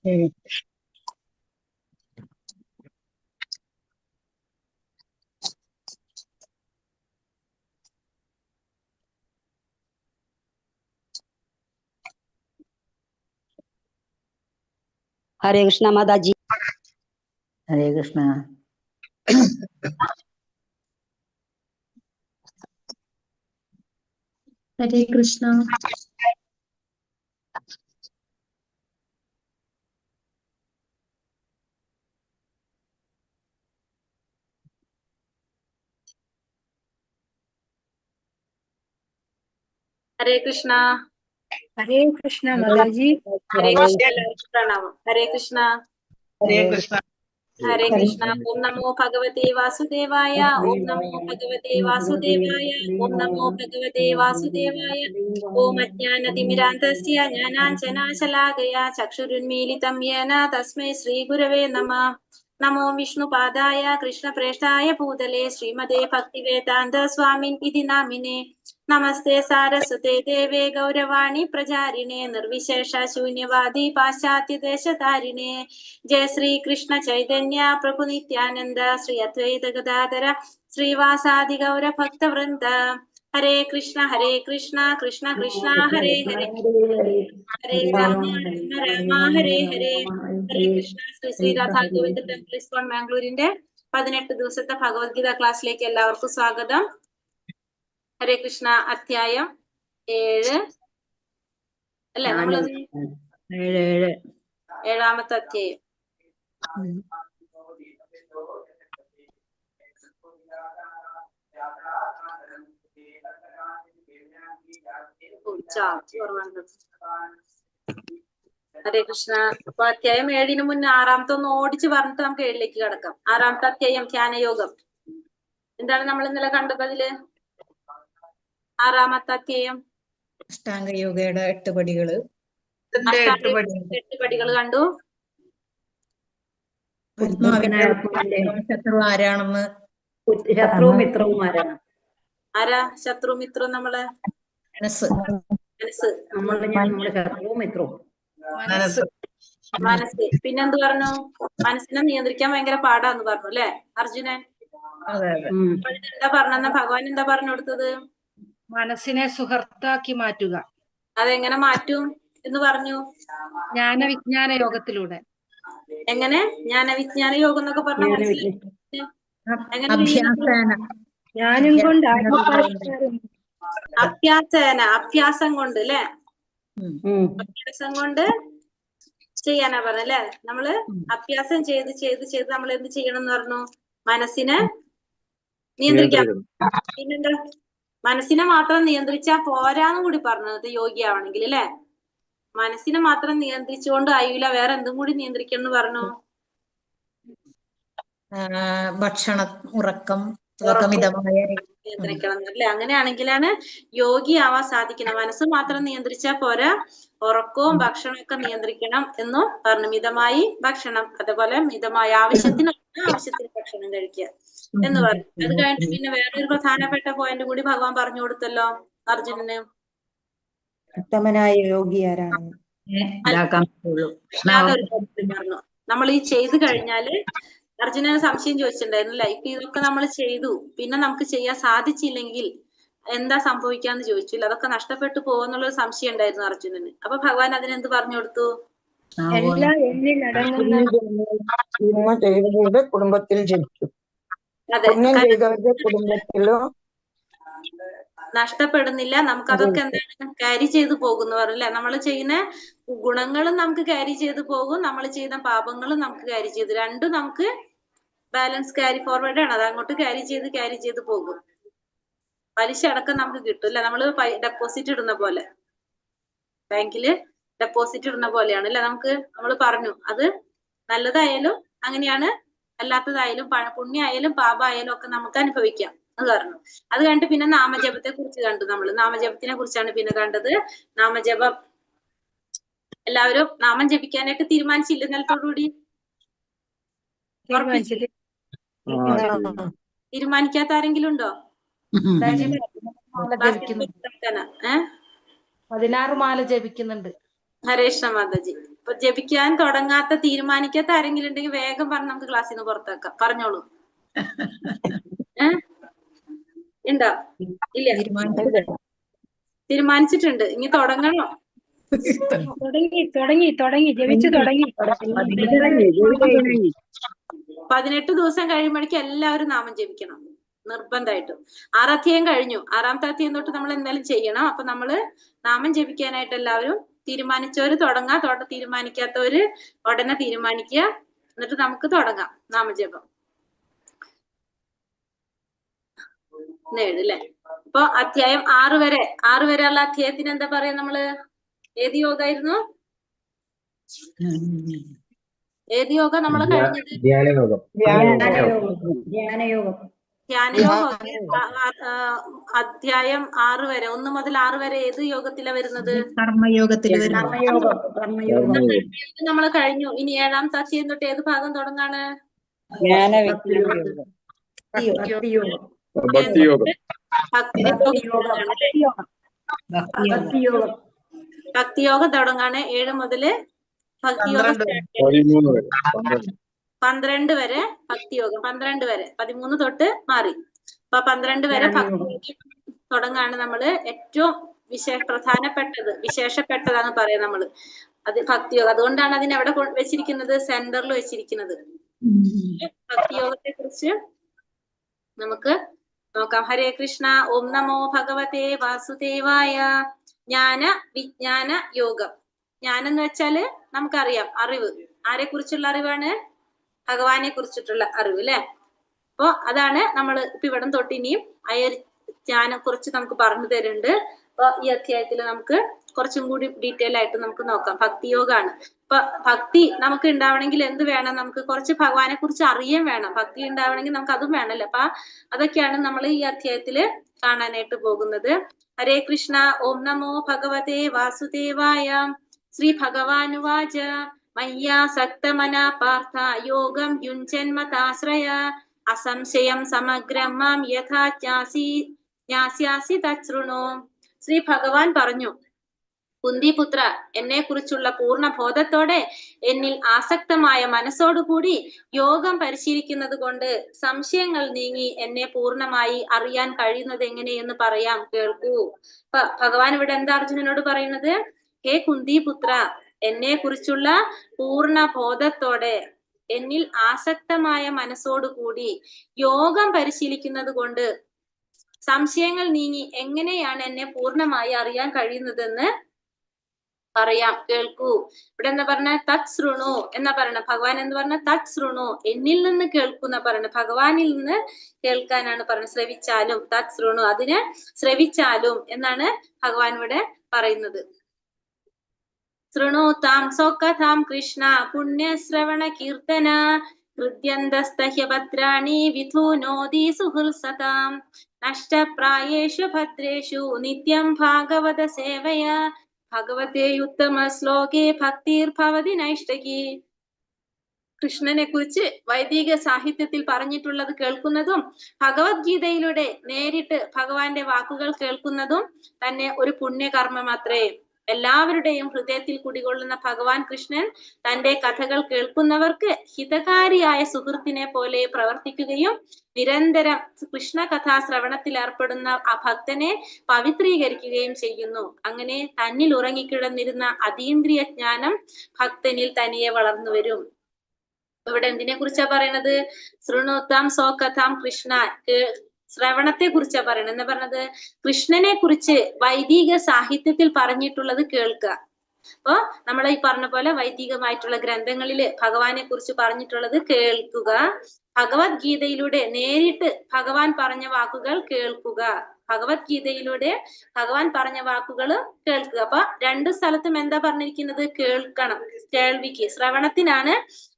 हरे कृष्णा माता जी। हरे कृष्णा। हरे कृष्णा। हरे कृष्णा। हरे कृष्णा माता जी। हरे कृष्णा। प्रणाम। हरे कृष्णा। हरे कृष्णा। हरे कृष्णा। ओम नमो भगवते वासुदेवाय। ओम नमो भगवते वासुदेवाय। ओम नमो भगवते वासुदेवाय। ओम अज्ञानतिमिरान्धस्य ज्ञानाञ्जनाशलाकया चक्षुरुन्मीलितं येन तस्मै श्रीगुरवे नमः। नमो विष्णुपादाय कृष्णप्रेष्ठाय भूतले श्रीमते भक्तिवेदान्त स्वामिन् इति नामिने। नमस्ते सारस्वते देवे गौरवाणी प्रचारिणे निर्विशेष शून्यवादी पाश्चात्य देशतारिणे। जय श्री कृष्ण चैतन्य प्रभु नित्यानंद श्री अद्वैत गदाधर श्रीवासादि गौर भक्त वृंद। हरे कृष्ण कृष्ण कृष्ण हरे हरे हरे राम हरे हरे हरे कृष्ണ. ശ്രീ രാധാ ഗോവിന്ദ ടെമ്പിൾ ഇസ്കോൺ മാംഗ്ലൂരിന്റെ 18 ദിവസത്തെ ഭഗവത്ഗീത ക്ലാസ്സിലേക്ക് എല്ലാവർക്കും സ്വാഗതം. ഹരേ കൃഷ്ണ. അധ്യായം 7 അല്ലെ? നമ്മളത് 7ാമത്തെ അധ്യായം. ഹരേ കൃഷ്ണ. അപ്പൊ അധ്യായം 7ന് മുന്നേ 6ാമത്തെ ഒന്ന് ഓടിച്ച് പറഞ്ഞിട്ട് നമുക്ക് 7ലേക്ക് കടക്കാം. 6ാമത്തെ അധ്യായം ധ്യാനയോഗം. എന്താണ് നമ്മൾ ഇന്നലെ കണ്ടത്? അതില് 6ാമത്തെ അധ്യായം അഷ്ടാംഗയോഗയുടെ 8 പടികള്. 8 പടികൾ കണ്ടു. ശത്രു ആരാണെന്ന്, ശത്രുവും മിത്രവും ആരാണ്? ആരാ ശത്രു മിത്രം? നമ്മളെ മനസ്സ്. നമ്മുടെ ശത്രുവും മിത്രവും മനസ്സ്. പിന്നെന്ത് പറഞ്ഞു? മനസ്സിനെ നിയന്ത്രിക്കാൻ ഭയങ്കര പാടാന്ന് പറഞ്ഞു അല്ലെ അർജുനൻ? എന്താ പറഞ്ഞ ഭഗവാൻ എന്താ പറഞ്ഞു കൊടുത്തത്? മനസ്സിനെ സുഹൃത്താക്കി മാറ്റുക. അതെങ്ങനെ മാറ്റും എന്ന് പറഞ്ഞു? ജ്ഞാനവിജ്ഞാന യോഗത്തിലൂടെ. എങ്ങനെ? ജ്ഞാനവിജ്ഞാന യോഗം എന്നൊക്കെ പറഞ്ഞ മനസ്സിലായി. ഞാനും കൊണ്ട് അഭ്യാസം കൊണ്ട് അല്ലെ? അഭ്യാസം കൊണ്ട് ചെയ്യാനാ പറഞ്ഞല്ലേ? നമ്മള് അഭ്യാസം ചെയ്ത് നമ്മൾ എന്ത് ചെയ്യണം എന്ന് പറഞ്ഞു? മനസ്സിനെ നിയന്ത്രിക്കാം. പിന്നെന്താ? മനസ്സിനെ മാത്രം നിയന്ത്രിച്ചാ പോരാന്ന് കൂടി പറഞ്ഞത് യോഗിയാവണമെങ്കിൽ അല്ലെ? മനസ്സിനെ മാത്രം നിയന്ത്രിച്ചുകൊണ്ട് ആയില്ല, വേറെ എന്തും കൂടി നിയന്ത്രിക്കണം എന്ന് പറഞ്ഞു? ഭക്ഷണം, ഉറക്കം നിയന്ത്രിക്കണം അല്ലെ? അങ്ങനെയാണെങ്കിലാണ് യോഗി ആവാൻ സാധിക്കണം. മനസ്സ് മാത്രം നിയന്ത്രിച്ചാൽ പോരാ, ഉറക്കവും ഭക്ഷണവും ഒക്കെ നിയന്ത്രിക്കണം എന്നും പറഞ്ഞു. മിതമായി ഭക്ഷണം, അതുപോലെ മിതമായ ആവശ്യത്തിന് ഭക്ഷണം കഴിക്കുക എന്ന് പറഞ്ഞു. അത് കഴിഞ്ഞിട്ട് പിന്നെ വേറൊരു പ്രധാനപ്പെട്ട പോയിന്റ് കൂടി ഭഗവാൻ പറഞ്ഞു കൊടുത്തല്ലോ അർജുനന്. ഉത്തമനായ യോഗി ആരാണെന്ന് പറഞ്ഞു. നമ്മൾ ഈ ചെയ്തു കഴിഞ്ഞാല് അർജുനന് സംശയം ചോദിച്ചിട്ടുണ്ടായിരുന്നു അല്ലെ? ഇപ്പൊ ഇതൊക്കെ നമ്മൾ ചെയ്തു, പിന്നെ നമുക്ക് ചെയ്യാൻ സാധിച്ചില്ലെങ്കിൽ എന്താ സംഭവിക്കാന്ന് ചോദിച്ചില്ല. അതൊക്കെ നഷ്ടപ്പെട്ടു പോകുന്നുള്ളൊരു സംശയം ഉണ്ടായിരുന്നു അർജുനന്. അപ്പൊ ഭഗവാൻ അതിനെന്ത് പറഞ്ഞു കൊടുത്തു? കുടുംബത്തിൽ ജനിക്കും. അതെ, കുടുംബത്തിലോ നഷ്ടപ്പെടുന്നില്ല. നമുക്ക് അതൊക്കെ എന്താണ് ക്യാരി ചെയ്തു പോകുന്നു പറഞ്ഞല്ലേ? നമ്മൾ ചെയ്യുന്ന ഗുണങ്ങളും നമുക്ക് ക്യാരി ചെയ്തു പോകും, നമ്മൾ ചെയ്യുന്ന പാപങ്ങളും നമുക്ക് ക്യാരി ചെയ്ത്, രണ്ടും നമുക്ക് ബാലൻസ് ക്യാരി ഫോർവേഡ് ആണ്. അത് അങ്ങോട്ട് ക്യാരി ചെയ്ത് പോകും. പലിശ അടക്കം നമുക്ക് കിട്ടും അല്ലെ? നമ്മള് ഡെപ്പോസിറ്റ് ഇടുന്ന പോലെ, ബാങ്കില് ഡെപ്പോസിറ്റ് ഇടുന്ന പോലെയാണ് അല്ലെ? നമ്മൾ പറഞ്ഞു അത് നല്ലതായാലും അങ്ങനെയാണ്, അല്ലാത്തതായാലും പുണ്യായാലും പാപമായാലും ഒക്കെ നമുക്ക് അനുഭവിക്കാം എന്ന് പറഞ്ഞു. അത് കഴിഞ്ഞിട്ട് പിന്നെ നാമജപത്തെ കുറിച്ച് കണ്ടു. നമ്മൾ നാമജപത്തിനെ കുറിച്ചാണ് പിന്നെ കണ്ടത്. നാമജപം എല്ലാവരും നാമം ജപിക്കാനായിട്ട് തീരുമാനിച്ചില്ല ഇന്നലത്തോടുകൂടി? തീരുമാനിക്കാത്ത ആരെങ്കിലും ഉണ്ടോ? 16 മാല ജപിക്കുന്നുണ്ട്. ഹരേഷ്ണ മാതാജി ഇപ്പൊ ജപിക്കാൻ തുടങ്ങാത്ത തീരുമാനിക്കാത്ത ആരെങ്കിലും ഉണ്ടെങ്കിൽ വേഗം പറഞ്ഞ് നമുക്ക് ക്ലാസ്സിൽ നിന്ന് പുറത്താക്കാം. പറഞ്ഞോളൂ. ഉണ്ടോ? ഇല്ല, തീരുമാനിച്ചിട്ടുണ്ട്. ഇനി തുടങ്ങണോ? തുടങ്ങി ജപിച്ചു തുടങ്ങി. 18 ദിവസം കഴിയുമ്പോഴേക്കും എല്ലാവരും നാമം ജപിക്കണം നിർബന്ധമായിട്ടും. 6 അധ്യായം കഴിഞ്ഞു. 6ാമത്തെ അധ്യായം തൊട്ട് നമ്മൾ എന്തായാലും ചെയ്യണം. അപ്പൊ നമ്മള് നാമം ജപിക്കാനായിട്ട് എല്ലാവരും തീരുമാനിച്ചവര് തുടങ്ങാം, തീരുമാനിക്കാത്തവര് ഉടനെ തീരുമാനിക്കുക. എന്നിട്ട് നമുക്ക് തുടങ്ങാം നാമജപം. 7 അല്ലെ? അപ്പൊ അധ്യായം 6 വരെയുള്ള അധ്യായത്തിന് എന്താ പറയാ നമ്മള്? ഏത് യോഗമായിരുന്നു? ഏത് യോഗ നമ്മള് കഴിഞ്ഞത്? ധ്യാനയോഗം. ധ്യാനയോഗം. അധ്യായം 6 വരെ, 1 മുതൽ 6 വരെ ഏത് യോഗത്തിലാ വരുന്നത്? കർമ്മയോഗത്തിൽ നമ്മള് കഴിഞ്ഞു. ഇനി 7ാമത്തെ അധ്യായം തൊട്ട് ഏത് ഭാഗം തുടങ്ങാണ്? ഭക്തിയോഗം തുടങ്ങാണ്. 7 മുതല് ഭക്തിയോഗം 12 വരെ ഭക്തിയോഗം. 12 വരെ, 13 തൊട്ട് മാറി. അപ്പൊ 12 വരെ ഭക്തി തുടങ്ങാണ് നമ്മള്. ഏറ്റവും വിശേഷപ്പെട്ടതാണ് പറയാം നമ്മള്. അത് ഭക്തിയോഗം. അതുകൊണ്ടാണ് അതിനെ എവിടെ വെച്ചിരിക്കുന്നത്? സെന്ററിൽ വെച്ചിരിക്കുന്നത്. ഭക്തിയോഗത്തെ കുറിച്ച് നമുക്ക് നോക്കാം. ഹരേ കൃഷ്ണ. ഓം നമോ ഭഗവതേ വാസുദേവായ. ജ്ഞാന വിജ്ഞാന യോഗം. ജ്ഞാനം എന്ന് വെച്ചാല് നമുക്കറിയാം, അറിവ്. ആരെ കുറിച്ചുള്ള അറിവാണ്? ഭഗവാനെ കുറിച്ചിട്ടുള്ള അറിവ് അല്ലെ? അപ്പൊ അതാണ് നമ്മൾ ഇപ്പൊ ഇവിടം തൊട്ട് ഇനിയും ജ്ഞാനം കുറിച്ച് നമുക്ക് പറഞ്ഞു തരുന്നുണ്ട്. അപ്പൊ ഈ അധ്യായത്തിൽ നമുക്ക് കുറച്ചും കൂടി ഡീറ്റെയിൽ ആയിട്ട് നമുക്ക് നോക്കാം. ഭക്തിയോഗമാണ്. ഇപ്പൊ ഭക്തി നമുക്ക് ഉണ്ടാവണമെങ്കിൽ എന്ത് വേണം? നമുക്ക് കുറച്ച് ഭഗവാനെ കുറിച്ച് അറിയാൻ വേണം. ഭക്തി ഉണ്ടാവണമെങ്കിൽ നമുക്ക് അതും വേണമല്ലോ. അപ്പൊ അതൊക്കെയാണ് നമ്മൾ ഈ അധ്യായത്തില് കാണാനായിട്ട് പോകുന്നത്. ഹരേ കൃഷ്ണ. ഓം നമോ ഭഗവതേ വാസുദേവായ. ശ്രീ ഭഗവാനുവാച. മയ്യാ സക്തമന പാർത്ഥ യോഗം യുഞ്ജന്മതാശ്രയ അസംശയം സമഗ്രം മാം യഥാ ജ്ഞാസ്യാസി തച്ഛൃണു. ശ്രീ ഭഗവാൻ പറഞ്ഞു, കുന്തിപുത്ര, എന്നെ കുറിച്ചുള്ള പൂർണ്ണ ബോധത്തോടെ എന്നിൽ ആസക്തമായ മനസ്സോടുകൂടി യോഗം പരിശീലിക്കുന്നത് കൊണ്ട് സംശയങ്ങൾ നീങ്ങി എന്നെ പൂർണ്ണമായി അറിയാൻ കഴിയുന്നത് എങ്ങനെയെന്ന് പറയാം, കേൾക്കൂ. ഭഗവാൻ ഇവിടെ എന്താ അർജുനനോട് പറയുന്നത്? ഹേ കുന്തിപുത്ര, എന്നെ കുറിച്ചുള്ള പൂർണ്ണ ബോധത്തോടെ എന്നിൽ ആസക്തമായ മനസ്സോടുകൂടി യോഗം പരിശീലിക്കുന്നത് കൊണ്ട് സംശയങ്ങൾ നീങ്ങി എങ്ങനെയാണ് എന്നെ പൂർണ്ണമായി അറിയാൻ കഴിയുന്നതെന്ന് പറയാം, കേൾക്കൂ. ഇവിടെ എന്താ പറഞ്ഞ? തത്സൃണു എന്നാ പറയണ. ഭഗവാൻ എന്ന് പറഞ്ഞ തത്സൃണു, എന്നിൽ നിന്ന് കേൾക്കുന്ന പറയണ. ഭഗവാനിൽ നിന്ന് കേൾക്കാനാണ് പറഞ്ഞത്. ശ്രവിച്ചാലും തത്സൃണു, അതിന് ശ്രവിച്ചാലും എന്നാണ് ഭഗവാൻ ഇവിടെ പറയുന്നത്. ശൃണോതാം സ്വകഥാം കൃഷ്ണ പുണ്യശ്രവണ കീർത്തന ഹൃദ്യന്തസ്തഹ്യഭദ്രാണി വിധൂനോതി സുഹൃത്സതാം നഷ്ടപ്രായേഷു ഭദ്രേഷു നിത്യം ഭാഗവത സേവയ ഭഗവതേ ഉത്തമ ശ്ലോകേ ഭക്തിർഭവതി നൈഷ്ടകി. കൃഷ്ണനെ കുറിച്ച് വൈദിക സാഹിത്യത്തിൽ പറഞ്ഞിട്ടുള്ളത് കേൾക്കുന്നതും ഭഗവത്ഗീതയിലൂടെ നേരിട്ട് ഭഗവാന്റെ വാക്കുകൾ കേൾക്കുന്നതും തന്നെ ഒരു പുണ്യകർമ്മമത്രേ. എല്ലാവരുടെയും ഹൃദയത്തിൽ കുടികൊള്ളുന്ന ഭഗവാൻ കൃഷ്ണൻ തന്റെ കഥകൾ കേൾക്കുന്നവർക്ക് ഹിതകാരിയായ സുഹൃത്തിനെ പോലെ പ്രവർത്തിക്കുകയും നിരന്തരം കൃഷ്ണ കഥാ ശ്രവണത്തിൽ ഏർപ്പെടുന്ന ആ ഭക്തനെ പവിത്രീകരിക്കുകയും ചെയ്യുന്നു. അങ്ങനെ തന്നിൽ ഉറങ്ങിക്കിടന്നിരുന്ന അതീന്ദ്രിയ ജ്ഞാനം ഭക്തനിൽ തനിയെ വളർന്നു വരും. ഇവിടെ എന്തിനെ കുറിച്ചാ പറയണത്? ശൃണോത്താം സ്വകഥാം കൃഷ്ണ, ശ്രവണത്തെ കുറിച്ചാ പറയണത്. എന്താ പറഞ്ഞത്? കൃഷ്ണനെ കുറിച്ച് വൈദിക സാഹിത്യത്തിൽ പറഞ്ഞിട്ടുള്ളത് കേൾക്കുക. അപ്പൊ നമ്മൾ ഈ പറഞ്ഞ പോലെ വൈദികമായിട്ടുള്ള ഗ്രന്ഥങ്ങളില് ഭഗവാനെ കുറിച്ച് പറഞ്ഞിട്ടുള്ളത് കേൾക്കുക. ഭഗവത്ഗീതയിലൂടെ നേരിട്ട് ഭഗവാൻ പറഞ്ഞ വാക്കുകൾ കേൾക്കുക. ഭഗവത്ഗീതയിലൂടെ ഭഗവാൻ പറഞ്ഞ വാക്കുകൾ കേൾക്കുക. അപ്പൊ 2 സ്ഥലത്തും എന്താ പറഞ്ഞിരിക്കുന്നത്? കേൾക്കണം. കേൾവിക്ക്, ശ്രവണത്തിനാണ്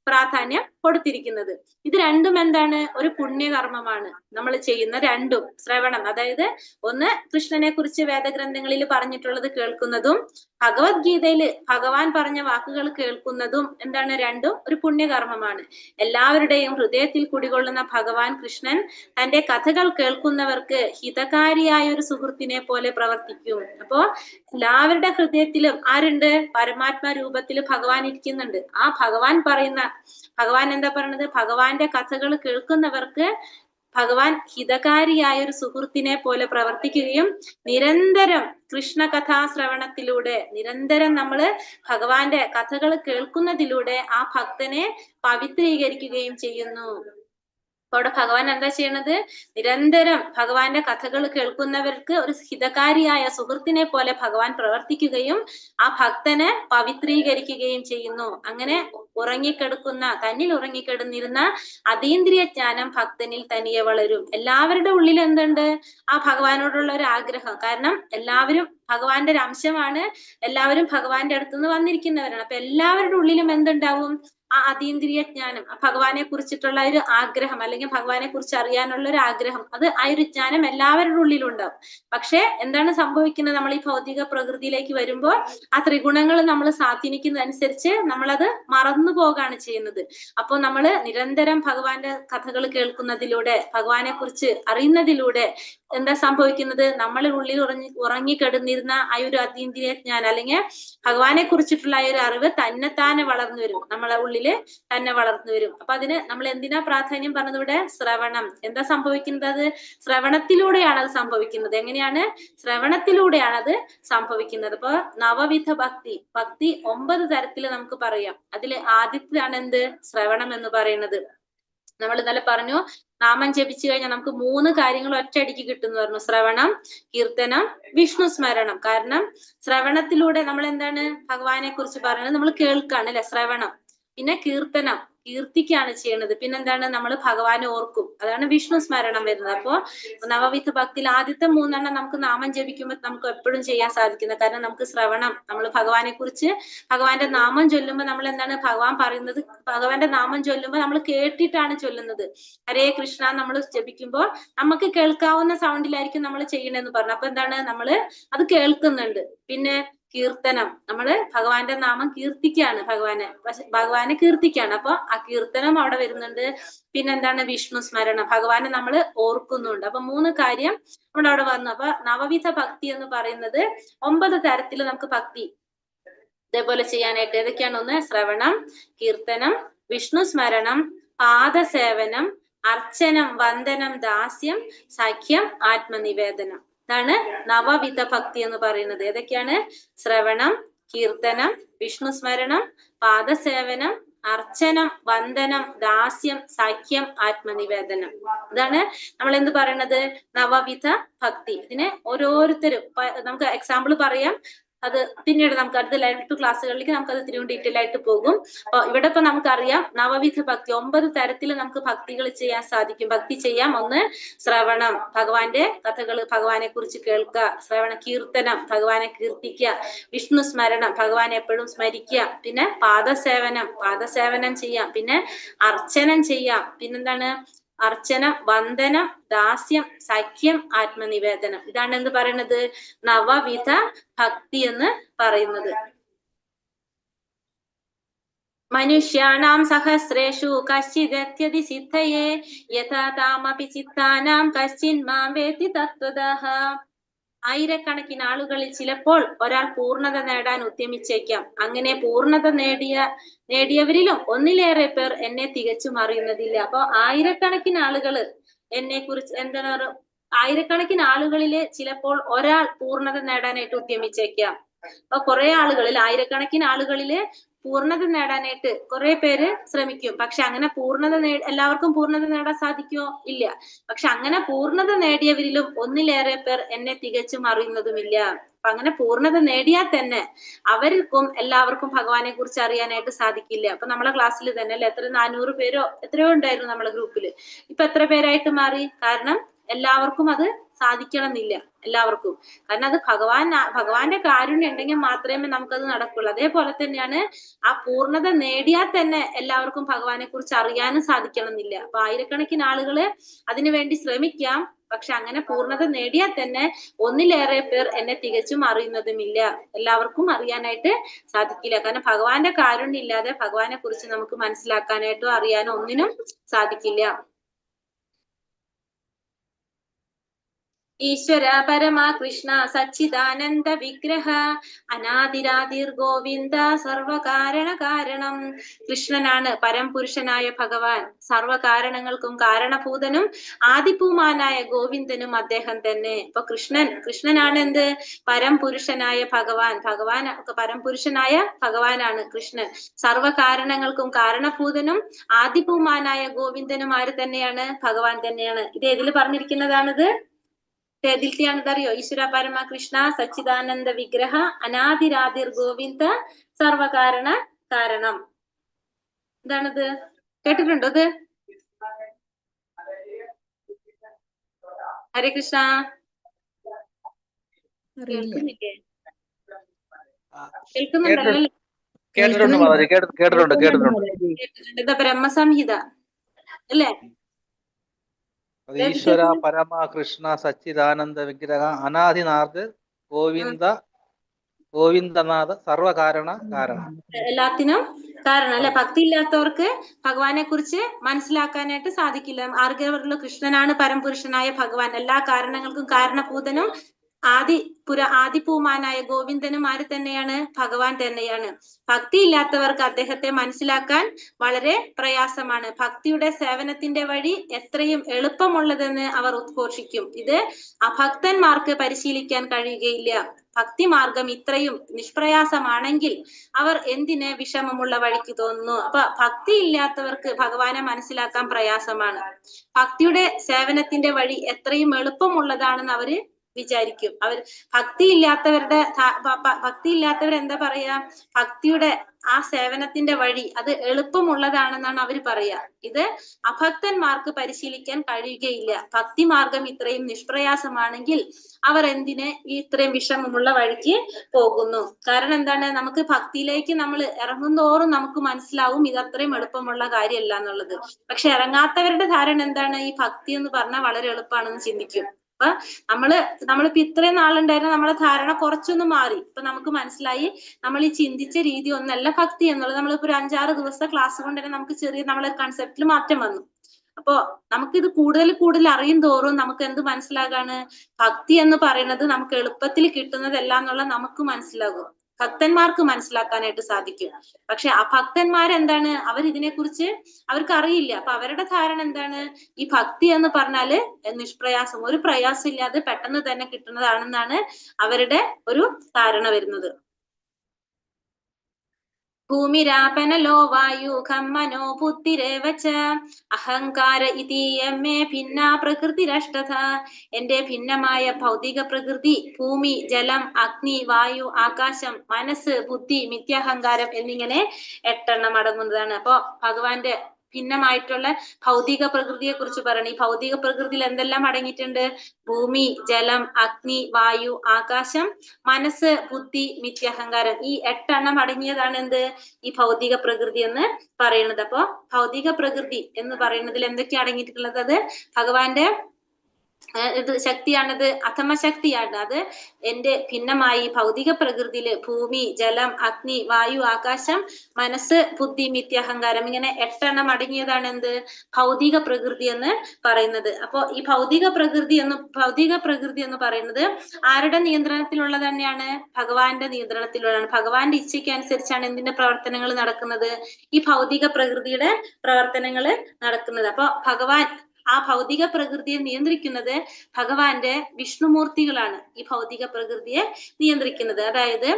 പ്രാധാന്യം കൊടുത്തിരിക്കുന്നത്. ഇത് രണ്ടും എന്താണ്? ഒരു പുണ്യകർമ്മമാണ്. നമ്മൾ ചെയ്യുന്ന രണ്ടും ശ്രവണം, അതായത് ഒന്ന് കൃഷ്ണനെ കുറിച്ച് വേദഗ്രന്ഥങ്ങളിൽ പറഞ്ഞിട്ടുള്ളത് കേൾക്കുന്നതും ഭഗവത്ഗീതയില് ഭഗവാൻ പറഞ്ഞ വാക്കുകൾ കേൾക്കുന്നതും എന്താണ്? രണ്ടും ഒരു പുണ്യകർമ്മമാണ്. എല്ലാവരുടെയും ഹൃദയത്തിൽ കുടികൊള്ളുന്ന ഭഗവാൻ കൃഷ്ണൻ തന്റെ കഥകൾ കേൾക്കുന്നവർക്ക് ഹിതകാരിയായ ഒരു സുഹൃത്തിനെ പോലെ പ്രവർത്തിക്കും. അപ്പോ എല്ലാവരുടെ ഹൃദയത്തിലും ആരുണ്ട്? പരമാത്മ രൂപത്തിൽ ഭഗവാൻ ഇരിക്കുന്നുണ്ട്. ആ ഭഗവാൻ എന്താ പറയുന്നത്? ഭഗവാന്റെ കഥകൾ കേൾക്കുന്നവർക്ക് ഭഗവാൻ ഹിതകാരിയായ ഒരു സുഹൃത്തിനെ പോലെ പ്രവർത്തിക്കുകയും നിരന്തരം കൃഷ്ണകഥാശ്രവണത്തിലൂടെ നിരന്തരം നമ്മള് ഭഗവാന്റെ കഥകൾ കേൾക്കുന്നതിലൂടെ ആ ഭക്തനെ പവിത്രീകരിക്കുകയും ചെയ്യുന്നു. അവിടെ ഭഗവാൻ എന്താ ചെയ്യണത്? നിരന്തരം ഭഗവാന്റെ കഥകൾ കേൾക്കുന്നവർക്ക് ഒരു ഹിതകാരിയായ സുഹൃത്തിനെ പോലെ ഭഗവാൻ പ്രവർത്തിക്കുകയും ആ ഭക്തനെ പവിത്രീകരിക്കുകയും ചെയ്യുന്നു. അങ്ങനെ തന്നിൽ ഉറങ്ങിക്കിടന്നിരുന്ന അതീന്ദ്രിയ ജ്ഞാനം ഭക്തനിൽ തനിയെ വളരും. എല്ലാവരുടെ ഉള്ളിൽ എന്തുണ്ട്? ആ ഭഗവാനോടുള്ള ഒരു ആഗ്രഹം. കാരണം എല്ലാവരും ഭഗവാന്റെ ഒരു അംശമാണ്, എല്ലാവരും ഭഗവാന്റെ അടുത്തുനിന്ന് വന്നിരിക്കുന്നവരാണ്. അപ്പൊ എല്ലാവരുടെ ഉള്ളിലും എന്തുണ്ടാവും? ആ അതീന്ദ്രിയ ജ്ഞാനം, ഭഗവാനെ കുറിച്ചിട്ടുള്ള ഒരു ആഗ്രഹം, അല്ലെങ്കിൽ ഭഗവാനെ കുറിച്ച് അറിയാനുള്ള ഒരു ആഗ്രഹം, അത് ആ ഒരു ജ്ഞാനം എല്ലാവരുടെ ഉള്ളിലും ഉണ്ടാവും. പക്ഷെ എന്താണ് സംഭവിക്കുന്നത്? നമ്മൾ ഈ ഭൗതിക പ്രകൃതിയിലേക്ക് വരുമ്പോൾ ആ ത്രിഗുണങ്ങൾ നമ്മൾ സ്വാധീനിക്കുന്നതനുസരിച്ച് നമ്മളത് മറന്നു പോകാണ് ചെയ്യുന്നത്. അപ്പോൾ നമ്മൾ നിരന്തരം ഭഗവാന്റെ കഥകൾ കേൾക്കുന്നതിലൂടെ ഭഗവാനെ കുറിച്ച് അറിയുന്നതിലൂടെ എന്താ സംഭവിക്കുന്നത്? നമ്മളുടെ ഉള്ളിൽ ഉറങ്ങിക്കിടന്നിരുന്ന ആ ഒരു അതീന്ദ്രിയ ജ്ഞാനം, അല്ലെങ്കിൽ ഭഗവാനെ കുറിച്ചിട്ടുള്ള ആ ഒരു അറിവ് തന്നെത്താനെ വളർന്നു വരും, നമ്മളെ ഉള്ളില് തന്നെ വളർന്നു വരും. അപ്പൊ അതിന് നമ്മൾ എന്തിനാ പ്രാധാന്യം പറഞ്ഞത്? ഇവിടെ ശ്രവണം. എന്താ സംഭവിക്കുന്നത്? അത് ശ്രവണത്തിലൂടെയാണ് അത് സംഭവിക്കുന്നത്. എങ്ങനെയാണ്? ശ്രവണത്തിലൂടെയാണ് അത് സംഭവിക്കുന്നത്. അപ്പൊ നവവിധ ഭക്തി 9 തരത്തിൽ നമുക്ക് പറയാം. അതിൽ ആദ്യത്തേതാണ് എന്ത്? ശ്രവണം എന്ന് പറയുന്നത്. നമ്മൾ ഇന്നലെ പറഞ്ഞു, നാമം ജപിച്ചു കഴിഞ്ഞാൽ നമുക്ക് 3 കാര്യങ്ങൾ ഒറ്റയടിക്ക് കിട്ടുമെന്ന് പറഞ്ഞു. ശ്രവണം, കീർത്തനം, വിഷ്ണു സ്മരണം. കാരണം ശ്രവണത്തിലൂടെ നമ്മൾ എന്താണ് ഭഗവാനെ കുറിച്ച് പറയുന്നത്? നമ്മൾ കേൾക്കാണ് അല്ലെ? ശ്രവണം. പിന്നെ കീർത്തനം, കീർത്തിക്കാണ് ചെയ്യുന്നത്. പിന്നെന്താണ്? നമ്മൾ ഭഗവാനെ ഓർക്കും, അതാണ് വിഷ്ണു സ്മരണം വരുന്നത്. അപ്പോ നവവിധ ഭക്തിയിൽ ആദ്യത്തെ 3 നമുക്ക് നാമം ജപിക്കുമ്പോൾ നമുക്ക് എപ്പോഴും ചെയ്യാൻ സാധിക്കുന്നത്. കാരണം നമുക്ക് ശ്രവണം, നമ്മൾ ഭഗവാനെ കുറിച്ച് ഭഗവാന്റെ നാമം ചൊല്ലുമ്പോൾ നമ്മൾ എന്താണ് ഭഗവാൻ പറയുന്നത്? ഭഗവാന്റെ നാമം ചൊല്ലുമ്പോൾ നമ്മൾ കേട്ടിട്ടാണ് ചൊല്ലുന്നത്. ഹരേ കൃഷ്ണ നമ്മൾ ജപിക്കുമ്പോൾ നമുക്ക് കേൾക്കാവുന്ന സൗണ്ടിലായിരിക്കും നമ്മൾ ചെയ്യണമെന്ന് പറഞ്ഞു. അപ്പൊ എന്താണ്? നമ്മള് അത് കേൾക്കുന്നുണ്ട്. പിന്നെ കീർത്തനം, നമ്മള് ഭഗവാന്റെ നാമം കീർത്തിക്കാണ്, ഭഗവാനെ കീർത്തിക്കാണ്. അപ്പൊ ആ കീർത്തനം അവിടെ വരുന്നുണ്ട്. പിന്നെന്താണ്? വിഷ്ണു സ്മരണം, ഭഗവാനെ നമ്മൾ ഓർക്കുന്നുണ്ട്. അപ്പൊ 3 കാര്യം നമ്മുടെ അവിടെ വന്നു. അപ്പൊ നവവിധ ഭക്തി എന്ന് പറയുന്നത് 9 തരത്തിൽ നമുക്ക് ഭക്തി ഇതേപോലെ ചെയ്യാനായിട്ട്. ഏതൊക്കെയാണ്? ഒന്ന് ശ്രവണം, കീർത്തനം, വിഷ്ണു സ്മരണം, പാദസേവനം, അർച്ചനം, വന്ദനം, ദാസ്യം, സഖ്യം, ആത്മനിവേദനം. ഇതാണ് നവവിധ ഭക്തി എന്ന് പറയുന്നത്. ഏതൊക്കെയാണ്? ശ്രവണം, കീർത്തനം, വിഷ്ണു സ്മരണം, പാദസേവനം, അർച്ചനം, വന്ദനം, ദാസ്യം, സഖ്യം, ആത്മനിവേദനം. ഇതാണ് നമ്മൾ എന്ത് പറയണത്? നവവിധ ഭക്തി. ഇതിന് ഓരോരുത്തരും നമുക്ക് എക്സാമ്പിൾ പറയാം. അത് പിന്നീട് നമുക്ക് അടുത്ത ലൈവ് ടു ക്ലാസ്സുകളിലേക്ക് നമുക്കത് ഇത്തിരി ഡീറ്റെയിൽ ആയിട്ട് പോകും. അപ്പൊ ഇവിടെ ഇപ്പൊ നമുക്കറിയാം നവവിധ ഭക്തി 9 തരത്തിൽ നമുക്ക് ഭക്തികൾ ചെയ്യാൻ സാധിക്കും. ഭക്തി ചെയ്യാം. ഒന്ന് ശ്രവണം, ഭഗവാന്റെ കഥകൾ ഭഗവാനെ കുറിച്ച് കേൾക്കുക. ശ്രവണ കീർത്തനം, ഭഗവാനെ കീർത്തിക്കുക. വിഷ്ണു സ്മരണം, ഭഗവാനെ എപ്പോഴും സ്മരിക്കുക. പിന്നെ പാദസേവനം ചെയ്യാം. പിന്നെ അർച്ചനം ചെയ്യാം. പിന്നെന്താണ്? അർച്ചന, വന്ദനം, ദാസ്യം, സഖ്യം, ആത്മനിവേദനം. ഇതാണ് എന്ത് പറയുന്നത്? നവവിധ ഭക്തി എന്ന് പറയുന്നത്. മനുഷ്യാണാം സഹസ്രേഷു കശ്ചിദത്യതി സിദ്ധയേ യഥാ താമപി ചിത്താനാം കശ്ചിൻ മാം വേത്തി തത്വതഃ. ആയിരക്കണക്കിന് ആളുകളിൽ ചിലപ്പോൾ ഒരാൾ പൂർണ്ണത നേടാൻ ഉദ്യമിച്ചേക്കാം. അങ്ങനെ പൂർണ്ണത നേടിയവരിലും ഒന്നിലേറെ പേർ എന്നെ തികച്ചും അറിയുന്നതില്ല. അപ്പൊ ആയിരക്കണക്കിന് ആളുകള് എന്നെ കുറിച്ച് എന്താണ്? ആയിരക്കണക്കിന് ആളുകളില് ചിലപ്പോൾ ഒരാൾ പൂർണ്ണത നേടാനായിട്ട് ഉദ്യമിച്ചേക്കാം. അപ്പൊ കുറെ ആളുകളിൽ, ആയിരക്കണക്കിന് ആളുകളില് പൂർണ്ണത നേടാനായിട്ട് കുറെ പേര് ശ്രമിക്കും. പക്ഷെ അങ്ങനെ എല്ലാവർക്കും പൂർണ്ണത നേടാൻ സാധിക്കുമോ? ഇല്ല. പക്ഷെ അങ്ങനെ പൂർണ്ണത നേടിയവരിലും ഒന്നിലേറെ പേർ എന്നെ തികച്ചും അറിയുന്നതുമില്ല. അപ്പൊ അങ്ങനെ പൂർണ്ണത നേടിയാൽ തന്നെ അവർക്കും എല്ലാവർക്കും ഭഗവാനെ കുറിച്ച് അറിയാനായിട്ട് സാധിക്കില്ല. അപ്പൊ നമ്മളെ ക്ലാസ്സിൽ തന്നെ അല്ലെ 400 പേരോ എത്രയോ ഉണ്ടായിരുന്നു നമ്മളെ ഗ്രൂപ്പില്. ഇപ്പൊ എത്ര പേരായിട്ട് മാറി? കാരണം എല്ലാവർക്കും അത് സാധിക്കണമെന്നില്ല എല്ലാവർക്കും. കാരണം അത് ഭഗവാന്റെ കാരുണ്യം ഉണ്ടെങ്കിൽ മാത്രമേ നമുക്കത് നടക്കുള്ളൂ. അതേപോലെ തന്നെയാണ് ആ പൂർണ്ണത നേടിയാൽ തന്നെ എല്ലാവർക്കും ഭഗവാനെ കുറിച്ച് അറിയാനും സാധിക്കണമെന്നില്ല. അപ്പൊ ആയിരക്കണക്കിന് ആളുകള് അതിനു വേണ്ടി ശ്രമിക്കാം. പക്ഷെ അങ്ങനെ പൂർണ്ണത നേടിയാൽ തന്നെ ഒന്നിലേറെ പേർ എന്നെ തികച്ചും അറിയുന്നതുമില്ല. എല്ലാവർക്കും അറിയാനായിട്ട് സാധിക്കില്ല. കാരണം ഭഗവാന്റെ കാരുണ്യം ഇല്ലാതെ ഭഗവാനെ കുറിച്ച് നമുക്ക് മനസ്സിലാക്കാനായിട്ടോ അറിയാനോ ഒന്നിനും സാധിക്കില്ല. ഈശ്വര പരമാ കൃഷ്ണ സച്ചിദാനന്ദ വിഗ്രഹ അനാദിരാതിർ ഗോവിന്ദ സർവകാരണ കാരണം. കൃഷ്ണനാണ് പരംപുരുഷനായ ഭഗവാൻ. സർവകാരണങ്ങൾക്കും കാരണഭൂതനും ആദിപൂമാനായ ഗോവിന്ദനും അദ്ദേഹം തന്നെ. ഇപ്പൊ കൃഷ്ണനാണ് എന്ത്? പരംപുരുഷനായ ഭഗവാൻ. പരംപുരുഷനായ ഭഗവാനാണ് കൃഷ്ണൻ. സർവകാരണങ്ങൾക്കും കാരണഭൂതനും ആദിപൂമാനായ ഗോവിന്ദനും ആര് തന്നെയാണ്? ഭഗവാൻ തന്നെയാണ്. ഇത് ഏതിൽ പറഞ്ഞിരിക്കുന്നതാണിത്? ഏതിലത്തെയാണിത് അറിയോ? ഈശ്വര പരമ കൃഷ്ണ സച്ചിദാനന്ദ വിഗ്രഹ അനാദിരാതിർ ഗോവിന്ദ സർവകാരണ കാരണം. എന്താണിത്? കേട്ടിട്ടുണ്ടോ ഇത്? ഹരേ കൃഷ്ണ. കേൾക്കുന്നില്ലേ? കേൾക്കുന്നുണ്ടല്ലോ? കേട്ടിട്ടുണ്ട് മാതാജി, കേട്ടിട്ടുണ്ട്. ഇത് ബ്രഹ്മസംഹിത അല്ലേ? ഈശ്വര പരമ കൃഷ്ണ സച്ചിദാനന്ദ വിഗ്രഹ അനാദിനാഥ് ഗോവിന്ദനാഥ് സർവകാരണ കാരണം. എല്ലാത്തിനും കാരണം അല്ലെ? ഭക്തി ഇല്ലാത്തവർക്ക് ഭഗവാനെ കുറിച്ച് മനസ്സിലാക്കാനായിട്ട് സാധിക്കില്ല. ആർഗ്യവരിലുള്ള കൃഷ്ണനാണ് പരംപുരുഷനായ ഭഗവാൻ. എല്ലാ കാരണങ്ങൾക്കും കാരണഭൂതനും ആദിപൂമാനായ ഗോവിന്ദനും ആര് തന്നെയാണ്? ഭഗവാൻ തന്നെയാണ്. ഭക്തി ഇല്ലാത്തവർക്ക് അദ്ദേഹത്തെ മനസ്സിലാക്കാൻ വളരെ പ്രയാസമാണ്. ഭക്തിയുടെ സേവനത്തിന്റെ വഴി എത്രയും എളുപ്പമുള്ളതെന്ന് അവർ ഉദ്ഘോഷിക്കും. ഇത് അഭക്തന്മാർക്ക് പരിശീലിക്കാൻ കഴിയുകയില്ല. ഭക്തി മാർഗം ഇത്രയും നിഷ്പ്രയാസമാണെങ്കിൽ അവർ എന്തിന് വിഷമമുള്ള വഴിക്ക് തോന്നുന്നു? അപ്പൊ ഭക്തി ഇല്ലാത്തവർക്ക് ഭഗവാനെ മനസ്സിലാക്കാൻ പ്രയാസമാണ്. ഭക്തിയുടെ സേവനത്തിന്റെ വഴി എത്രയും എളുപ്പമുള്ളതാണെന്ന് അവര് വിചാരിക്കും. ഭക്തി ഇല്ലാത്തവരെന്താ പറയാ? ഭക്തിയുടെ ആ സേവനത്തിന്റെ വഴി അത് എളുപ്പമുള്ളതാണെന്നാണ് അവർ പറയാ. ഇത് അഭക്തന്മാർക്ക് പരിശീലിക്കാൻ കഴിയുകയില്ല. ഭക്തി മാർഗം ഇത്രയും നിഷ്പ്രയാസമാണെങ്കിൽ അവർ എന്തിന് ഇത്രയും വിഷമമുള്ള വഴിക്ക് പോകുന്നു? കാരണം എന്താണ്? നമുക്ക് ഭക്തിയിലേക്ക് നമ്മൾ ഇറങ്ങുന്തോറും നമുക്ക് മനസ്സിലാവും ഇത് അത്രയും എളുപ്പമുള്ള കാര്യമല്ല എന്നുള്ളത്. പക്ഷെ ഇറങ്ങാത്തവരുടെ ധാരണ എന്താണ്? ഈ ഭക്തി എന്ന് പറഞ്ഞാൽ വളരെ എളുപ്പമാണെന്ന് ചിന്തിക്കും. അപ്പൊ നമ്മളിപ്പോ ഇത്രയും നാളുണ്ടായിരുന്ന നമ്മളെ ധാരണ കുറച്ചൊന്ന് മാറി. ഇപ്പൊ നമുക്ക് മനസ്സിലായി നമ്മൾ ഈ ചിന്തിച്ച രീതി ഒന്നല്ല ഭക്തി എന്നുള്ളത്. നമ്മളിപ്പോ ഒരു 5-6 ദിവസത്തെ ക്ലാസ് കൊണ്ട് തന്നെ നമുക്ക് ചെറിയ നമ്മളെ കൺസെപ്റ്റിൽ മാറ്റം വന്നു. അപ്പോ നമുക്കിത് കൂടുതൽ അറിയും തോറും നമുക്ക് എന്ത് മനസ്സിലാകാണ്? ഭക്തി എന്ന് പറയുന്നത് നമുക്ക് എളുപ്പത്തിൽ കിട്ടുന്നതല്ല എന്നുള്ള നമുക്ക് മനസ്സിലാകും. ഭക്തന്മാർക്ക് മനസ്സിലാക്കാനായിട്ട് സാധിക്കും. പക്ഷെ അഭക്തന്മാരെന്താണ്? ഇതിനെ കുറിച്ച് അവർക്ക് അറിയില്ല. അപ്പൊ അവരുടെ ധാരണ എന്താണ്? ഈ ഭക്തി എന്ന് പറഞ്ഞാല് നിഷ്പ്രയാസം, ഒരു പ്രയാസം ഇല്ലാതെ പെട്ടെന്ന് തന്നെ കിട്ടുന്നതാണെന്നാണ് അവരുടെ ഒരു ധാരണ വരുന്നത്. ഭൂമിരാപനലോ വായു ഖമ്മനോ ബുദ്ധിരേവച അഹങ്കാര ഇതീയമേ ഭിന്ന പ്രകൃതിരഷ്ടഥ. എന്റെ ഭിന്നമായ ഭൗതിക പ്രകൃതി ഭൂമി, ജലം, അഗ്നി, വായു, ആകാശം, മനസ്സ്, ബുദ്ധി, മിഥ്യാഹങ്കാരം എന്നിങ്ങനെ 8 അടങ്ങുന്നതാണ്. അപ്പോ ഭഗവാന്റെ ഭിന്നമായിട്ടുള്ള ഭൗതിക പ്രകൃതിയെ കുറിച്ച് പറയണം. ഈ ഭൗതിക പ്രകൃതിയിൽ എന്തെല്ലാം അടങ്ങിയിട്ടുണ്ട്? ഭൂമി, ജലം, അഗ്നി, വായു, ആകാശം, മനസ്സ്, ബുദ്ധി, മിഥ്യാഹങ്കാരം. ഈ 8 അടങ്ങിയതാണ് എന്ത്? ഈ ഭൗതിക പ്രകൃതി എന്ന് പറയുന്നത്. അപ്പൊ ഭൗതിക പ്രകൃതി എന്ന് പറയുന്നതിൽ എന്തൊക്കെയാണ് അടങ്ങിയിട്ടുള്ളത്? അത് ഭഗവാന്റെ ശക്തിയാണത്, അധമശക്തിയാണ്. അത് എന്റെ ഭിന്നമായി ഭൗതിക പ്രകൃതിയില് ഭൂമി, ജലം, അഗ്നി, വായു, ആകാശം, മനസ്സ്, ബുദ്ധി, മിഥ്യാഹങ്കാരം ഇങ്ങനെ 8 അടങ്ങിയതാണ് എന്ത്? ഭൗതിക പ്രകൃതി എന്ന് പറയുന്നത്. അപ്പോ ഈ ഭൗതിക പ്രകൃതി എന്ന് പറയുന്നത് ആരുടെ നിയന്ത്രണത്തിലുള്ള തന്നെയാണ്? ഭഗവാന്റെ നിയന്ത്രണത്തിലുള്ളതാണ്. ഭഗവാന്റെ ഇച്ഛയ്ക്ക് അനുസരിച്ചാണ് എന്തിന്റെ പ്രവർത്തനങ്ങൾ നടക്കുന്നത്? ഈ ഭൗതിക പ്രകൃതിയുടെ പ്രവർത്തനങ്ങൾ നടക്കുന്നത്. അപ്പൊ ആ ഭൗതിക പ്രകൃതിയെ നിയന്ത്രിക്കുന്നത് ഭഗവാന്റെ വിഷ്ണുമൂർത്തികളാണ്. ഈ ഭൗതിക പ്രകൃതിയെ നിയന്ത്രിക്കുന്നത്. അതായത്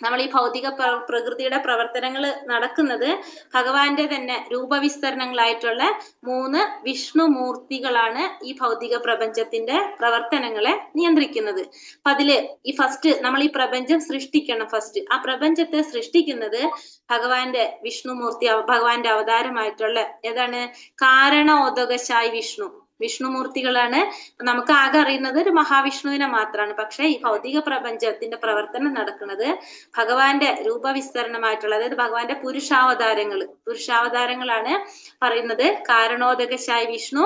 നമ്മൾ ഈ ഭൗതിക പ്രകൃതിയുടെ പ്രവർത്തനങ്ങൾ നടക്കുന്നത് ഭഗവാന്റെ തന്നെ രൂപവിസ്തരണങ്ങളായിട്ടുള്ള 3 വിഷ്ണുമൂർത്തികളാണ് ഈ ഭൗതിക പ്രപഞ്ചത്തിന്റെ പ്രവർത്തനങ്ങളെ നിയന്ത്രിക്കുന്നത്. അപ്പൊ അതില് ഈ ഫസ്റ്റ് നമ്മൾ ഈ പ്രപഞ്ചം സൃഷ്ടിക്കണം. ഫസ്റ്റ് ആ പ്രപഞ്ചത്തെ സൃഷ്ടിക്കുന്നത് ഭഗവാന്റെ വിഷ്ണുമൂർത്തി, ഭഗവാന്റെ അവതാരമായിട്ടുള്ള ഏതാണ്? കാരണോദകശായി വിഷ്ണു. വിഷ്ണുമൂർത്തികളാണ്. നമുക്ക് ആകെ അറിയുന്നത് ഒരു മഹാവിഷ്ണുവിനെ മാത്രമാണ്. പക്ഷെ ഈ ഭൗതിക പ്രപഞ്ചത്തിന്റെ പ്രവർത്തനം നടക്കുന്നത് ഭഗവാന്റെ രൂപവിസ്തരണമായിട്ടുള്ള, അതായത് ഭഗവാന്റെ പുരുഷാവതാരങ്ങളാണ് പറയുന്നത്. കാരണോദകശായി വിഷ്ണു,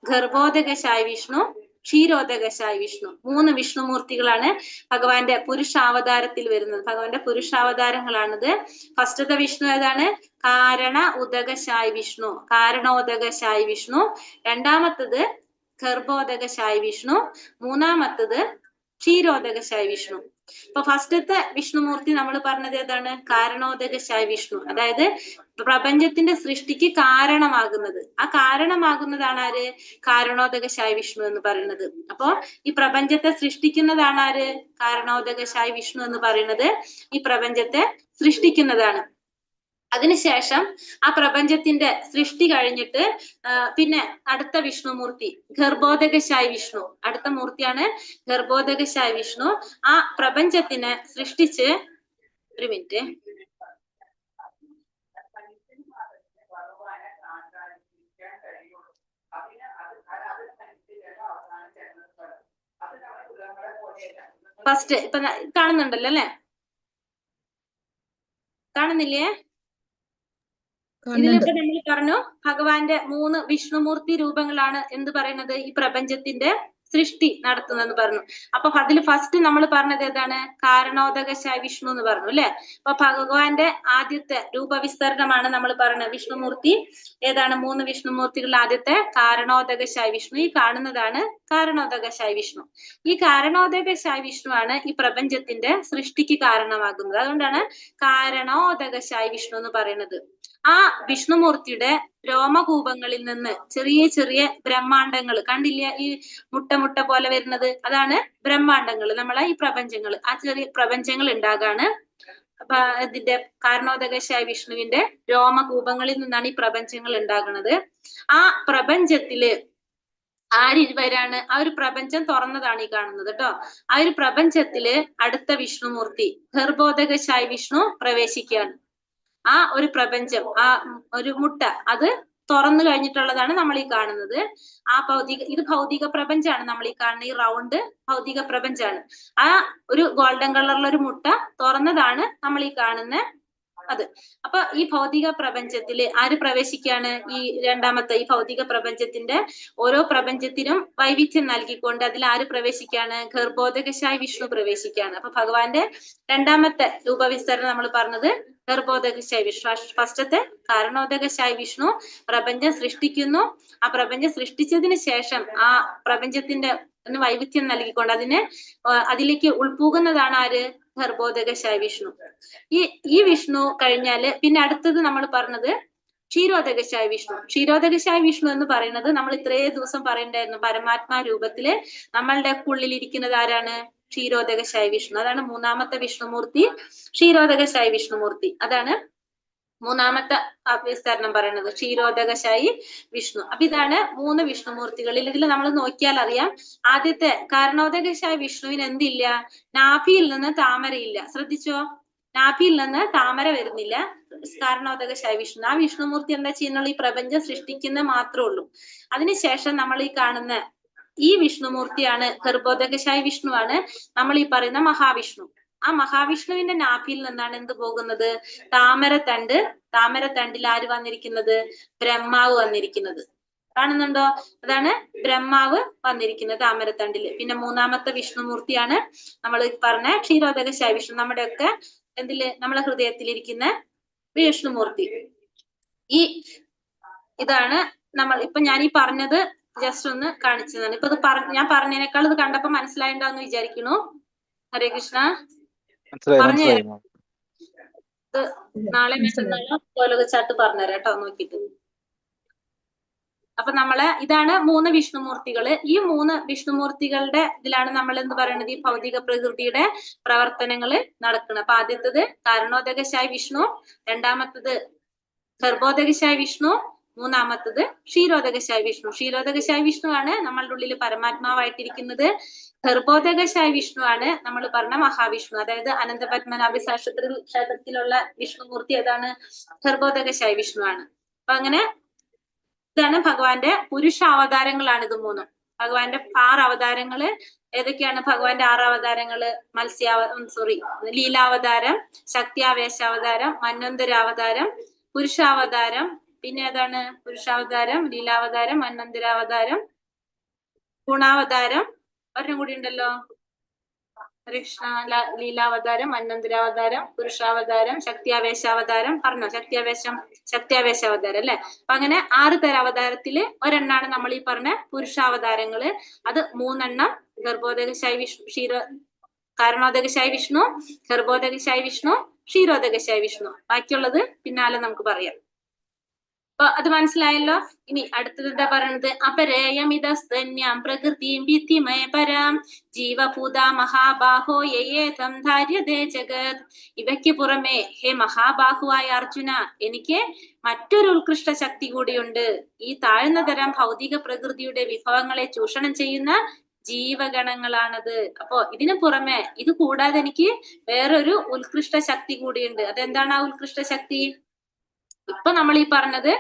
ഗർഭോദകശായി വിഷ്ണു, ക്ഷീരോദകശായി വിഷ്ണു. 3 വിഷ്ണുമൂർത്തികളാണ് ഭഗവാന്റെ പുരുഷാവതാരത്തിൽ വരുന്നത്. ഭഗവാന്റെ പുരുഷാവതാരങ്ങളാണിത്. ഫസ്റ്റത്തെ വിഷ്ണു ഏതാണ്? കാരണ ഉദകശായി വിഷ്ണു, കാരണോദകശായി വിഷ്ണു. രണ്ടാമത്തത് ഗർഭോദകശായി വിഷ്ണു. മൂന്നാമത്തത് ക്ഷീരോദകശായി വിഷ്ണു. ഇപ്പൊ ഫസ്റ്റത്തെ വിഷ്ണുമൂർത്തി നമ്മൾ പറഞ്ഞത് ഏതാണ്? കാരണോദകശായി വിഷ്ണു, അതായത് പ്രപഞ്ചത്തിന്റെ സൃഷ്ടിക്ക് കാരണമാകുന്നത്. ആ കാരണമാകുന്നതാണ് ആര്? കാരണോദകശായി വിഷ്ണു എന്ന് പറയുന്നത്. അപ്പോ ഈ പ്രപഞ്ചത്തെ സൃഷ്ടിക്കുന്നതാണ് ആര്? കാരണോദകശായി വിഷ്ണു എന്ന് പറയുന്നത് ഈ പ്രപഞ്ചത്തെ സൃഷ്ടിക്കുന്നതാണ്. അതിനുശേഷം ആ പ്രപഞ്ചത്തിന്റെ സൃഷ്ടി കഴിഞ്ഞിട്ട് പിന്നെ അടുത്ത വിഷ്ണുമൂർത്തി ഗർഭോദകശായി വിഷ്ണു, അടുത്ത മൂർത്തിയാണ് ഗർഭോദകശായി വിഷ്ണു. ആ പ്രപഞ്ചത്തിനെ സൃഷ്ടിച്ച്, ഒരു മിനിറ്റ്, ഫസ്റ്റ് ഇപ്പൊ കാണുന്നുണ്ടല്ലോ അല്ലെ? കാണുന്നില്ലേ? ഇതിലിപ്പോ നമ്മൾ പറഞ്ഞു ഭഗവാന്റെ 3 വിഷ്ണുമൂർത്തി രൂപങ്ങളാണ് എന്ത് പറയുന്നത്? ഈ പ്രപഞ്ചത്തിന്റെ സൃഷ്ടി നടത്തുന്നെന്ന് പറഞ്ഞു. അപ്പൊ അതിൽ ഫസ്റ്റ് നമ്മൾ പറഞ്ഞത് ഏതാണ്? കാരണോദകശായി വിഷ്ണു എന്ന് പറഞ്ഞു അല്ലെ? അപ്പൊ ഭഗവാന്റെ ആദ്യത്തെ രൂപവിസ്തരണമാണ് നമ്മൾ പറഞ്ഞ വിഷ്ണുമൂർത്തി ഏതാണ്? 3 വിഷ്ണുമൂർത്തികളിൽ ആദ്യത്തെ കാരണോദകശായി വിഷ്ണു. ഈ കാണുന്നതാണ് കാരണോദകശായി വിഷ്ണു. ഈ കാരണോദകശായി വിഷ്ണു ആണ് ഈ പ്രപഞ്ചത്തിന്റെ സൃഷ്ടിക്ക് കാരണമാകുന്നത്. അതുകൊണ്ടാണ് കാരണോദകശായി വിഷ്ണു എന്ന് പറയുന്നത്. ആ വിഷ്ണുമൂർത്തിയുടെ രോമകൂപങ്ങളിൽ നിന്ന് ചെറിയ ചെറിയ ബ്രഹ്മാണ്ടങ്ങൾ കണ്ടില്ല? ഈ മുട്ട പോലെ വരുന്നത്, അതാണ് ബ്രഹ്മാണ്ടങ്ങൾ, നമ്മളെ ഈ പ്രപഞ്ചങ്ങൾ. ആ ചെറിയ പ്രപഞ്ചങ്ങൾ ഉണ്ടാകാണ്. അപ്പൊ ഇതിന്റെ കാരണോദകശായി വിഷ്ണുവിന്റെ രോമകൂപങ്ങളിൽ നിന്നാണ് ഈ പ്രപഞ്ചങ്ങൾ ഉണ്ടാകുന്നത്. ആ പ്രപഞ്ചത്തില് ആരിവരാണ്? ആ ഒരു പ്രപഞ്ചം തുറന്നതാണ് ഈ കാണുന്നത് കേട്ടോ. ആ ഒരു പ്രപഞ്ചത്തില് അടുത്ത വിഷ്ണുമൂർത്തി ഗർഭോദകശായി വിഷ്ണു പ്രവേശിക്കുകയാണ്. ആ ഒരു പ്രപഞ്ചം, ആ ഒരു മുട്ട, അത് തുറന്നു കഴിഞ്ഞിട്ടുള്ളതാണ് നമ്മൾ ഈ കാണുന്നത്. ആ ഇത് ഭൗതിക പ്രപഞ്ചമാണ്. നമ്മൾ ഈ കാണുന്ന ഈ റൗണ്ട് ഭൗതിക പ്രപഞ്ചമാണ്. ആ ഒരു ഗോൾഡൻ കളറിലുള്ള ഒരു മുട്ട തുറന്നതാണ് നമ്മൾ ഈ കാണുന്ന അത്. അപ്പൊ ഈ ഭൗതിക പ്രപഞ്ചത്തില് ആര് പ്രവേശിക്കുകയാണ്? ഈ രണ്ടാമത്തെ ഈ ഭൗതിക പ്രപഞ്ചത്തിന്റെ ഓരോ പ്രപഞ്ചത്തിനും വൈവിധ്യം നൽകിക്കൊണ്ട് അതിൽ ആര് പ്രവേശിക്കുകയാണ്? ഗർഭോദകശായി വിഷ്ണു പ്രവേശിക്കുകയാണ്. അപ്പൊ ഭഗവാന്റെ രണ്ടാമത്തെ രൂപവിസ്തരണം നമ്മൾ പറഞ്ഞത് ഗർഭോദകശായി വിഷ്ണു. ഫസ്റ്റത്തെ കാരണോദകശായി വിഷ്ണു പ്രപഞ്ചം സൃഷ്ടിക്കുന്നു. ആ പ്രപഞ്ചം സൃഷ്ടിച്ചതിന് ശേഷം ആ പ്രപഞ്ചത്തിന്റെ വൈവിധ്യം നൽകിക്കൊണ്ട് അതിലേക്ക് ഉൾപ്പുകുന്നതാണ് ആര്? ഗർഭോദകശായി വിഷ്ണു. ഈ വിഷ്ണു കഴിഞ്ഞാല് പിന്നെ അടുത്തത് നമ്മൾ പറഞ്ഞത് ക്ഷീരോദകശായി വിഷ്ണു. ക്ഷീരോദകശായി വിഷ്ണു എന്ന് പറയുന്നത് നമ്മൾ ഇത്രേ ദിവസം പറയണ്ടായിരുന്നു, പരമാത്മാ രൂപത്തില് നമ്മളുടെ ഉള്ളിലിരിക്കുന്നത് ആരാണ്? ക്ഷീരോദകശായി വിഷ്ണു. അതാണ് മൂന്നാമത്തെ വിഷ്ണുമൂർത്തി, ക്ഷീരോദകശായി വിഷ്ണുമൂർത്തി. അതാണ് മൂന്നാമത്തെ വിസ്തരണം പറയുന്നത്, ക്ഷീരോദകശായി വിഷ്ണു. അപ്പൊ ഇതാണ് 3 വിഷ്ണുമൂർത്തികളിൽ. ഇതിൽ നമ്മൾ നോക്കിയാൽ അറിയാം, ആദ്യത്തെ കാരണോദകശായി വിഷ്ണുവിന് എന്തില്ല? നാഭിയിൽ നിന്ന് താമരയില്ല. ശ്രദ്ധിച്ചോ? നാഭിയിൽ നിന്ന് താമര വരുന്നില്ല കാരണോദകശായി വിഷ്ണു. ആ വിഷ്ണുമൂർത്തി എന്താ ചെയ്യുന്നുള്ളൂ? ഈ പ്രപഞ്ചം സൃഷ്ടിക്കുന്ന മാത്രമേ ഉള്ളൂ. അതിനുശേഷം നമ്മൾ ഈ കാണുന്ന ഈ വിഷ്ണുമൂർത്തിയാണ് ഗർഭോദകശായി വിഷ്ണുവാണ് നമ്മൾ ഈ പറയുന്ന മഹാവിഷ്ണു. ആ മഹാവിഷ്ണുവിന്റെ നാഭിയിൽ നിന്നാണ് എന്ത് പോകുന്നത്? താമരത്തണ്ടിൽ ആര് വന്നിരിക്കുന്നത്? ബ്രഹ്മാവ് വന്നിരിക്കുന്നത്. കാണുന്നുണ്ടോ? അതാണ് ബ്രഹ്മാവ് വന്നിരിക്കുന്നത് താമരത്തണ്ടില്. പിന്നെ മൂന്നാമത്തെ വിഷ്ണുമൂർത്തിയാണ് നമ്മൾ പറഞ്ഞ ക്ഷീരോദകശായി വിഷ്ണു. നമ്മുടെയൊക്കെ എന്തില്? നമ്മളെ ഹൃദയത്തിലിരിക്കുന്ന വിഷ്ണുമൂർത്തി. ഇതാണ് നമ്മൾ ഇപ്പൊ ഞാൻ ഈ പറഞ്ഞത് ജസ്റ്റ് ഒന്ന് കാണിച്ചതാണ്. ഇപ്പൊ ഞാൻ പറഞ്ഞതിനേക്കാൾ ഇത് കണ്ടപ്പോ മനസ്സിലായിണ്ടാന്ന് വിചാരിക്കുന്നു. ഹരേ കൃഷ്ണ. പറഞ്ഞു തരാം. നാളെ മറ്റന്നാളോ കോലകച്ചാട്ട് പറഞ്ഞുതരാം കേട്ടോ, നോക്കിട്ട്. അപ്പൊ ഇതാണ് 3 വിഷ്ണുമൂർത്തികള്. ഈ 3 വിഷ്ണുമൂർത്തികളുടെ ഇതിലാണ് നമ്മൾ എന്ത് പറയുന്നത്? ഈ ഭൗതിക പ്രകൃതിയുടെ പ്രവർത്തനങ്ങള് നടക്കുന്നത്. അപ്പൊ ആദ്യത്തത് കാരണോദകശായി വിഷ്ണു, രണ്ടാമത്തത് ഗർഭോദകശായി വിഷ്ണു, മൂന്നാമത്തത് ക്ഷീരോദകശായി വിഷ്ണു. ക്ഷീരോദകശായി വിഷ്ണു ആണ് നമ്മളുടെ ഉള്ളിൽ പരമാത്മാവായിട്ടിരിക്കുന്നത്. ഗർഭോദകശായി വിഷ്ണു ആണ് നമ്മൾ പറഞ്ഞ മഹാവിഷ്ണു. അതായത് അനന്തപത്മനാഭ ക്ഷേത്രത്തിലുള്ള വിഷ്ണുമൂർത്തി ഏതാണ്? ഗർഭോദകശായി വിഷ്ണു ആണ്. അപ്പൊ അങ്ങനെ ഇതാണ് ഭഗവാന്റെ പുരുഷാവതാരങ്ങളാണ് ഇത് മൂന്നും. ഭഗവാന്റെ 6 അവതാരങ്ങള് ഏതൊക്കെയാണ്? ഭഗവാന്റെ 6 അവതാരങ്ങള് ലീലാവതാരം, ശക്തിയാവേശാവതാരം, മന്വന്തരാവതാരം, പുരുഷാവതാരം, പിന്നെ ഏതാണ്? പുരുഷാവതാരം, ലീലാവതാരം, മന്വന്തരാവതാരം, ഗുണാവതാരം, ഒരെണ്ണം കൂടി ഉണ്ടല്ലോ. കൃഷ്ണ ലീലാവതാരം, മന്വന്തരാവതാരം, പുരുഷാവതാരം, ശക്തിയാവേശാവതാരം. പറഞ്ഞോ ശക്തിയാവേശാവതാരം അല്ലെ. അപ്പൊ അങ്ങനെ 6 തരം അവതാരത്തില് ഒരെണ്ണാണ് നമ്മൾ ഈ പറഞ്ഞ പുരുഷാവതാരങ്ങള്. അത് 3 ഗർഭോദകശായി വിഷ്ണു, കാരണോദകശായി വിഷ്ണു, ഗർഭോദകശായി വിഷ്ണു, ക്ഷീരോദകശായി വിഷ്ണു. ബാക്കിയുള്ളത് പിന്നാലെ നമുക്ക് പറയാം. അപ്പൊ അത് മനസ്സിലായല്ലോ. ഇനി അടുത്തത് എന്താ പറയുന്നത്? അപരേയമിതസ്തന്യാം പ്രകൃതിം ഭിത്തിമയ പരാം ജീവഭൂത മഹാബാഹോ യേതം ധാര്യതേ ജഗത്. ഇവയ്ക്ക് പുറമെ ഹേ മഹാബാഹുവായ അർജുന, എനിക്ക് മറ്റൊരു ഉത്കൃഷ്ട ശക്തി കൂടിയുണ്ട്. ഈ താഴ്ന്ന തരം ഭൗതിക പ്രകൃതിയുടെ വിഭവങ്ങളെ ചൂഷണം ചെയ്യുന്ന ജീവഗണങ്ങളാണത്. അപ്പോ ഇതിനു പുറമെ, ഇത് കൂടാതെ എനിക്ക് വേറൊരു ഉത്കൃഷ്ട ശക്തി കൂടിയുണ്ട്. അതെന്താണ് ആ ഉത്കൃഷ്ട ശക്തി? ഇപ്പൊ നമ്മൾ ഈ പറഞ്ഞത്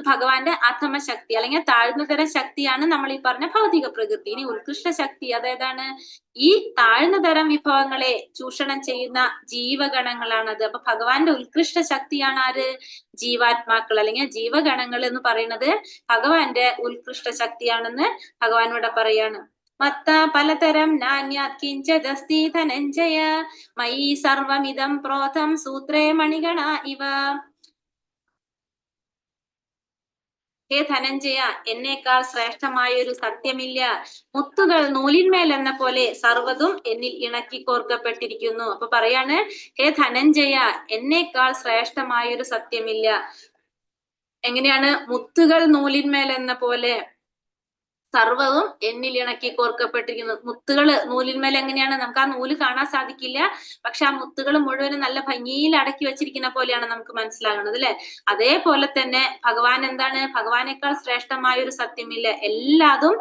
ഭഗവാന്റെ അധമ ശക്തി അല്ലെങ്കിൽ താഴ്ന്ന തരം ശക്തിയാണ് നമ്മൾ ഈ പറഞ്ഞ ഭൗതിക പ്രകൃതി. ഇനി ഉത്കൃഷ്ട ശക്തി അതേതാണ്? ഈ താഴ്ന്ന തരം വിഭവങ്ങളെ ചൂഷണം ചെയ്യുന്ന ജീവഗണങ്ങളാണത്. അപ്പൊ ഭഗവാന്റെ ഉത്കൃഷ്ട ശക്തിയാണ് ആര്? ജീവാത്മാക്കൾ അല്ലെങ്കിൽ ജീവഗണങ്ങൾ എന്ന് പറയുന്നത് ഭഗവാന്റെ ഉത്കൃഷ്ട ശക്തിയാണെന്ന് ഭഗവാൻ ഇവിടെ പറയാണ്. മത്ത പലതരം നാന്യാത് കിഞ്ചദസ്തി ധനഞ്ജയ മയി സർവമിദം പ്രോതം സൂത്രേ മണിഗണ ഇവ. ഹേ ധനഞ്ജയ, എന്നേക്കാൾ ശ്രേഷ്ഠമായ ഒരു സത്യമില്ല. മുത്തുകൾ നൂലിന്മേൽ എന്ന പോലെ സർവ്വതും എന്നിൽ ഇണക്കി കോർക്കപ്പെട്ടിരിക്കുന്നു. അപ്പൊ പറയാണ്, ഹേ ധനഞ്ജയ, എന്നേക്കാൾ ശ്രേഷ്ഠമായ ഒരു സത്യമില്ല. എങ്ങനെയാണ്? മുത്തുകൾ നൂലിന്മേൽ എന്ന പോലെ സർവ്വവും എന്നിൽ ഇണക്കി കോർക്കപ്പെട്ടിരിക്കുന്നു. മുത്തുകള് നൂലിന്മേൽ എങ്ങനെയാണ്? നമുക്ക് ആ നൂല് കാണാൻ സാധിക്കില്ല, പക്ഷെ ആ മുത്തുകൾ മുഴുവനും നല്ല ഭംഗിയിൽ അടക്കി വെച്ചിരിക്കുന്ന പോലെയാണ് നമുക്ക് മനസ്സിലാകുന്നത് അല്ലെ. അതേപോലെ തന്നെ ഭഗവാൻ എന്താണ്? ഭഗവാനേക്കാൾ ശ്രേഷ്ഠമായ ഒരു സത്യമില്ല. എല്ലാതും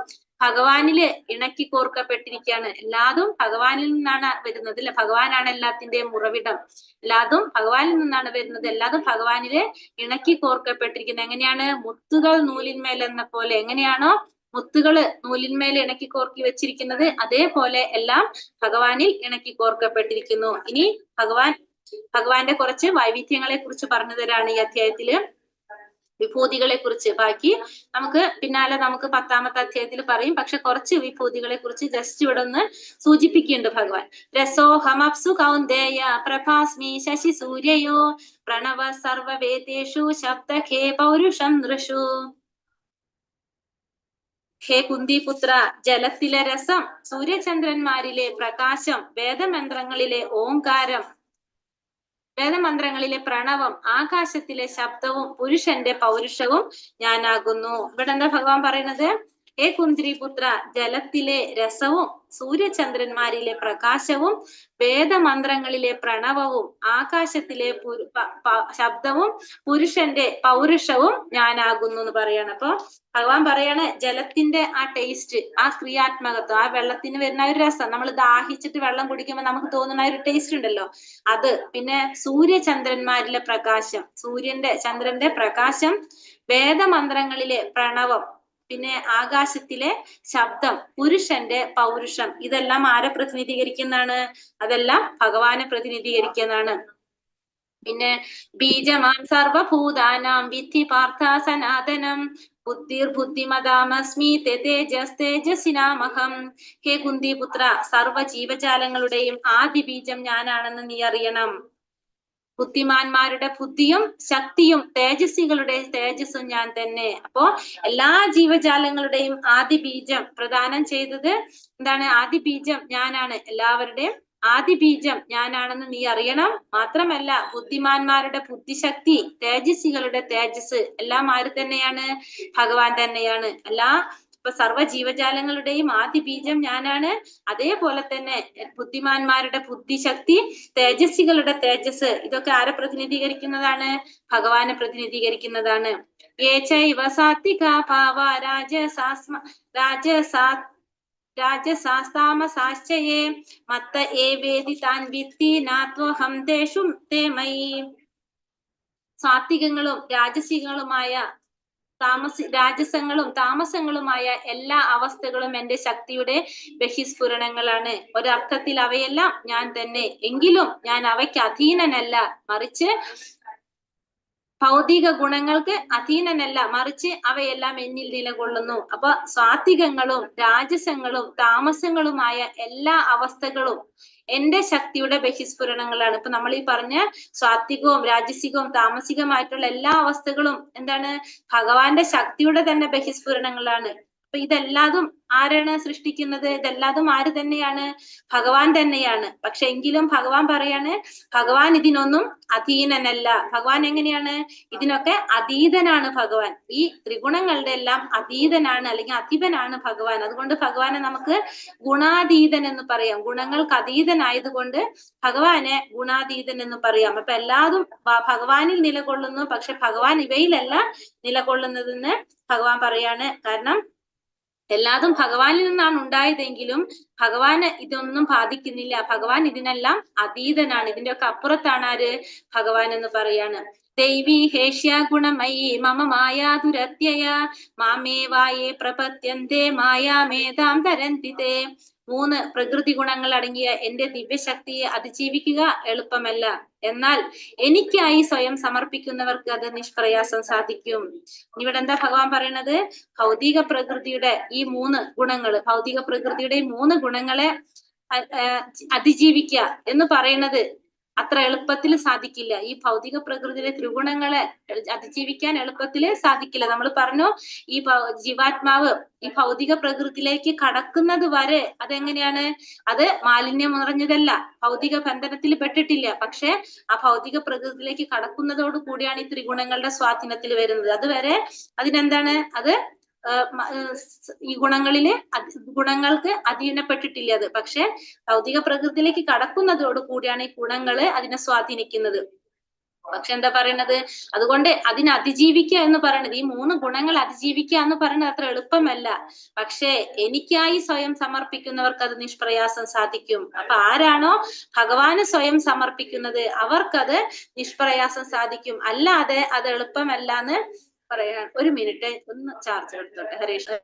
ഭഗവാനില് ഇണക്കി കോർക്കപ്പെട്ടിരിക്കുകയാണ്. എല്ലാതും ഭഗവാനിൽ നിന്നാണ് വരുന്നത് അല്ലെ. ഭഗവാനാണ് എല്ലാത്തിന്റെയും ഉറവിടം. എല്ലാതും ഭഗവാനിൽ നിന്നാണ് വരുന്നത്. എല്ലാതും ഭഗവാനില് ഇണക്കി കോർക്കപ്പെട്ടിരിക്കുന്നത്. എങ്ങനെയാണ്? മുത്തുകൾ നൂലിന്മേൽ എന്ന പോലെ. എങ്ങനെയാണോ മുത്തുകള് നൂലിന്മേൽ ഇണക്കി കോർക്കി വെച്ചിരിക്കുന്നത്, അതേപോലെ എല്ലാം ഭഗവാനിൽ ഇണക്കി കോർക്കപ്പെട്ടിരിക്കുന്നു. ഇനി ഭഗവാന്റെ കുറച്ച് വൈവിധ്യങ്ങളെ കുറിച്ച് പറഞ്ഞു തരാണ് ഈ അധ്യായത്തില്. വിഭൂതികളെ കുറിച്ച് ബാക്കി നമുക്ക് പിന്നാലെ നമുക്ക് 10ാമത്തെ അധ്യായത്തിൽ പറയും. പക്ഷെ കുറച്ച് വിഭൂതികളെ കുറിച്ച് ജസ്റ്റ് ഇവിടെ ഒന്ന് സൂചിപ്പിക്കുന്നുണ്ട് ഭഗവാൻ. രസോഹമപ്സു കൗന്ദേയ പ്രഭാസ്മി ശശി സൂര്യയോ പ്രണവ സർവവേദേഷു ശബ്ദഖേ പൗരുഷം നൃഷു. ഹേ കുന്തിപുത്ര, ജലത്തിലെ രസം, സൂര്യചന്ദ്രന്മാരിലെ പ്രകാശം, വേദമന്ത്രങ്ങളിലെ ഓംകാരം, വേദമന്ത്രങ്ങളിലെ പ്രണവം, ആകാശത്തിലെ ശബ്ദവും പുരുഷന്റെ പൗരുഷവും ഞാനാകുന്നു. ഇവിടെ എന്താ ഭഗവാൻ പറയുന്നത്? ഹേ കുന്തിപുത്ര, ജലത്തിലെ രസവും സൂര്യചന്ദ്രന്മാരിലെ പ്രകാശവും വേദമന്ത്രങ്ങളിലെ പ്രണവവും ആകാശത്തിലെ ശബ്ദവും പുരുഷന്റെ പൗരുഷവും ഞാനാകുന്നു എന്ന് പറയാണ്. അപ്പൊ ഭഗവാൻ പറയാണ്, ജലത്തിന്റെ ആ ടേസ്റ്റ്, ആ ക്രിയാത്മകത്വം, ആ വെള്ളത്തിന് വരുന്ന ഒരു രസം, നമ്മൾ ദാഹിച്ചിട്ട് വെള്ളം കുടിക്കുമ്പോൾ നമുക്ക് തോന്നുന്ന ഒരു ടേസ്റ്റ് ഉണ്ടല്ലോ, അത്. പിന്നെ സൂര്യചന്ദ്രന്മാരിലെ പ്രകാശം, ചന്ദ്രന്റെ പ്രകാശം, വേദമന്ത്രങ്ങളിലെ പ്രണവം, പിന്നെ ആകാശത്തിലെ ശബ്ദം, പുരുഷന്റെ പൗരുഷം, ഇതെല്ലാം ആരെ പ്രതിനിധീകരിക്കുന്നതാണ്? അതെല്ലാം ഭഗവാനെ പ്രതിനിധീകരിക്കുന്നതാണ്. പിന്നെ ബീജമാം സർവഭൂതാനാം വിദ്ധി പാർത്ഥ സനാതനം ബുദ്ധിർബുദ്ധിമതാമസ്മി തേജസ്തേജസിനാമഹം. ഹേ കുന്തിപുത്ര, സർവ ജീവജാലങ്ങളുടെയും ആദി ബീജം ഞാനാണെന്ന് നീ അറിയണം. ബുദ്ധിമാന്മാരുടെ ബുദ്ധിയും ശക്തിയും തേജസ്സികളുടെ തേജസ്സും ഞാൻ തന്നെ. അപ്പോ എല്ലാ ജീവജാലങ്ങളുടെയും ആദി ബീജം പ്രദാനം ചെയ്തത് എന്താണ്? ആദി ബീജം ഞാനാണ്. എല്ലാവരുടെയും ആദി ബീജം ഞാനാണെന്ന് നീ അറിയണം. മാത്രമല്ല ബുദ്ധിമാന്മാരുടെ ബുദ്ധിശക്തി, തേജസ്സികളുടെ തേജസ് എല്ലാം ആര് തന്നെയാണ്? ഭഗവാൻ തന്നെയാണ്. ഇപ്പൊ സർവ്വ ജീവജാലങ്ങളുടെയും ആദി ബീജം ഞാനാണ്. അതേപോലെ തന്നെ ബുദ്ധിമാന്മാരുടെ ബുദ്ധിശക്തി, തേജസ്സികളുടെ തേജസ്, ഇതൊക്കെ ആരെ പ്രതിനിധീകരിക്കുന്നതാണ്? ഭഗവാനെ പ്രതിനിധീകരിക്കുന്നതാണ്. രാജസാസ്താമസാശ്ചയേ മത്ത ഏവേദി താൻ വിത്തി നാത്വഹം തേഷു തേ മയി. സാത്വികങ്ങളും രാജസികങ്ങളുമായ രാജസങ്ങളും താമസങ്ങളുമായ എല്ലാ അവസ്ഥകളും എന്റെ ശക്തിയുടെ ബഹിസ്ഫുരണങ്ങളാണ്. ഒരർത്ഥത്തിൽ അവയെല്ലാം ഞാൻ തന്നെ. എങ്കിലും ഞാൻ അവയ്ക്ക് അധീനനല്ല, മറിച്ച് ഭൗതിക ഗുണങ്ങൾക്ക് അധീനനല്ല, മറിച്ച് അവയെല്ലാം എന്നിൽ നിലകൊള്ളുന്നു. അപ്പൊ സാത്വികങ്ങളും രാജസങ്ങളും താമസങ്ങളുമായ എല്ലാ അവസ്ഥകളും എന്റെ ശക്തിയുടെ ബഹിസ്ഫുരണങ്ങളാണ്. ഇപ്പൊ നമ്മൾ ഈ പറഞ്ഞ സാത്വികവും രാജസികവും താമസികമായിട്ടുള്ള എല്ലാ അവസ്ഥകളും എന്താണ്? ഭഗവാന്റെ ശക്തിയുടെ തന്നെ ബഹിസ്ഫുരണങ്ങളാണ്. അപ്പൊ ഇതെല്ലാതും ആരാണ് സൃഷ്ടിക്കുന്നത്? ഇതെല്ലാതും ആര് തന്നെയാണ്? ഭഗവാൻ തന്നെയാണ്. പക്ഷെ എങ്കിലും ഭഗവാൻ പറയാണ്, ഭഗവാൻ ഇതിനൊന്നും അധീനനല്ല. ഭഗവാൻ എങ്ങനെയാണ്? ഇതിനൊക്കെ അതീതനാണ് ഭഗവാൻ. ഈ ത്രിഗുണങ്ങളുടെ എല്ലാം അതീതനാണ്, അല്ലെങ്കിൽ അധിപനാണ് ഭഗവാൻ. അതുകൊണ്ട് ഭഗവാനെ നമുക്ക് ഗുണാതീതൻ എന്ന് പറയാം. ഗുണങ്ങൾക്ക് അതീതനായതുകൊണ്ട് ഭഗവാനെ ഗുണാതീതൻ എന്ന് പറയാം. അപ്പൊ എല്ലാതും ഭഗവാനിൽ നിലകൊള്ളുന്നു, പക്ഷെ ഭഗവാൻ ഇവയിലല്ല നിലകൊള്ളുന്നതെന്ന് ഭഗവാൻ പറയാണ്. കാരണം എല്ലാതും ഭഗവാനിൽ നിന്നാണ് ഉണ്ടായതെങ്കിലും ഭഗവാന് ഇതൊന്നും ബാധിക്കുന്നില്ല. ഭഗവാൻ ഇതിനെല്ലാം അതീതനാണ്. ഇതിന്റെ ഒക്കെ അപ്പുറത്താണ് ആര്? ഭഗവാൻ എന്ന് പറയാണ്. ദൈവീ ഹേഷ്യ ഗുണമയീ മമ മായാതുരത്യയ മാമേവായേ പ്രപത്യന്തേ മായാമേതാം തരന്തിതേ. 3 പ്രകൃതി ഗുണങ്ങൾ അടങ്ങിയ എന്റെ ദിവ്യശക്തിയെ അതിജീവിക്കുക എളുപ്പമല്ല. എന്നാൽ എനിക്കായി സ്വയം സമർപ്പിക്കുന്നവർക്ക് അത് നിഷ്പ്രയാസം സാധിക്കും. ഇവിടെ എന്താ ഭഗവാൻ പറയണത്? ഭൗതിക പ്രകൃതിയുടെ ഈ 3 ഗുണങ്ങള്, ഭൗതിക പ്രകൃതിയുടെ ഈ 3 ഗുണങ്ങളെ അതിജീവിക്കുക എന്ന് പറയുന്നത് അത്ര എളുപ്പത്തിൽ സാധിക്കില്ല. ഈ ഭൗതിക പ്രകൃതിയിലെ ത്രിഗുണങ്ങളെ അതിജീവിക്കാൻ എളുപ്പത്തിൽ സാധിക്കില്ല. നമ്മൾ പറഞ്ഞു, ഈ ജീവാത്മാവ് ഈ ഭൗതിക പ്രകൃതിയിലേക്ക് കടക്കുന്നത് വരെ അതെങ്ങനെയാണ്? അത് മാലിന്യം നിറഞ്ഞതല്ല, ഭൗതിക ബന്ധനത്തിൽ പെട്ടിട്ടില്ല. പക്ഷെ ആ ഭൗതിക പ്രകൃതിയിലേക്ക് കടക്കുന്നതോട് കൂടിയാണ് ഈ ത്രിഗുണങ്ങളുടെ സ്വാധീനത്തിൽ വരുന്നത്. അതുവരെ അതിനെന്താണ്? അത് ഈ ഗുണങ്ങൾക്ക് അധീനപ്പെട്ടിട്ടില്ല അത്. പക്ഷെ ഭൗതിക പ്രകൃതിയിലേക്ക് കടക്കുന്നതോട് കൂടിയാണ് ഈ ഗുണങ്ങള് അതിനെ സ്വാധീനിക്കുന്നത്. പക്ഷെ എന്താ പറയണത്? അതുകൊണ്ട് അതിനെ അതിജീവിക്കുക എന്ന് പറയുന്നത്, ഈ 3 ഗുണങ്ങൾ അതിജീവിക്കുക എന്ന് പറയുന്നത് അത്ര എളുപ്പമല്ല. പക്ഷെ എനിക്കായി സ്വയം സമർപ്പിക്കുന്നവർക്ക് അത് നിഷ്പ്രയാസം സാധിക്കും. അപ്പൊ ആരാണോ ഭഗവാന് സ്വയം സമർപ്പിക്കുന്നത് അവർക്കത് നിഷ്പ്രയാസം സാധിക്കും. അല്ലാതെ അത് എളുപ്പമല്ല എന്ന് പറയാൻ. ഒരു മിനിറ്റ് ഒന്ന് ചാർജ് എടുത്തോട്ടെ. ഹരീഷ്.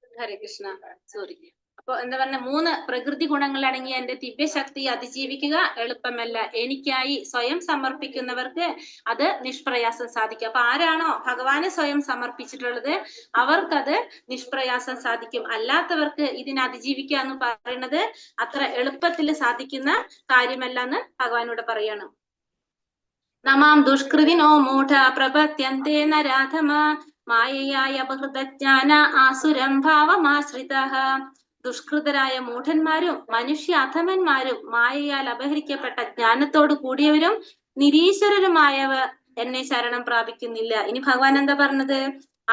ഹരേ കൃഷ്ണ. സോറി. അപ്പൊ എന്താ പറഞ്ഞ, 3 പ്രകൃതി ഗുണങ്ങൾ അടങ്ങിയ എന്റെ ദിവ്യശക്തി അതിജീവിക്കുക എളുപ്പമല്ല. എനിക്കായി സ്വയം സമർപ്പിക്കുന്നവർക്ക് അത് നിഷ്പ്രയാസം സാധിക്കും. അപ്പൊ ആരാണോ ഭഗവാനെ സ്വയം സമർപ്പിച്ചിട്ടുള്ളത് അവർക്കത് നിഷ്പ്രയാസം സാധിക്കും. അല്ലാത്തവർക്ക് ഇതിനെ അതിജീവിക്കുക എന്ന് പറയുന്നത് അത്ര എളുപ്പത്തിൽ സാധിക്കുന്ന കാര്യമല്ല എന്ന് ഭഗവാനോട് പറയാണ്. നമാം ദുഷ്കൃതിനോ മൂഢ പ്രപത്യന്തേ നരാധമ മായയായ അപഹൃതജ്ഞാന ആസുരം ഭാവമാശ്രിതഃ. ദുഷ്കൃതരായ മൂഢന്മാരും മനുഷ്യ അധമന്മാരും മായയാൽ അപഹരിക്കപ്പെട്ട ജ്ഞാനത്തോട് കൂടിയവരും നിരീശ്വരരുമായവർ എന്നെ ശരണം പ്രാപിക്കുന്നില്ല. ഇനി ഭഗവാൻ എന്താ പറഞ്ഞത്?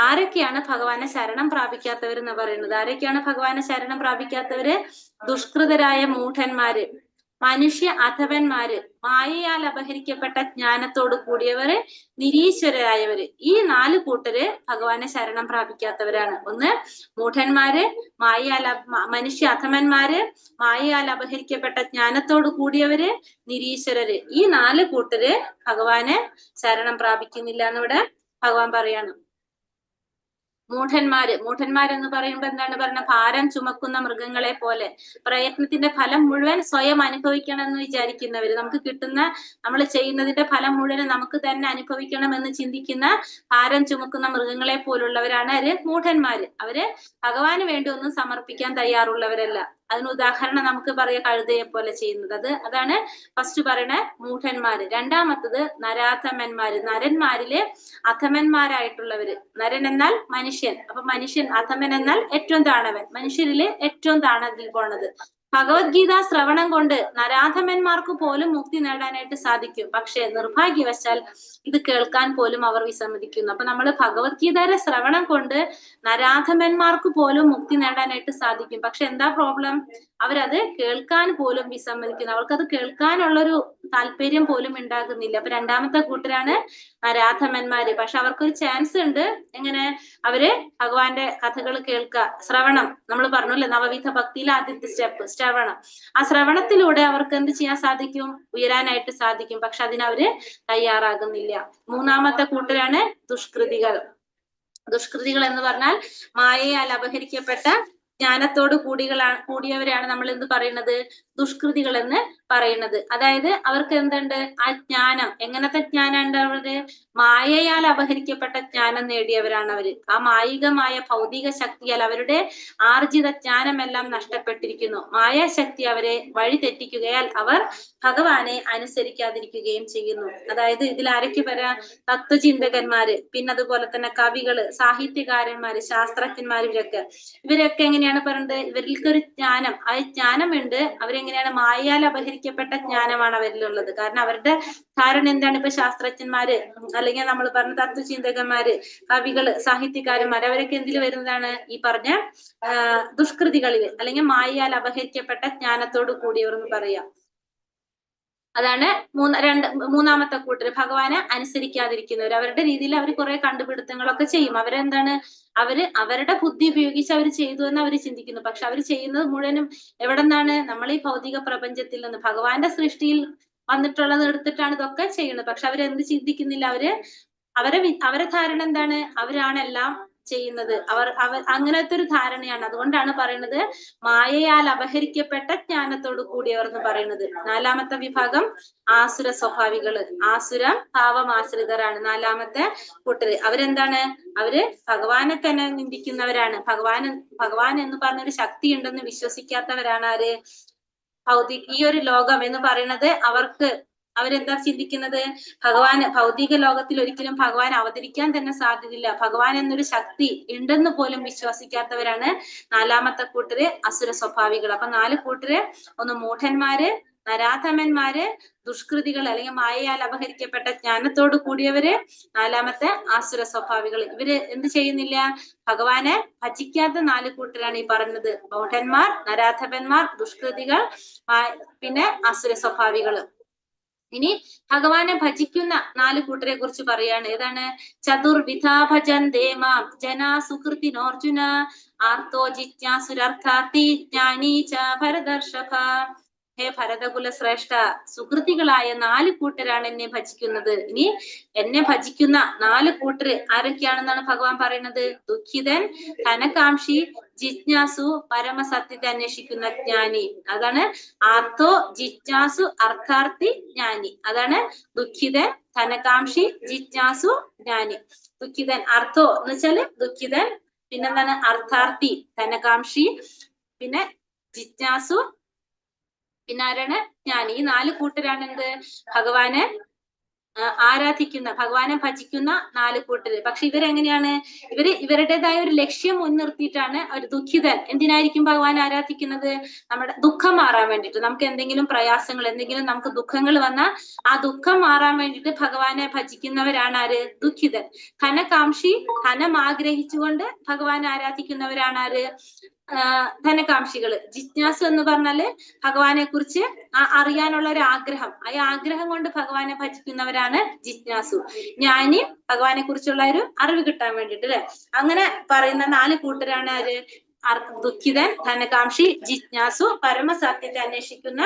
ആരൊക്കെയാണ് ഭഗവാനെ ശരണം പ്രാപിക്കാത്തവരെന്ന് പറയുന്നത്? ആരൊക്കെയാണ് ഭഗവാനെ ശരണം പ്രാപിക്കാത്തവര്? ദുഷ്കൃതരായ മൂഢന്മാര്, മനുഷ്യ അധവന്മാര്, മായയാൽ അപഹരിക്കപ്പെട്ട ജ്ഞാനത്തോട് കൂടിയവര്, നിരീശ്വരരായവര്. ഈ 4 കൂട്ടര് ഭഗവാനെ ശരണം പ്രാപിക്കാത്തവരാണ്. ഒന്ന് മൂഢന്മാര്, മനുഷ്യ അധമന്മാര്, മായയാൽ അപഹരിക്കപ്പെട്ട ജ്ഞാനത്തോട് കൂടിയവര്, നിരീശ്വരര്. ഈ 4 കൂട്ടര് ഭഗവാനെ ശരണം പ്രാപിക്കുന്നില്ല എന്നിവിടെ ഭഗവാൻ പറയാണ്. മൂഢന്മാരെന്ന് പറയുമ്പോ എന്താണ് പറഞ്ഞ? ഭാരം ചുമക്കുന്ന മൃഗങ്ങളെ പോലെ, പ്രയത്നത്തിന്റെ ഫലം മുഴുവൻ സ്വയം അനുഭവിക്കണം എന്ന് വിചാരിക്കുന്നവര്, നമുക്ക് കിട്ടുന്ന, നമ്മൾ ചെയ്യുന്നതിന്റെ ഫലം മുഴുവൻ നമുക്ക് തന്നെ അനുഭവിക്കണം എന്ന് ചിന്തിക്കുന്ന ഭാരം ചുമക്കുന്ന മൃഗങ്ങളെ പോലുള്ളവരാണ് മൂഢന്മാര്. അവര് ഭഗവാന് വേണ്ടി ഒന്നും സമർപ്പിക്കാൻ തയ്യാറുള്ളവരല്ല. അതിന് ഉദാഹരണം നമുക്ക് പറയാം കഴുതയെ പോലെ ചെയ്യുന്നത്. അതാണ് ഫസ്റ്റ് പറയണ മൂഢന്മാര്. രണ്ടാമത്തത് നരാധമന്മാര്. നരന്മാരിലെ അധമന്മാരായിട്ടുള്ളവര്. നരൻ എന്നാൽ മനുഷ്യൻ. അപ്പൊ മനുഷ്യൻ, അധമൻ എന്നാൽ ഏറ്റവും താണവൻ, മനുഷ്യരില് ഏറ്റവും താണതിൽ പോണത്. ഭഗവത്ഗീത ശ്രവണം കൊണ്ട് നരാധമന്മാർക്ക് പോലും മുക്തി നേടാനായിട്ട് സാധിക്കും. പക്ഷെ നിർഭാഗ്യവശാൽ ഇത് കേൾക്കാൻ പോലും അവർ വിസമ്മതിക്കുന്നു. അപ്പൊ നമ്മൾ ഭഗവത്ഗീതയുടെ ശ്രവണം കൊണ്ട് നരാധമന്മാർക്ക് പോലും മുക്തി നേടാനായിട്ട് സാധിക്കും. പക്ഷെ എന്താ പ്രോബ്ലം? അവരത് കേൾക്കാൻ പോലും വിസമ്മതിക്കുന്നു. അവർക്കത് കേൾക്കാനുള്ളൊരു താല്പര്യം പോലും ഉണ്ടാകുന്നില്ല. അപ്പൊ രണ്ടാമത്തെ കൂട്ടരാണ് നരാധമന്മാര്. പക്ഷെ അവർക്കൊരു ചാൻസ് ഉണ്ട്. എങ്ങനെ? അവര് ഭഗവാന്റെ കഥകൾ കേൾക്കുക, ശ്രവണം. നമ്മൾ പറഞ്ഞല്ലേ നവവിധ ഭക്തിയിലെ ആദ്യത്തെ സ്റ്റെപ്പ് ശ്രവണം. ആ ശ്രവണത്തിലൂടെ അവർക്ക് എന്ത് ചെയ്യാൻ സാധിക്കും? ഉയരാനായിട്ട് സാധിക്കും. പക്ഷെ അതിനവര് തയ്യാറാകുന്നില്ല. മൂന്നാമത്തെ കൂട്ടരാണ് ദുഷ്കൃതികൾ. ദുഷ്കൃതികൾ എന്ന് പറഞ്ഞാൽ മായയാൽ അപഹരിക്കപ്പെട്ട ജ്ഞാനത്തോട് കൂടിയവരെയാണ് നമ്മൾ എന്ത് പറയുന്നത്? ദുഷ്കൃതികൾ എന്ന് പറയുന്നത്. അതായത് അവർക്ക് എന്തുണ്ട്? ആ ജ്ഞാനം, എങ്ങനത്തെ ജ്ഞാനം ഉണ്ട്? അവര് മായയാൽ അപഹരിക്കപ്പെട്ട ജ്ഞാനം നേടിയവരാണ് അവര്. ആ മായികമായ ഭൗതിക ശക്തിയാൽ അവരുടെ ആർജിത ജ്ഞാനമെല്ലാം നഷ്ടപ്പെട്ടിരിക്കുന്നു. മായാശക്തി അവരെ വഴി തെറ്റിക്കുകയാൽ അവർ ഭഗവാനെ അനുസരിക്കാതിരിക്കുകയും ചെയ്യുന്നു. അതായത് ഇതിൽ ആരൊക്കെ വരാം? തത്വചിന്തകന്മാര്, പിന്നെ അതുപോലെ തന്നെ കവികള്, സാഹിത്യകാരന്മാര്, ശാസ്ത്രജ്ഞന്മാര്, ഇവരൊക്കെ എങ്ങനെയാണ് പറയുന്നത്? ഇവർക്കൊരു ജ്ഞാനം, ആ ജ്ഞാനമുണ്ട്. അവരെങ്ങനെയാണ്? മായയാൽ അപഹരിക്കപ്പെട്ട ജ്ഞാനമാണ് അവരിലുള്ളത്. കാരണം അവരുടെ ധാരണ എന്താണ്? ഇപ്പൊ ശാസ്ത്രജ്ഞന്മാര് അല്ലെങ്കിൽ നമ്മൾ പറഞ്ഞ തത്വചിന്തകന്മാര്, കവികള്, സാഹിത്യകാരന്മാര്, അവരൊക്കെ എന്തിൽ വരുന്നതാണ്? ഈ പറഞ്ഞ ദുഷ്കൃതികളില് അല്ലെങ്കിൽ മായയാൽ അപഹരിക്കപ്പെട്ട ജ്ഞാനത്തോട് കൂടിയവർ എന്ന് പറയാം. അതാണ് മൂന്നാമത്തെ കൂട്ടര്, ഭഗവാനെ അനുസരിക്കാതിരിക്കുന്നവർ. അവരുടെ രീതിയിൽ അവർ കുറെ കണ്ടുപിടുത്തങ്ങളൊക്കെ ചെയ്യും. അവരെന്താണ്? അവരുടെ ബുദ്ധി ഉപയോഗിച്ച് അവർ ചെയ്തു എന്ന് അവർ ചിന്തിക്കുന്നു. പക്ഷെ അവർ ചെയ്യുന്നത് മുഴുവനും എവിടെ നിന്നാണ്? നമ്മൾ ഈ ഭൗതിക പ്രപഞ്ചത്തിൽ നിന്ന്, ഭഗവാന്റെ സൃഷ്ടിയിൽ വന്നിട്ടുള്ളത് എടുത്തിട്ടാണ് ഇതൊക്കെ ചെയ്യുന്നത്. പക്ഷെ അവരെന്ത് ചിന്തിക്കുന്നില്ല? അവരെ ധാരണ എന്താണ്? അവരാണെല്ലാം ചെയ്യുന്നത്. അവർ അങ്ങനത്തെ ഒരു ധാരണയാണ്. അതുകൊണ്ടാണ് പറയുന്നത് മായയാൽ അപഹരിക്കപ്പെട്ട ജ്ഞാനത്തോട് കൂടിയവർ എന്ന് പറയുന്നത്. നാലാമത്തെ വിഭാഗം ആസുര സ്വഭാവികള്. ആസുരം ഭാവമാശ്രിതരാണ് നാലാമത്തെ കൂട്ടര്. അവരെന്താണ്? അവര് ഭഗവാനെ തന്നെ നിന്ദിക്കുന്നവരാണ്. ഭഗവാൻ എന്ന് പറഞ്ഞൊരു ശക്തി ഉണ്ടെന്ന് വിശ്വസിക്കാത്തവരാണ് ആര്? ഈ ഒരു ലോകം എന്ന് പറയുന്നത് അവരെന്താ ചിന്തിക്കുന്നത്? ഭൗതിക ലോകത്തിൽ ഒരിക്കലും ഭഗവാൻ അവതരിക്കാൻ തന്നെ സാധ്യതയില്ല. ഭഗവാൻ എന്നൊരു ശക്തി ഉണ്ടെന്ന് പോലും വിശ്വസിക്കാത്തവരാണ് നാലാമത്തെ കൂട്ടര് അസുര സ്വഭാവികൾ. അപ്പൊ 4 കൂട്ടര്: ഒന്ന് മൂഢന്മാര്, നരാധമന്മാര്, ദുഷ്കൃതികൾ അല്ലെങ്കിൽ മായയാൽ അപഹരിക്കപ്പെട്ട ജ്ഞാനത്തോട് കൂടിയവര്, നാലാമത്തെ ആസുര സ്വഭാവികൾ. ഇവര് എന്ത് ചെയ്യുന്നില്ല? ഭഗവാനെ ഭജിക്കാത്ത 4 കൂട്ടരാണ് ഈ പറഞ്ഞത്: മൂഢന്മാർ, നരാധമന്മാർ, ദുഷ്കൃതികൾ, പിന്നെ ആസുര സ്വഭാവികള്. ഇനി ഭഗവാനെ ഭജിക്കുന്ന 4 കൂട്ടരെ കുറിച്ച് പറയാണ്. ഏതാണ്? ചതുർവിധാ ഭജന്തേ മാം ജനാ സുകൃതിനോർജുന ആർത്തോ ജിജ്ഞാസുരർത്ഥാർത്ഥി ജ്ഞാനീ ച ഭരതർഷഭ. ഹേ ഭരതകുല ശ്രേഷ്ഠ, സുകൃതികളായ 4 കൂട്ടരാണ് എന്നെ ഭജിക്കുന്നത്. ഇനി എന്നെ ഭജിക്കുന്ന 4 കൂട്ടര് ആരൊക്കെയാണെന്നാണ് ഭഗവാൻ പറയുന്നത്? ദുഃഖിതൻ, ധനകാംക്ഷി, ജിജ്ഞാസു, പരമസത്യത്തെ അന്വേഷിക്കുന്ന ജ്ഞാനി. അതാണ് ആർത്തോ ജിജ്ഞാസു അർത്ഥാർത്ഥി ജ്ഞാനി. അതാണ് ദുഃഖിതൻ, ധനകാംക്ഷി, ജിജ്ഞാസു, ജ്ഞാനി. ദുഃഖിതൻ, അർത്ഥോ എന്ന് വെച്ചാല് ദുഃഖിതൻ, പിന്നെന്താണ്? അർത്ഥാർത്ഥി, ധനകാംക്ഷി, പിന്നെ ജിജ്ഞാസു, പിന്നെ ആരാണ്? ജ്ഞാനി. ഈ 4 കൂട്ടരാണ് എന്ത്? ഭഗവാനെ ആരാധിക്കുന്ന, ഭഗവാനെ ഭജിക്കുന്ന 4 കൂട്ടര്. പക്ഷെ ഇവരെങ്ങനെയാണ്? ഇവരുടേതായ ഒരു ലക്ഷ്യം മുൻനിർത്തിയിട്ടാണ് അവർ. ദുഃഖിതൻ എന്തിനായിരിക്കും ഭഗവാൻ ആരാധിക്കുന്നത്? നമ്മുടെ ദുഃഖം മാറാൻ വേണ്ടിയിട്ട്. നമുക്ക് എന്തെങ്കിലും പ്രയാസങ്ങൾ, എന്തെങ്കിലും നമുക്ക് ദുഃഖങ്ങൾ വന്നാൽ ആ ദുഃഖം മാറാൻ വേണ്ടിയിട്ട് ഭഗവാനെ ഭജിക്കുന്നവരാണ് ആര്? ദുഃഖിതൻ. ധനകാംക്ഷി, ധനം ആഗ്രഹിച്ചുകൊണ്ട് ഭഗവാനെ ആരാധിക്കുന്നവരാണ് ആര്? ധനകാംക്ഷികള്. ജിജ്ഞാസു എന്ന് പറഞ്ഞാല് ഭഗവാനെ കുറിച്ച് അറിയാനുള്ള ഒരു ആഗ്രഹം, ആ ആഗ്രഹം കൊണ്ട് ഭഗവാനെ ഭജിക്കുന്നവരാണ് ജിജ്ഞാസു. ജ്ഞാനി, ഭഗവാനെ കുറിച്ചുള്ള ഒരു അറിവ് കിട്ടാൻ വേണ്ടിട്ട്, അല്ലെ? അങ്ങനെ പറയുന്ന 4 കൂട്ടരാണ് ആര്? ദുഃഖിതൻ, ധനകാംക്ഷി, ജിജ്ഞാസു, പരമസത്യത്തെ അന്വേഷിക്കുന്ന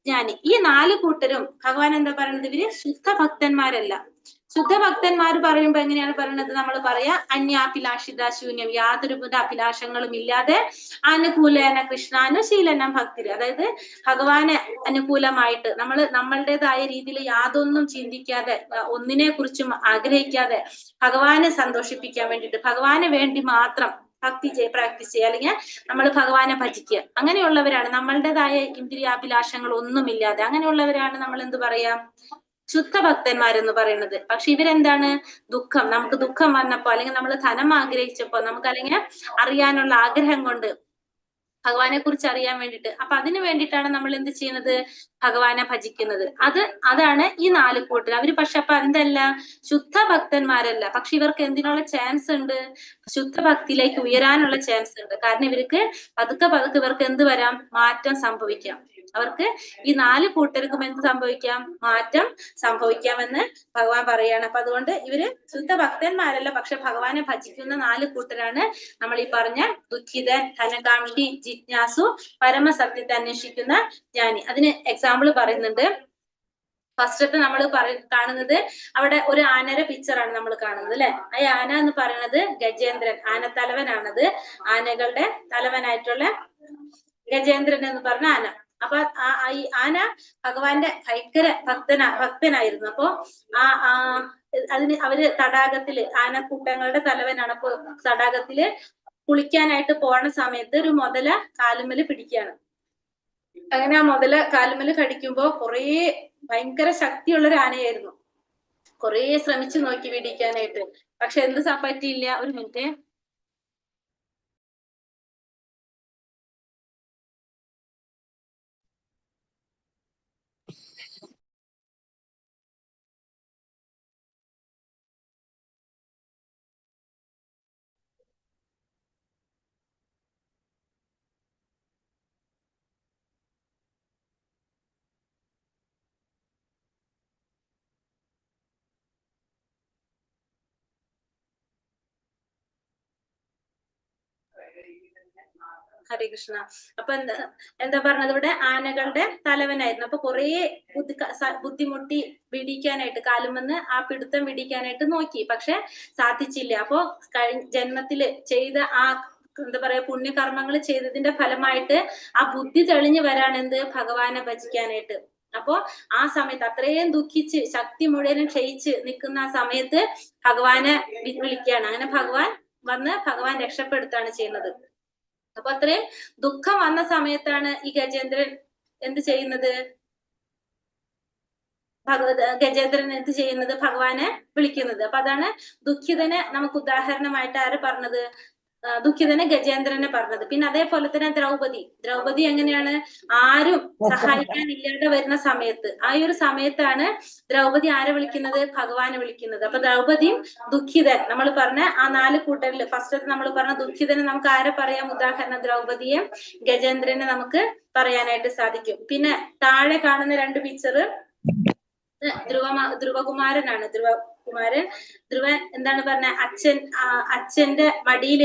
ജ്ഞാനി. ഈ 4 കൂട്ടരും ഭഗവാൻ എന്താ പറയുന്നത്? ഇവര് ശുദ്ധ ഭക്തന്മാരല്ല. ശുദ്ധ ഭക്തന്മാർ പറയുമ്പോ എങ്ങനെയാണ് പറയുന്നത്? നമ്മൾ പറയാ അന്യാഭിലാഷിത ശൂന്യം, യാതൊരുവിധ അഭിലാഷങ്ങളും ഇല്ലാതെ അനുകൂലേന കൃഷ്ണാനുശീലനം ഭക്തി. അതായത് ഭഗവാന് അനുകൂലമായിട്ട് നമ്മളുടേതായ രീതിയിൽ യാതൊന്നും ചിന്തിക്കാതെ, ഒന്നിനെ കുറിച്ചും ആഗ്രഹിക്കാതെ ഭഗവാനെ സന്തോഷിപ്പിക്കാൻ വേണ്ടിയിട്ട്, ഭഗവാന് വേണ്ടി മാത്രം പ്രാക്ടീസ് ചെയ്യുക, അല്ലെങ്കിൽ നമ്മൾ ഭഗവാനെ ഭജിക്കുക. അങ്ങനെയുള്ളവരാണ്, നമ്മളുടേതായ ഇന്ദ്രിയാഭിലാഷങ്ങൾ ഒന്നുമില്ലാതെ അങ്ങനെയുള്ളവരാണ് നമ്മൾ എന്ത് പറയാം, ശുദ്ധ ഭക്തന്മാരെന്ന് പറയുന്നത്. പക്ഷെ ഇവരെന്താണ്, നമുക്ക് ദുഃഖം വന്നപ്പോ, അല്ലെങ്കിൽ നമ്മൾ ധനം ആഗ്രഹിച്ചപ്പോ, നമുക്ക് അല്ലെങ്കിൽ അറിയാനുള്ള ആഗ്രഹം കൊണ്ട് ഭഗവാനെ കുറിച്ച് അറിയാൻ വേണ്ടിയിട്ട്, അപ്പൊ അതിനു വേണ്ടിയിട്ടാണ് നമ്മൾ എന്ത് ചെയ്യുന്നത്, ഭഗവാനെ ഭജിക്കുന്നത്. അതാണ് ഈ 4 കൂട്ടർ. അവര് പക്ഷെ അപ്പൊ എന്തല്ല, ശുദ്ധ ഭക്തന്മാരല്ല. പക്ഷെ ഇവർക്ക് എന്തിനുള്ള ചാൻസ് ഉണ്ട്, ശുദ്ധ ഭക്തിയിലേക്ക് ഉയരാനുള്ള ചാൻസ് ഉണ്ട്. കാരണം ഇവർക്ക് പതുക്കെ ഇവർക്ക് എന്ത് വരാം, മാറ്റം സംഭവിക്കാം. അവർക്ക് ഈ 4 കൂട്ടർക്കും എന്ത് സംഭവിക്കാം, മാറ്റം സംഭവിക്കാമെന്ന് ഭഗവാൻ പറയാണ്. അപ്പൊ അതുകൊണ്ട് ഇവര് ശുദ്ധ ഭക്തന്മാരല്ല, പക്ഷെ ഭഗവാനെ ഭജിക്കുന്ന 4 കൂട്ടരാണ് നമ്മൾ ഈ പറഞ്ഞ ദുഃഖിതൻ, ധനകാംക്ഷി, ജിജ്ഞാസു, പരമസത്യത്തെ അന്വേഷിക്കുന്ന ജ്ഞാനി. അതിന് എക്സാമ്പിൾ പറയുന്നുണ്ട്. ഫസ്റ്റത്തെ നമ്മൾ കാണുന്നത് അവിടെ ഒരു ആനയുടെ പിക്ചറാണ് നമ്മൾ കാണുന്നത് അല്ലെ. ആ ആന എന്ന് പറയുന്നത് ഗജേന്ദ്രൻ, ആനത്തലവനാണത്. ആനകളുടെ തലവനായിട്ടുള്ള ഗജേന്ദ്രൻ എന്ന് പറഞ്ഞ ആന. അപ്പൊ ഈ ആന ഭഗവാന്റെ ഭയങ്കര ഭക്തനായിരുന്നു. അപ്പൊ അതിന് അവര് തടാകത്തില്, ആനക്കൂട്ടങ്ങളുടെ തലവനാണ്. അപ്പൊ തടാകത്തില് കുളിക്കാനായിട്ട് പോണ സമയത്ത് ഒരു മുതല കാലുമ്മല് പിടിക്കുകയാണ്. അങ്ങനെ ആ മുതല കാലുമ്മല് കടിക്കുമ്പോ ഭയങ്കര ശക്തിയുള്ള ഒരു ആനയായിരുന്നു. കുറേ ശ്രമിച്ചു നോക്കി പിടിക്കാനായിട്ട്, പക്ഷെ എന്ത് പറ്റിയില്ല. ഒരു മിനിറ്റ്. ഹരേ കൃഷ്ണ. അപ്പൊ എന്താ പറഞ്ഞത്, ഇവിടെ ആനകളുടെ തലവനായിരുന്നു. അപ്പൊ കുറേ ബുദ്ധിമുട്ടി പിടിക്കാനായിട്ട്, കാലുമെന്ന് ആ പിടുത്തം പിടിക്കാനായിട്ട് നോക്കി, പക്ഷെ സാധിച്ചില്ല. അപ്പൊ ജന്മത്തില് ചെയ്ത ആ എന്താ പറയാ പുണ്യകർമ്മങ്ങൾ ചെയ്തതിന്റെ ഫലമായിട്ട് ആ ബുദ്ധി തെളിഞ്ഞു വരാണ് എന്ത്, ഭഗവാനെ ഭജിക്കാനായിട്ട്. അപ്പോ ആ സമയത്ത് അത്രയും ദുഃഖിച്ച് ശക്തി മുഴുവനും ക്ഷയിച്ച് നിൽക്കുന്ന ആ സമയത്ത് ഭഗവാനെ വിളിക്കുകയാണ്. അങ്ങനെ ഭഗവാൻ വന്ന് ഭഗവാൻ രക്ഷപ്പെടുത്താണ് ചെയ്യുന്നത്. അപ്പൊ അത്രയും ദുഃഖം വന്ന സമയത്താണ് ഈ ഗജേന്ദ്രൻ എന്ത് ചെയ്യുന്നത്, ഗജേന്ദ്രൻ എന്ത് ചെയ്യുന്നത്, ഭഗവാനെ വിളിക്കുന്നത്. അപ്പൊ അതാണ് ദുഃഖിതനെ നമുക്ക് ഉദാഹരണമായിട്ട് ആര് പറഞ്ഞത്, ദുഃഖിതനെ ഗജേന്ദ്രനെ പറഞ്ഞത്. പിന്നെ അതേപോലെ തന്നെ ദ്രൗപദി എങ്ങനെയാണ്, ആരും സഹായിക്കാനില്ലാതെ വരുന്ന സമയത്ത്, ആ ഒരു സമയത്താണ് ദ്രൗപദി ആരെ വിളിക്കുന്നത്, ഭഗവാനെ വിളിക്കുന്നത്. അപ്പൊ ദ്രൗപദിയും ദുഃഖിതൻ, നമ്മൾ പറഞ്ഞ ആ 4 കൂട്ടരില് ഫസ്റ്റ് നമ്മൾ പറഞ്ഞ ദുഃഖിതനെ നമുക്ക് ആരെ പറയാം ഉദാഹരണം, ദ്രൗപദിയെ, ഗജേന്ദ്രനെ നമുക്ക് പറയാനായിട്ട് സാധിക്കും. പിന്നെ താഴെ കാണുന്ന 2 പിക്ചറ് ധ്രുവകുമാരനാണ്. ധ്രുവൻ എന്താണ് പറഞ്ഞ, അച്ഛന്റെ മടിയിൽ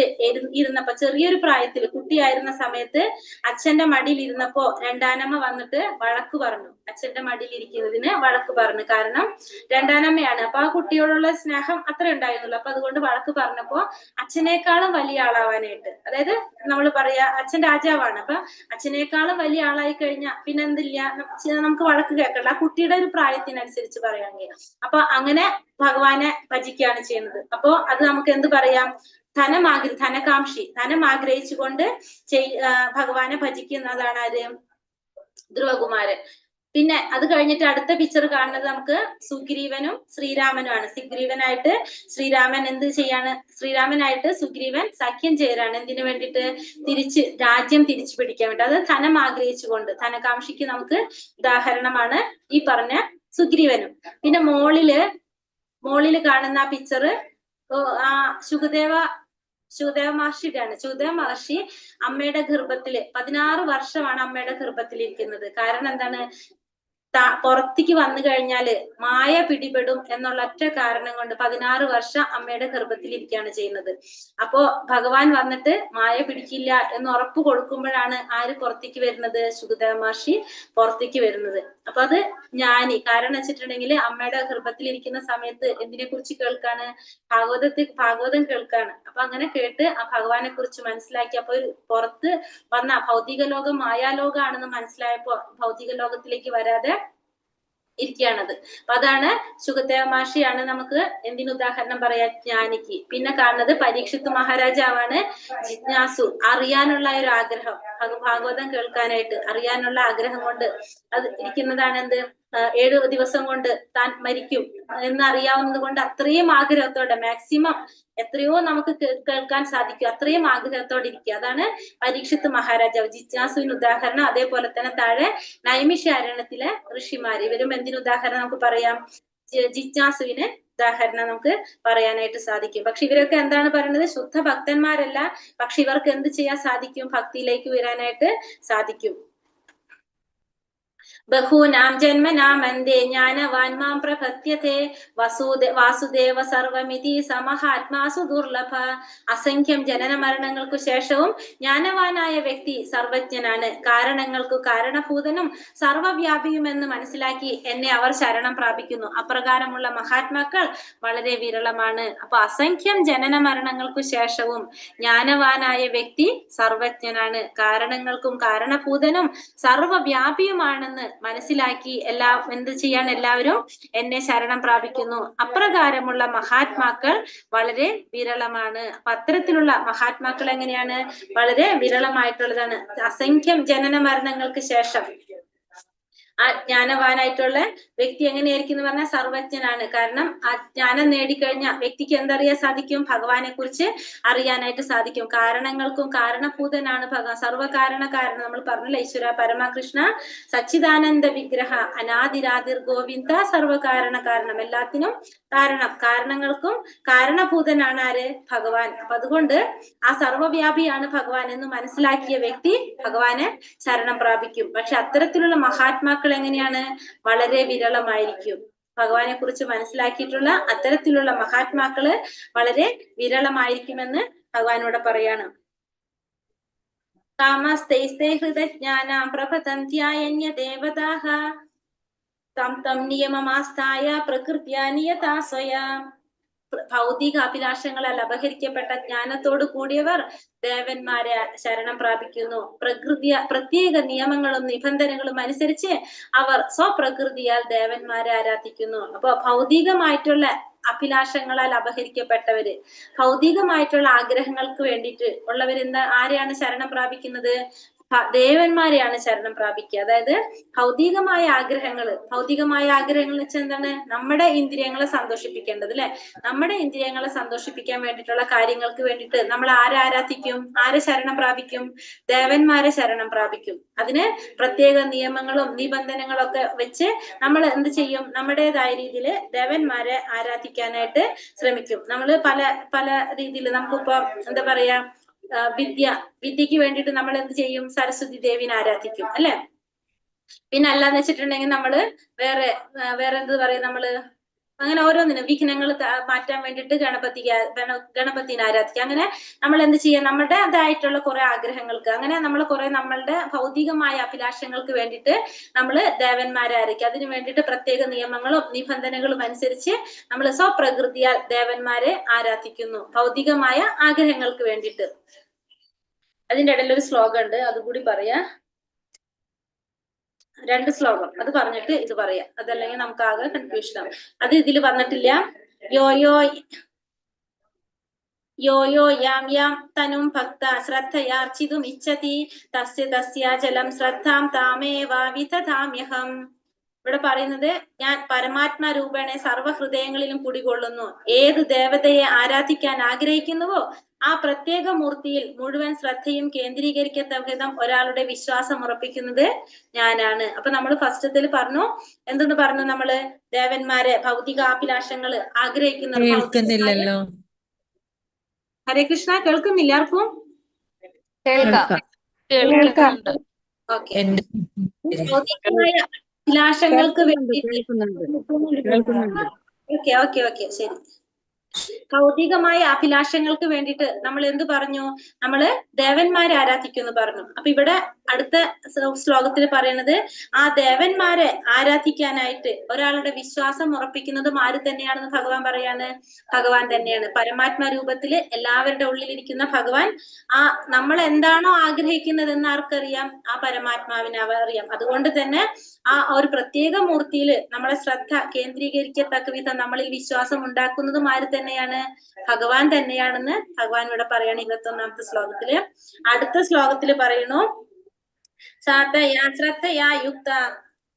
ഇരുന്നപ്പോ, ചെറിയൊരു പ്രായത്തില് കുട്ടിയായിരുന്ന സമയത്ത് അച്ഛന്റെ മടിയിൽ ഇരുന്നപ്പോ രണ്ടാനമ്മ വന്നിട്ട് വഴക്ക് പറഞ്ഞു. അച്ഛന്റെ മടിയിൽ ഇരിക്കുന്നതിന് വഴക്ക് പറഞ്ഞു. കാരണം രണ്ടാനമ്മയാണ്. അപ്പൊ ആ കുട്ടിയോടുള്ള സ്നേഹം അത്ര ഉണ്ടായിരുന്നുള്ളൂ. അപ്പൊ അതുകൊണ്ട് വഴക്ക് പറഞ്ഞപ്പോ അച്ഛനേക്കാളും വലിയ ആളാവാനായിട്ട്, അതായത് നമ്മൾ പറയാ അച്ഛൻ രാജാവാണ്. അപ്പൊ അച്ഛനേക്കാളും വലിയ ആളായി കഴിഞ്ഞാൽ പിന്നെ എന്തില്ല, നമുക്ക് വഴക്ക് കേൾക്കണ്ട. ആ കുട്ടിയുടെ ഒരു പ്രായത്തിനനുസരിച്ച് പറയുകയാണെങ്കിൽ. അപ്പൊ അങ്ങനെ ഭഗവാനെ ഭജിക്കുകയാണ് ചെയ്യുന്നത്. അപ്പോ അത് നമുക്ക് എന്ത് പറയാം, ധനം ആഗ്രഹിച്ചുകൊണ്ട് ഭഗവാനെ ഭജിക്കുന്നതാണ് ആര്, ധ്രുവകുമാരൻ. പിന്നെ അത് കഴിഞ്ഞിട്ട് അടുത്ത പിക്ചർ കാണുന്നത് നമുക്ക് സുഗ്രീവനും ശ്രീരാമനുമാണ്. ശ്രീരാമനായിട്ട് സുഗ്രീവൻ സഖ്യം ചേരാണ്. എന്തിനു വേണ്ടിയിട്ട്, രാജ്യം തിരിച്ചു പിടിക്കാൻ വേണ്ടി. അത് ധനം ആഗ്രഹിച്ചുകൊണ്ട്, ധനകാംക്ഷിക്ക് നമുക്ക് ഉദാഹരണമാണ് ഈ പറഞ്ഞ സുഗ്രീവനും. പിന്നെ മോളില് കാണുന്ന ആ പിക്ചർ ആ ശുകദേവ മഹർഷിയുടെയാണ്. ശുകദേവ മഹർഷി അമ്മയുടെ ഗർഭത്തില് 16 വർഷമാണ് അമ്മയുടെ ഗർഭത്തിൽ ഇരിക്കുന്നത്. കാരണം എന്താണ്, പുറത്തേക്ക് വന്നു കഴിഞ്ഞാല് മായ പിടിപെടും എന്നുള്ള ഒറ്റ കാരണം കൊണ്ട് 16 വർഷം അമ്മയുടെ ഗർഭത്തിൽ ഇരിക്കുകയാണ് ചെയ്യുന്നത്. അപ്പോ ഭഗവാൻ വന്നിട്ട് മായ പിടിക്കില്ല എന്ന് ഉറപ്പ് കൊടുക്കുമ്പോഴാണ് ആര് പുറത്തേക്ക് വരുന്നത്, ശുകദേവ മഹർഷി പുറത്തേക്ക് വരുന്നത്. അപ്പൊ അത് ജ്ഞാനി. കാരണം വെച്ചിട്ടുണ്ടെങ്കിൽ അമ്മയുടെ ഗർഭത്തിൽ ഇരിക്കുന്ന സമയത്ത് എന്തിനെ കുറിച്ച് കേൾക്കാണ്, ഭാഗവതം കേൾക്കാണ്. അപ്പൊ അങ്ങനെ കേട്ട് ആ ഭഗവാനെ കുറിച്ച് മനസ്സിലാക്കി. അപ്പൊ പുറത്ത് വന്ന ഭൗതിക ലോകം മായാലോകമാണെന്ന് മനസ്സിലായപ്പോ ഭൗതിക ലോകത്തിലേക്ക് വരാതെ ഇരിക്കുകയാണത്. അപ്പൊ അതാണ് ശുകദേവ മഹർഷിയാണ് നമുക്ക് എന്തിന് ഉദാഹരണം പറയാ, ജ്ഞാനിക്ക്. പിന്നെ കാണുന്നത് പരീക്ഷിത് മഹാരാജാവാണ് ജിജ്ഞാസു, അറിയാനുള്ള ഒരു ആഗ്രഹം, ഭാഗവതം കേൾക്കാനായിട്ട് അറിയാനുള്ള ആഗ്രഹം കൊണ്ട് അത് ഇരിക്കുന്നതാണ് എന്ത്, 7 ദിവസം കൊണ്ട് താൻ മരിക്കും എന്ന് അറിയാവുന്നത് കൊണ്ട് അത്രയും ആഗ്രഹത്തോടെ മാക്സിമം എത്രയോ നമുക്ക് കേൾക്കാൻ സാധിക്കും, അത്രയും ആഗ്രഹത്തോടെ ഇരിക്കുക. അതാണ് പരീക്ഷിത് മഹാരാജാവ്, ജിജ്ഞാസുവിന് ഉദാഹരണം. അതേപോലെ തന്നെ താഴെ നൈമിഷാരണ്യത്തിലെ ഋഷിമാര്, ഇവരും എന്തിനു ഉദാഹരണം നമുക്ക് പറയാം, ജിജ്ഞാസുവിന് ഉദാഹരണം നമുക്ക് പറയാനായിട്ട് സാധിക്കും. പക്ഷെ ഇവരൊക്കെ എന്താണ് പറയുന്നത്, ശുദ്ധ ഭക്തന്മാരല്ല, പക്ഷെ ഇവർക്ക് എന്ത് ചെയ്യാൻ സാധിക്കും, ഭക്തിയിലേക്ക് വരാനായിട്ട് സാധിക്കും. ബഹൂനാം ജന്മനാമന്തേ ജ്ഞാനവാൻ മാം പ്രപദ്യത്തെ വാസുദേവ സർവമിതി സമഹാത്മാസു ദുർലഭ. അസംഖ്യം ജനന മരണങ്ങൾക്കു ശേഷവും ജ്ഞാനവാനായ വ്യക്തി സർവജ്ഞനാണ്, കാരണങ്ങൾക്കു കാരണഭൂതനും സർവവ്യാപിയുമെന്ന് മനസ്സിലാക്കി എന്നെ അവർ ശരണം പ്രാപിക്കുന്നു. അപ്രകാരമുള്ള മഹാത്മാക്കൾ വളരെ വിരളമാണ്. അപ്പൊ അസംഖ്യം ജനന മരണങ്ങൾക്കു ശേഷവും ജ്ഞാനവാനായ വ്യക്തി സർവജ്ഞനാണ്, കാരണങ്ങൾക്കും കാരണഭൂതനും സർവവ്യാപിയുമാണെന്ന് മനസ്സിലാക്കി എന്ത് ചെയ്യാൻ എല്ലാവരും എന്നെ ശരണം പ്രാപിക്കുന്നു. അപ്രകാരമുള്ള മഹാത്മാക്കൾ വളരെ വിരളമാണ്. അപ്പൊ അത്തരത്തിലുള്ള മഹാത്മാക്കൾ എങ്ങനെയാണ്, വളരെ വിരളമായിട്ടുള്ളതാണ്. അസംഖ്യം ജനന മരണങ്ങൾക്ക് ശേഷം ആ ജ്ഞാനവാനായിട്ടുള്ള വ്യക്തി എങ്ങനെയായിരിക്കും എന്ന് പറഞ്ഞാൽ സർവജ്ഞനാണ്. കാരണം ആ ജ്ഞാനം നേടിക്കഴിഞ്ഞ വ്യക്തിക്ക് എന്തറിയാൻ സാധിക്കും, ഭഗവാനെ കുറിച്ച് അറിയാനായിട്ട് സാധിക്കും. കാരണങ്ങൾക്കും കാരണഭൂതനാണ് ഭഗവാൻ, സർവകാരണകാരണം. നമ്മൾ പറഞ്ഞില്ല, ഈശ്വര പരമകൃഷ്ണ സച്ചിദാനന്ദ വിഗ്രഹ അനാദിരാതിർ ഗോവിന്ദ സർവകാരണ കാരണം, എല്ലാത്തിനും കാരണം, കാരണങ്ങൾക്കും കാരണഭൂതനാണ് ആര്, ഭഗവാൻ. അപ്പൊ അതുകൊണ്ട് ആ സർവവ്യാപിയാണ് ഭഗവാൻ എന്ന് മനസ്സിലാക്കിയ വ്യക്തി ഭഗവാനെ ശരണം പ്രാപിക്കും. പക്ഷെ അത്തരത്തിലുള്ള മഹാത്മാക്കൾ എങ്ങനെയാണ്, വളരെ വിരളമായിരിക്കും. ഭഗവാനെ കുറിച്ച് മനസ്സിലാക്കിയിട്ടുള്ള അത്തരത്തിലുള്ള മഹാത്മാക്കള് വളരെ വിരളമായിരിക്കുമെന്ന് ഭഗവാനോട് പറയാണ്. കാമസ്തൈസ്തൈ ഹൃദജ്ഞാനാം പ്രപതന്ത്യായന്യ ദേവതാഃ തം തം നിയമമാസ്ഥായ പ്രകൃത്യാ നിയതാ സ്വയാ. ഭൗതിക അഭിലാഷങ്ങളാൽ അപഹരിക്കപ്പെട്ട ജ്ഞാനത്തോടു കൂടിയവർ ദേവന്മാരെ ശരണം പ്രാപിക്കുന്നു. പ്രത്യേക നിയമങ്ങളും നിബന്ധനകളും അനുസരിച്ച് അവർ സ്വപ്രകൃതിയാൽ ദേവന്മാരെ ആരാധിക്കുന്നു. അപ്പൊ ഭൗതികമായിട്ടുള്ള അഭിലാഷങ്ങളാൽ അപഹരിക്കപ്പെട്ടവര്, ഭൗതികമായിട്ടുള്ള ആഗ്രഹങ്ങൾക്ക് വേണ്ടിയിട്ട് ഉള്ളവരെന്താ, ആരെയാണ് ശരണം പ്രാപിക്കുന്നത്, ദേവന്മാരെയാണ് ശരണം പ്രാപിക്കുക. അതായത് ഭൗതികമായ ആഗ്രഹങ്ങൾ എന്ന് വെച്ചാൽ എന്താണ്, നമ്മുടെ ഇന്ദ്രിയങ്ങളെ സന്തോഷിപ്പിക്കേണ്ടത് അല്ലെ, നമ്മുടെ ഇന്ദ്രിയങ്ങളെ സന്തോഷിപ്പിക്കാൻ വേണ്ടിയിട്ടുള്ള കാര്യങ്ങൾക്ക് വേണ്ടിയിട്ട് നമ്മൾ ആരാധിക്കും, ആരെ ശരണം പ്രാപിക്കും, ദേവന്മാരെ ശരണം പ്രാപിക്കും. അതിന് പ്രത്യേക നിയമങ്ങളും നിബന്ധനകളും ഒക്കെ വെച്ച് നമ്മൾ എന്ത് ചെയ്യും, നമ്മുടേതായ രീതിയിൽ ദേവന്മാരെ ആരാധിക്കാനായിട്ട് ശ്രമിക്കും. നമ്മൾ പല രീതിയിൽ നമുക്കിപ്പോ എന്താ പറയാ, വിദ്യക്ക് വേണ്ടിയിട്ട് നമ്മൾ എന്ത് ചെയ്യും, സരസ്വതി ദേവിനെ ആരാധിക്കും അല്ലെ. പിന്നെ അല്ലാന്ന് വെച്ചിട്ടുണ്ടെങ്കിൽ നമ്മള് വേറെ എന്ത് പറയും, നമ്മള് അങ്ങനെ ഓരോന്നിനും വിഘ്നങ്ങൾ മാറ്റാൻ വേണ്ടിയിട്ട് ഗണപതിനെ ആരാധിക്കുക. അങ്ങനെ നമ്മൾ എന്ത് ചെയ്യാം, നമ്മുടെ അതായിട്ടുള്ള കുറെ ആഗ്രഹങ്ങൾക്ക്, അങ്ങനെ നമ്മൾ കുറെ നമ്മളുടെ ഭൗതികമായ അഭിലാഷങ്ങൾക്ക് വേണ്ടിയിട്ട് നമ്മൾ ദേവന്മാരെ ആരാധിക്കുക. അതിനു വേണ്ടിയിട്ട് പ്രത്യേക നിയമങ്ങളും നിബന്ധനകളും അനുസരിച്ച് നമ്മൾ സ്വപ്രകൃതിയാൽ ദേവന്മാരെ ആരാധിക്കുന്നു, ഭൗതികമായ ആഗ്രഹങ്ങൾക്ക് വേണ്ടിയിട്ട്. അതിന്റെ ഇടയിൽ ഒരു ശ്ലോകം ഉണ്ട്, അതുകൂടി പറയാ. 2 ശ്ലോകം അത് പറഞ്ഞിട്ട് ഇത് പറയാം, അതല്ലെങ്കിൽ നമുക്ക് ആകെ കൺഫ്യൂഷൻ ആവും. അത് ഇതിൽ വന്നിട്ടില്ല. യോ യാം തനും ഭക്ത ശ്രദ്ധയാർച്ചിതും ഇച്ഛതി തസ്യ ജലം ശ്രദ്ധാം താമേവാ വിദധാമ്യഹം. ഇവിടെ പറയുന്നത്, ഞാൻ പരമാത്മാ രൂപേണ സർവ്വഹൃദയങ്ങളിലും കുടികൊള്ളുന്നു. ഏത് ദേവതയെ ആരാധിക്കാൻ ആഗ്രഹിക്കുന്നുവോ ആ പ്രത്യേക മൂർത്തിയിൽ മുഴുവൻ ശ്രദ്ധയും കേന്ദ്രീകരിക്കത്തക്ക വിധം ഒരാളുടെ വിശ്വാസം ഉറപ്പിക്കുന്നത് ഞാനാണ്. അപ്പൊ നമ്മൾ ഫസ്റ്റത്തിൽ പറഞ്ഞു, എന്തെന്ന് പറഞ്ഞു, നമ്മള് ദേവന്മാരെ, ഭൗതികാഭിലാഷങ്ങള് ആഗ്രഹിക്കുന്നത്. ഹരേ കൃഷ്ണ, കേൾക്കുന്നില്ല ആർക്കും? ഓക്കെ. ഭൗതികമായ അഭിലാഷങ്ങൾക്ക് വേണ്ടി ഓക്കെ ശരി. ഭൗതികമായ അഭിലാഷങ്ങൾക്ക് വേണ്ടിയിട്ട് നമ്മൾ എന്ത് പറഞ്ഞു, നമ്മള് ദേവന്മാരെ ആരാധിക്കുന്നു പറഞ്ഞു. അപ്പൊ ഇവിടെ അടുത്ത ശ്ലോകത്തിൽ പറയുന്നത് ആ ദേവന്മാരെ ആരാധിക്കാനായിട്ട് ഒരാളുടെ വിശ്വാസം ഉറപ്പിക്കുന്നതും ആര് തന്നെയാണെന്ന് ഭഗവാൻ പറയാണ്. ഭഗവാൻ തന്നെയാണ്. പരമാത്മ രൂപത്തില് എല്ലാവരുടെ ഉള്ളിലിരിക്കുന്ന ഭഗവാൻ ആ നമ്മൾ എന്താണോ ആഗ്രഹിക്കുന്നതെന്ന് ആർക്കറിയാം? ആ പരമാത്മാവിനെ അറിയാം. അതുകൊണ്ട് തന്നെ ആ ഒരു പ്രത്യേക മൂർത്തിയില് നമ്മളെ ശ്രദ്ധ കേന്ദ്രീകരിക്കത്തക്ക വിധം നമ്മളിൽ വിശ്വാസം ഉണ്ടാക്കുന്നതും ആര് തന്നെയാണ്? ഭഗവാൻ തന്നെയാണെന്ന് ഭഗവാൻ ഇവിടെ പറയാണ് 21ാമത്തെ ശ്ലോകത്തില്. അടുത്ത ശ്ലോകത്തില് പറയുന്നു ശ്രദ്ധയാ യുക്ത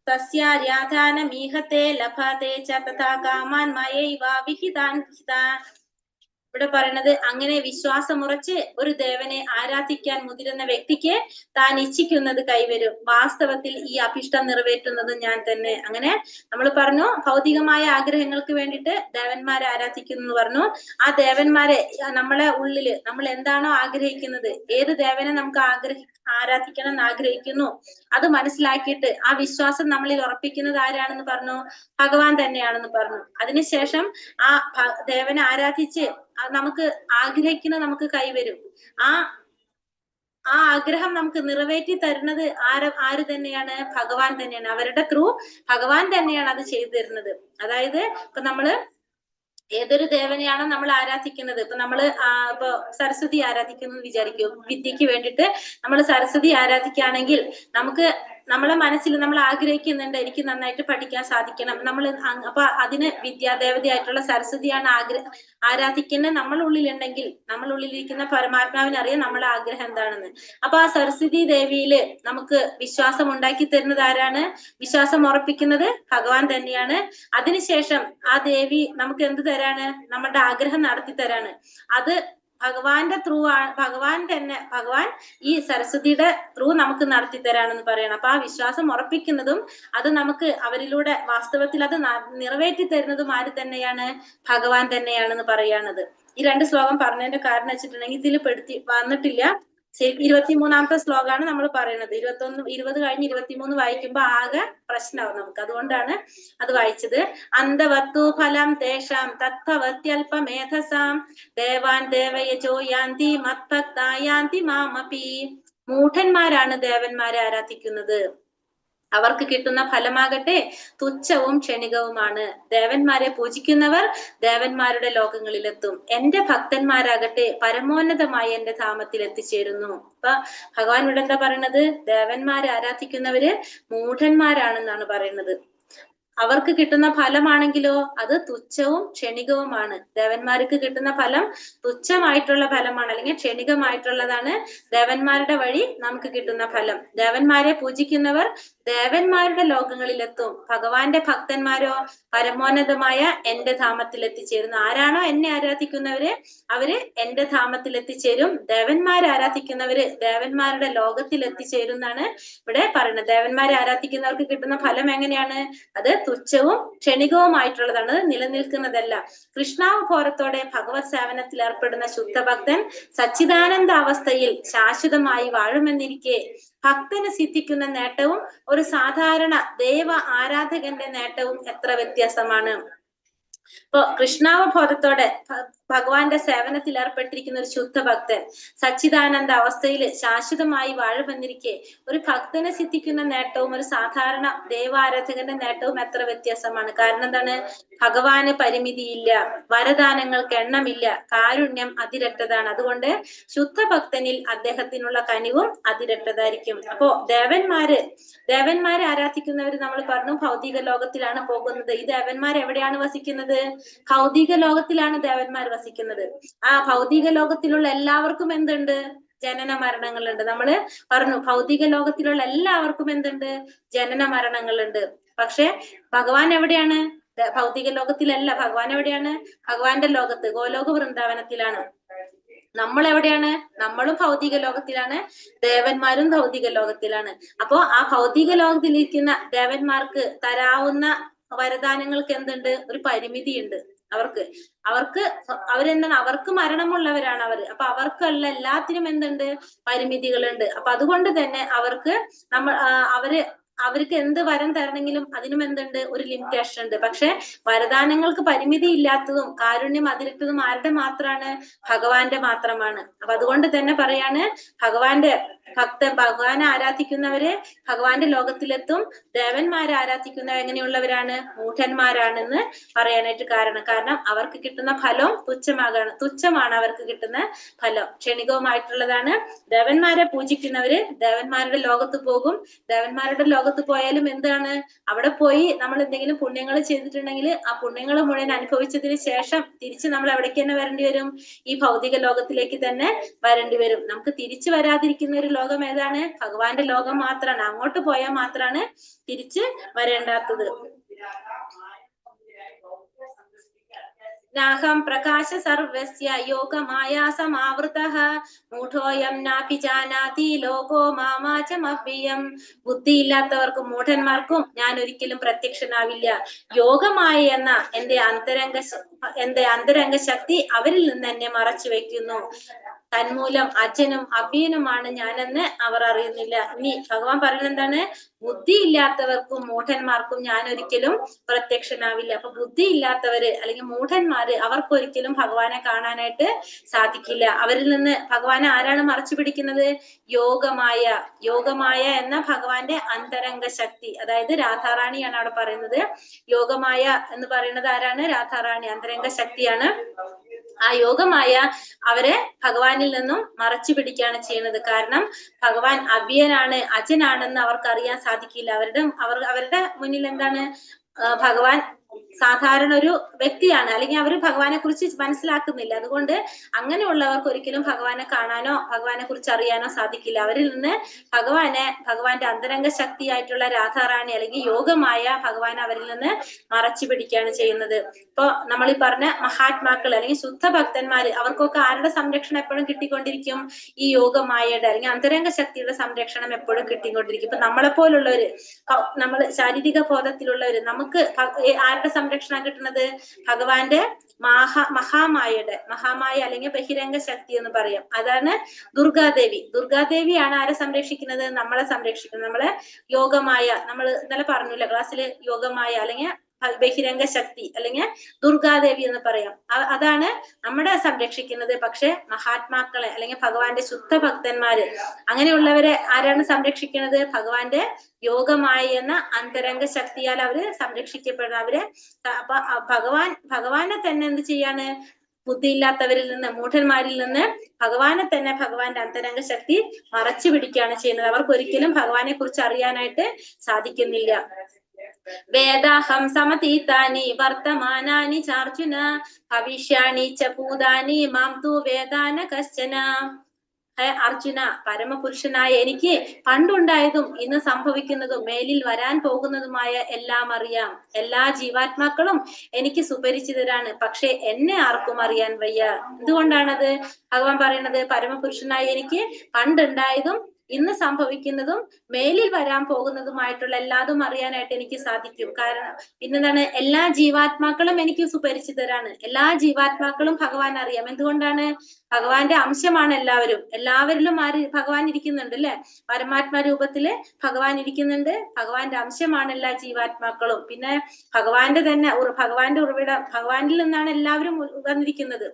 തസ്യാര്യാധാനമീഹത്തെ ലഭത്തെ ച തഥാ കാമാൻ മയൈവ വിഹിതാൻ. ഇവിടെ പറയുന്നത് അങ്ങനെ വിശ്വാസമുറച്ച് ഒരു ദേവനെ ആരാധിക്കാൻ മുതിരുന്ന വ്യക്തിക്ക് താൻ ഇച്ഛിക്കുന്നത് കൈവരും. വാസ്തവത്തിൽ ഈ അഭിഷ്ടം നിറവേറ്റുന്നത് ഞാൻ തന്നെ. അങ്ങനെ നമ്മൾ പറഞ്ഞു ഭൗതികമായ ആഗ്രഹങ്ങൾക്ക് വേണ്ടിയിട്ട് ദേവന്മാരെ ആരാധിക്കുന്നു എന്ന് പറഞ്ഞു. ആ ദേവന്മാരെ നമ്മളെ ഉള്ളില് നമ്മൾ എന്താണോ ആഗ്രഹിക്കുന്നത്, ഏത് ദേവനെ നമുക്ക് ആരാധിക്കണം എന്ന് ആഗ്രഹിക്കുന്നു, അത് മനസ്സിലാക്കിയിട്ട് ആ വിശ്വാസം നമ്മളിൽ ഉറപ്പിക്കുന്നത് ആരാണെന്ന് പറഞ്ഞു? ഭഗവാൻ തന്നെയാണെന്ന് പറഞ്ഞു. അതിനുശേഷം ആ ദേവനെ ആരാധിച്ച് നമുക്ക് ആഗ്രഹിക്കുന്നത് നമുക്ക് കൈവരും. ആ ആഗ്രഹം നമുക്ക് നിറവേറ്റി തരുന്നത് ആര് തന്നെയാണ്? ഭഗവാൻ തന്നെയാണ്. അവരുടെ ത്രൂ ഭഗവാൻ തന്നെയാണ് അത് ചെയ്തു തരുന്നത്. അതായത് ഇപ്പൊ നമ്മള് ഏതൊരു ദേവനെയാണോ നമ്മൾ ആരാധിക്കുന്നത്, ഇപ്പൊ നമ്മള് ഇപ്പൊ സരസ്വതി ആരാധിക്കുന്നു വിചാരിക്കും. വിദ്യക്ക് വേണ്ടിയിട്ട് നമ്മൾ സരസ്വതി ആരാധിക്കുകയാണെങ്കിൽ നമുക്ക് നമ്മളെ മനസ്സിൽ നമ്മൾ ആഗ്രഹിക്കുന്നുണ്ട് എനിക്ക് നന്നായിട്ട് പഠിക്കാൻ സാധിക്കണം. നമ്മൾ അപ്പൊ അതിന് വിദ്യാദേവതയായിട്ടുള്ള സരസ്വതിയാണ് ആരാധിക്കുന്നത്. നമ്മളുള്ളിലുണ്ടെങ്കിൽ നമ്മളുള്ളിലിരിക്കുന്ന പരമാത്മാവിന് അറിയാം നമ്മളെ ആഗ്രഹം എന്താണെന്ന്. അപ്പൊ ആ സരസ്വതി ദേവിയില് നമുക്ക് വിശ്വാസം ഉണ്ടാക്കി തരുന്നത് ആരാണ്? വിശ്വാസം ഉറപ്പിക്കുന്നത് ഭഗവാൻ തന്നെയാണ്. അതിനുശേഷം ആ ദേവി നമുക്ക് എന്ത് തരാണ്? നമ്മുടെ ആഗ്രഹം നടത്തി തരാണ്. അത് ഭഗവാന്റെ ത്രൂ ആണ്. ഭഗവാൻ ഈ സരസ്വതിയുടെ ത്രൂ നമുക്ക് നടത്തി തരാണെന്ന് പറയണം. അപ്പൊ ആ വിശ്വാസം ഉറപ്പിക്കുന്നതും അത് നമുക്ക് അവരിലൂടെ വാസ്തവത്തിൽ അത് നിറവേറ്റി തരുന്നതും ആര് തന്നെയാണ്? ഭഗവാൻ തന്നെയാണെന്ന് പറയാണത്. ഈ 2 ശ്ലോകം പറഞ്ഞതിന്റെ കാരണം വെച്ചിട്ടുണ്ടെങ്കിൽ ഇതിൽ വന്നിട്ടില്ല. 23ാമത്തെ ശ്ലോകമാണ് നമ്മൾ പറയുന്നത്. 20 കഴിഞ്ഞ് 23 വായിക്കുമ്പോ ആകെ പ്രശ്നമാവും നമുക്ക്. അതുകൊണ്ടാണ് അത് വായിച്ചത്. അന്തവത്തു ഫലം തേഷാം തത്ഭവത്യൽപമേധസാം ദേവാൻ ദേവയജോ യാന്തി മത്ഭക്തായാന്തി മാമപി. മൂഢന്മാരാണ് ദേവന്മാരെ ആരാധിക്കുന്നത്. അവർക്ക് കിട്ടുന്ന ഫലമാകട്ടെ തുച്ഛവും ക്ഷണികവുമാണ്. ദേവന്മാരെ പൂജിക്കുന്നവർ ദേവന്മാരുടെ ലോകങ്ങളിലെത്തും. എന്റെ ഭക്തന്മാരാകട്ടെ പരമോന്നതമായി എന്റെ ധാമത്തിൽ എത്തിച്ചേരുന്നു. അപ്പൊ ഭഗവാൻ ഇവിടെ എന്താ പറയുന്നത്? ദേവന്മാരെ ആരാധിക്കുന്നവര് മൂഢന്മാരാണെന്നാണ് പറയുന്നത്. അവർക്ക് കിട്ടുന്ന ഫലമാണെങ്കിലോ അത് തുച്ഛവും ക്ഷണികവുമാണ്. ദേവന്മാർക്ക് കിട്ടുന്ന ഫലം തുച്ഛമായിട്ടുള്ള ഫലമാണ്, അല്ലെങ്കിൽ ക്ഷണികമായിട്ടുള്ളതാണ്. ദേവന്മാരുടെ വഴി നമുക്ക് കിട്ടുന്ന ഫലം. ദേവന്മാരെ പൂജിക്കുന്നവർ ദേവന്മാരുടെ ലോകങ്ങളിലെത്തും. ഭഗവാന്റെ ഭക്തന്മാരോ പരമോന്നതമായ എന്റെ ധാമത്തിൽ എത്തിച്ചേരുന്നു. ആരാണോ എന്നെ ആരാധിക്കുന്നവര് അവര് എന്റെ ധാമത്തിൽ എത്തിച്ചേരും. ദേവന്മാരെ ആരാധിക്കുന്നവര് ദേവന്മാരുടെ ലോകത്തിൽ എത്തിച്ചേരുന്നാണ് ഇവിടെ പറയുന്നത്. ദേവന്മാരെ ആരാധിക്കുന്നവർക്ക് കിട്ടുന്ന ഫലം എങ്ങനെയാണ്? അത് തുച്ഛവും ക്ഷണികവുമായിട്ടുള്ളതാണ്, നിലനിൽക്കുന്നതല്ല. കൃഷ്ണാവബോധത്തോടെ ഭഗവത് സേവനത്തിൽ ഏർപ്പെടുന്ന ശുദ്ധഭക്തൻ സച്ചിദാനന്ദ അവസ്ഥയിൽ ശാശ്വതമായി വാഴുമെന്നിരിക്കെ ഭക്തന് സിദ്ധിക്കുന്ന നേട്ടവും ഒരു സാധാരണ ദേവ ആരാധകന്റെ നേട്ടവും എത്ര വ്യത്യാസമാണ്. ഇപ്പൊ കൃഷ്ണാവബോധത്തോടെ ഭഗവാന്റെ സേവനത്തിൽ ഏർപ്പെട്ടിരിക്കുന്ന ഒരു ശുദ്ധഭക്തൻ സച്ചിദാനന്ദ അവസ്ഥയിൽ ശാശ്വതമായി വാഴുമെന്നിരിക്കെ ഒരു ഭക്തനെ സിദ്ധിക്കുന്ന നേട്ടവും ഒരു സാധാരണ ദേവാരാധകന്റെ നേട്ടവും എത്ര വ്യത്യാസമാണ്. കാരണം എന്താണ്? ഭഗവാന് പരിമിതിയില്ല, വരദാനങ്ങൾക്ക് എണ്ണമില്ല, കാരുണ്യം അതിരറ്റതാണ്. അതുകൊണ്ട് ശുദ്ധഭക്തനിൽ അദ്ദേഹത്തിനുള്ള കനിവും അതിരറ്റതായിരിക്കും. അപ്പോ ദേവന്മാരെ ആരാധിക്കുന്നവര് നമ്മൾ പറഞ്ഞു ഭൗതിക ലോകത്തിലാണ് പോകുന്നത്. ഈ ദേവന്മാർ എവിടെയാണ് വസിക്കുന്നത്? ഭൗതിക ലോകത്തിലാണ് ദേവന്മാർ വസിക്കുന്നത്. ആ ഭൗതിക ലോകത്തിലുള്ള എല്ലാവർക്കും എന്തുണ്ട്? ജനന മരണങ്ങളുണ്ട്. നമ്മള് പറഞ്ഞു ഭൗതിക ലോകത്തിലുള്ള എല്ലാവർക്കും എന്തുണ്ട്? ജനന മരണങ്ങളുണ്ട്. പക്ഷെ ഭഗവാൻ എവിടെയാണ്? ഭൗതിക ലോകത്തിലല്ല. ഭഗവാൻ എവിടെയാണ്? ഭഗവാന്റെ ലോകത്ത് ഗോലോക വൃന്ദാവനത്തിലാണ്. നമ്മൾ എവിടെയാണ്? നമ്മളും ഭൗതിക ലോകത്തിലാണ്, ദേവന്മാരും ഭൗതിക ലോകത്തിലാണ്. അപ്പോ ആ ഭൗതിക ലോകത്തിലിരിക്കുന്ന ദേവന്മാർക്ക് തരാവുന്ന വരദാനങ്ങൾക്ക് എന്തുണ്ട്? ഒരു പരിമിതിയുണ്ട്. അവരെന്താണ്? അവർക്ക് മരണമുള്ളവരാണ് അവര്. അപ്പൊ അവർക്കുള്ള എല്ലാത്തിനും എന്തുണ്ട്? പരിമിതികളുണ്ട്. അപ്പൊ അതുകൊണ്ട് തന്നെ അവർക്ക് എന്ത് വരം തരണമെങ്കിലും അതിനും എന്തുണ്ട്? ഒരു ലിമിറ്റേഷൻ ഉണ്ട്. പക്ഷെ വരദാനങ്ങൾക്ക് പരിമിതി ഇല്ലാത്തതും കാരുണ്യം അതിരിട്ടതും ആരുടെ മാത്രമാണ്? ഭഗവാന്റെ മാത്രമാണ്. അപ്പൊ അതുകൊണ്ട് തന്നെ പറയാണ് ഭഗവാന്റെ ഭഗവാനെ ആരാധിക്കുന്നവര് ഭഗവാന്റെ ലോകത്തിലെത്തും. ദേവന്മാരെ ആരാധിക്കുന്നവർ എങ്ങനെയുള്ളവരാണ്? മൂഢന്മാരാണെന്ന് പറയാനായിട്ട് കാരണം അവർക്ക് കിട്ടുന്ന ഫലം തുച്ഛമാണ് അവർക്ക് കിട്ടുന്ന ഫലം, ക്ഷണികവുമായിട്ടുള്ളതാണ്. ദേവന്മാരെ പൂജിക്കുന്നവര് ദേവന്മാരുടെ ലോകത്ത് പോകും. ദേവന്മാരുടെ ലോകത്ത് പോയാലും എന്താണ്, അവിടെ പോയി നമ്മൾ എന്തെങ്കിലും പുണ്യങ്ങൾ ചെയ്തിട്ടുണ്ടെങ്കിൽ ആ പുണ്യങ്ങൾ മുഴുവൻ അനുഭവിച്ചതിന് ശേഷം തിരിച്ച് നമ്മൾ എവിടേക്ക് തന്നെ വരേണ്ടി വരും? ഈ ഭൗതിക ലോകത്തിലേക്ക് തന്നെ വരേണ്ടി വരും. നമുക്ക് തിരിച്ചു വരാതിരിക്കുന്ന ഒരു ലോകം ഏതാണ്? ഭഗവാന്റെ ലോകം മാത്രമാണ്. അങ്ങോട്ട് പോയാൽ മാത്രമാണ് തിരിച്ച് വരേണ്ടാത്തത്. നാഹം പ്രകാശ സർവസ്യ യോഗമായാ സമാവൃതഃ മൂഢോയം നാപി ജാനാതി ലോകോ മാമാചമവ്യയം. ബുദ്ധിയില്ലാത്തവർക്കും മൂഢന്മാർക്കും ഞാൻ ഒരിക്കലും പ്രത്യക്ഷനാവില്ല. യോഗമായ എന്ന എന്റെ അന്തരംഗ ശക്തി അവരിൽ നിന്ന് എന്നെ മറച്ചു വെക്കുന്നു. തന്മൂലം അജനും അവ്യനുമാണ് ഞാനെന്ന് അവർ അറിയുന്നില്ല. ഇനി ഭഗവാൻ പറയുന്നത് എന്താണ്? ബുദ്ധിയില്ലാത്തവർക്കും മൂഢന്മാർക്കും ഞാൻ ഒരിക്കലും പ്രത്യക്ഷനാവില്ല. അപ്പൊ ബുദ്ധിയില്ലാത്തവര് അല്ലെങ്കിൽ മൂഢന്മാര് അവർക്കൊരിക്കലും ഭഗവാനെ കാണാനായിട്ട് സാധിക്കില്ല. അവരിൽ നിന്ന് ഭഗവാനെ ആരാണ് മറച്ചു പിടിക്കുന്നത്? യോഗമായ എന്ന ഭഗവാന്റെ അന്തരംഗ ശക്തി, അതായത് രാധാറാണിയാണ് അവിടെ പറയുന്നത്. യോഗമായ എന്ന് പറയുന്നത് ആരാണ്? രാധാറാണി, അന്തരംഗ ശക്തിയാണ്. ആ യോഗമായ അവരെ ഭഗവാനിൽ നിന്നും മറച്ചു പിടിക്കുകയാണ് ചെയ്യുന്നത്. കാരണം ഭഗവാൻ അവ്യനാണ്, അജനാണെന്ന് അവർക്ക് അറിയാൻ സാധിക്കില്ല. അവരുടെ മുന്നിൽ എന്താണ്? ഭഗവാൻ സാധാരണ ഒരു വ്യക്തിയാണ്, അല്ലെങ്കിൽ അവർ ഭഗവാനെ കുറിച്ച് മനസ്സിലാക്കുന്നില്ല. അതുകൊണ്ട് അങ്ങനെയുള്ളവർക്ക് ഒരിക്കലും ഭഗവാനെ കാണാനോ ഭഗവാനെ കുറിച്ച് അറിയാനോ സാധിക്കില്ല. അവരിൽ നിന്ന് ഭഗവാന്റെ അന്തരംഗ ശക്തിയായിട്ടുള്ള രാധാറാണി അല്ലെങ്കിൽ യോഗമായ ഭഗവാൻ അവരിൽ നിന്ന് മറച്ചു പിടിക്കുകയാണ് ചെയ്യുന്നത്. ഇപ്പൊ നമ്മൾ ഈ പറഞ്ഞ മഹാത്മാക്കൾ അല്ലെങ്കിൽ ശുദ്ധ ഭക്തന്മാര്, അവർക്കൊക്കെ ആരുടെ സംരക്ഷണം എപ്പോഴും കിട്ടിക്കൊണ്ടിരിക്കും? ഈ യോഗമായയുടെ അല്ലെങ്കിൽ അന്തരംഗ ശക്തിയുടെ സംരക്ഷണം എപ്പോഴും കിട്ടിക്കൊണ്ടിരിക്കും. ഇപ്പൊ നമ്മളെപ്പോലുള്ളവര്, നമ്മൾ ശാരീരിക ബോധത്തിലുള്ളവര്, നമുക്ക് ആരുടെ സംരക്ഷണം കിട്ടുന്നത്? ഭഗവാന്റെ മഹാമായ അല്ലെങ്കിൽ ബഹിരംഗ ശക്തി എന്ന് പറയാം. അതാണ് ദുർഗാദേവിയാണ് ആരെ സംരക്ഷിക്കുന്നത്? നമ്മളെ സംരക്ഷിക്കുന്നത്. നമ്മളെ യോഗമായ, നമ്മൾ ഇന്നലെ പറഞ്ഞില്ല ക്ലാസ്സിൽ, യോഗമായ അല്ലെങ്കിൽ ബഹിരംഗ ശക്തി അല്ലെങ്കിൽ ദുർഗാദേവി എന്ന് പറയാം. അതാണ് നമ്മളെ സംരക്ഷിക്കുന്നത്. പക്ഷെ മഹാത്മാക്കളെ അല്ലെങ്കിൽ ഭഗവാന്റെ ശുദ്ധ ഭക്തന്മാര്, അങ്ങനെയുള്ളവരെ ആരാണ് സംരക്ഷിക്കുന്നത്? ഭഗവാന്റെ യോഗമായ എന്ന അന്തരംഗ ശക്തിയാൽ അവര് സംരക്ഷിക്കപ്പെടുന്ന അവര്. അപ്പൊ ഭഗവാനെ തന്നെ എന്ത് ചെയ്യാണ്? ബുദ്ധിയില്ലാത്തവരിൽ നിന്ന്, മൂഢന്മാരിൽ നിന്ന് ഭഗവാന്റെ അന്തരംഗ ശക്തി മറച്ചു പിടിക്കുകയാണ് ചെയ്യുന്നത്. അവർക്ക് ഒരിക്കലും ഭഗവാനെ കുറിച്ച് അറിയാനായിട്ട് സാധിക്കുന്നില്ല. വേദാഹം സമതീതാനി വർത്തമാനാനി ചാർജുന ഭവിഷ്യാണി ച ഭൂതാനി മാം തു വേദാന കശ്ചന. അർജുന, പരമപുരുഷനായ എനിക്ക് പണ്ടുണ്ടായതും ഇന്ന് സംഭവിക്കുന്നതും മേലിൽ വരാൻ പോകുന്നതുമായ എല്ലാം അറിയാം. എല്ലാ ജീവാത്മാക്കളും എനിക്ക് സുപരിചിതരാണ്. പക്ഷെ എന്നെ ആർക്കും അറിയാൻ വയ്യ. എന്തുകൊണ്ടാണത് ഭഗവാൻ പറയുന്നത്? പരമപുരുഷനായ എനിക്ക് പണ്ടുണ്ടായതും ഇന്ന് സംഭവിക്കുന്നതും മേലിൽ വരാൻ പോകുന്നതുമായിട്ടുള്ള എല്ലാതും അറിയാനായിട്ട് എനിക്ക് സാധിക്കും. കാരണം പിന്നെന്താണ്? എല്ലാ ജീവാത്മാക്കളും എനിക്ക് സുപരിചിതരാണ്. എല്ലാ ജീവാത്മാക്കളും ഭഗവാൻ അറിയാം. എന്തുകൊണ്ടാണ്? ഭഗവാന്റെ അംശമാണ് എല്ലാവരിലും ഭഗവാൻ ഇരിക്കുന്നുണ്ട് അല്ലെ? പരമാത്മാ രൂപത്തില് ഭഗവാൻ ഇരിക്കുന്നുണ്ട്. ഭഗവാന്റെ അംശമാണ് എല്ലാ ജീവാത്മാക്കളും. പിന്നെ ഭഗവാന്റെ ഉറവിടം, ഭഗവാനിൽ നിന്നാണ് എല്ലാവരും വന്നിരിക്കുന്നത്.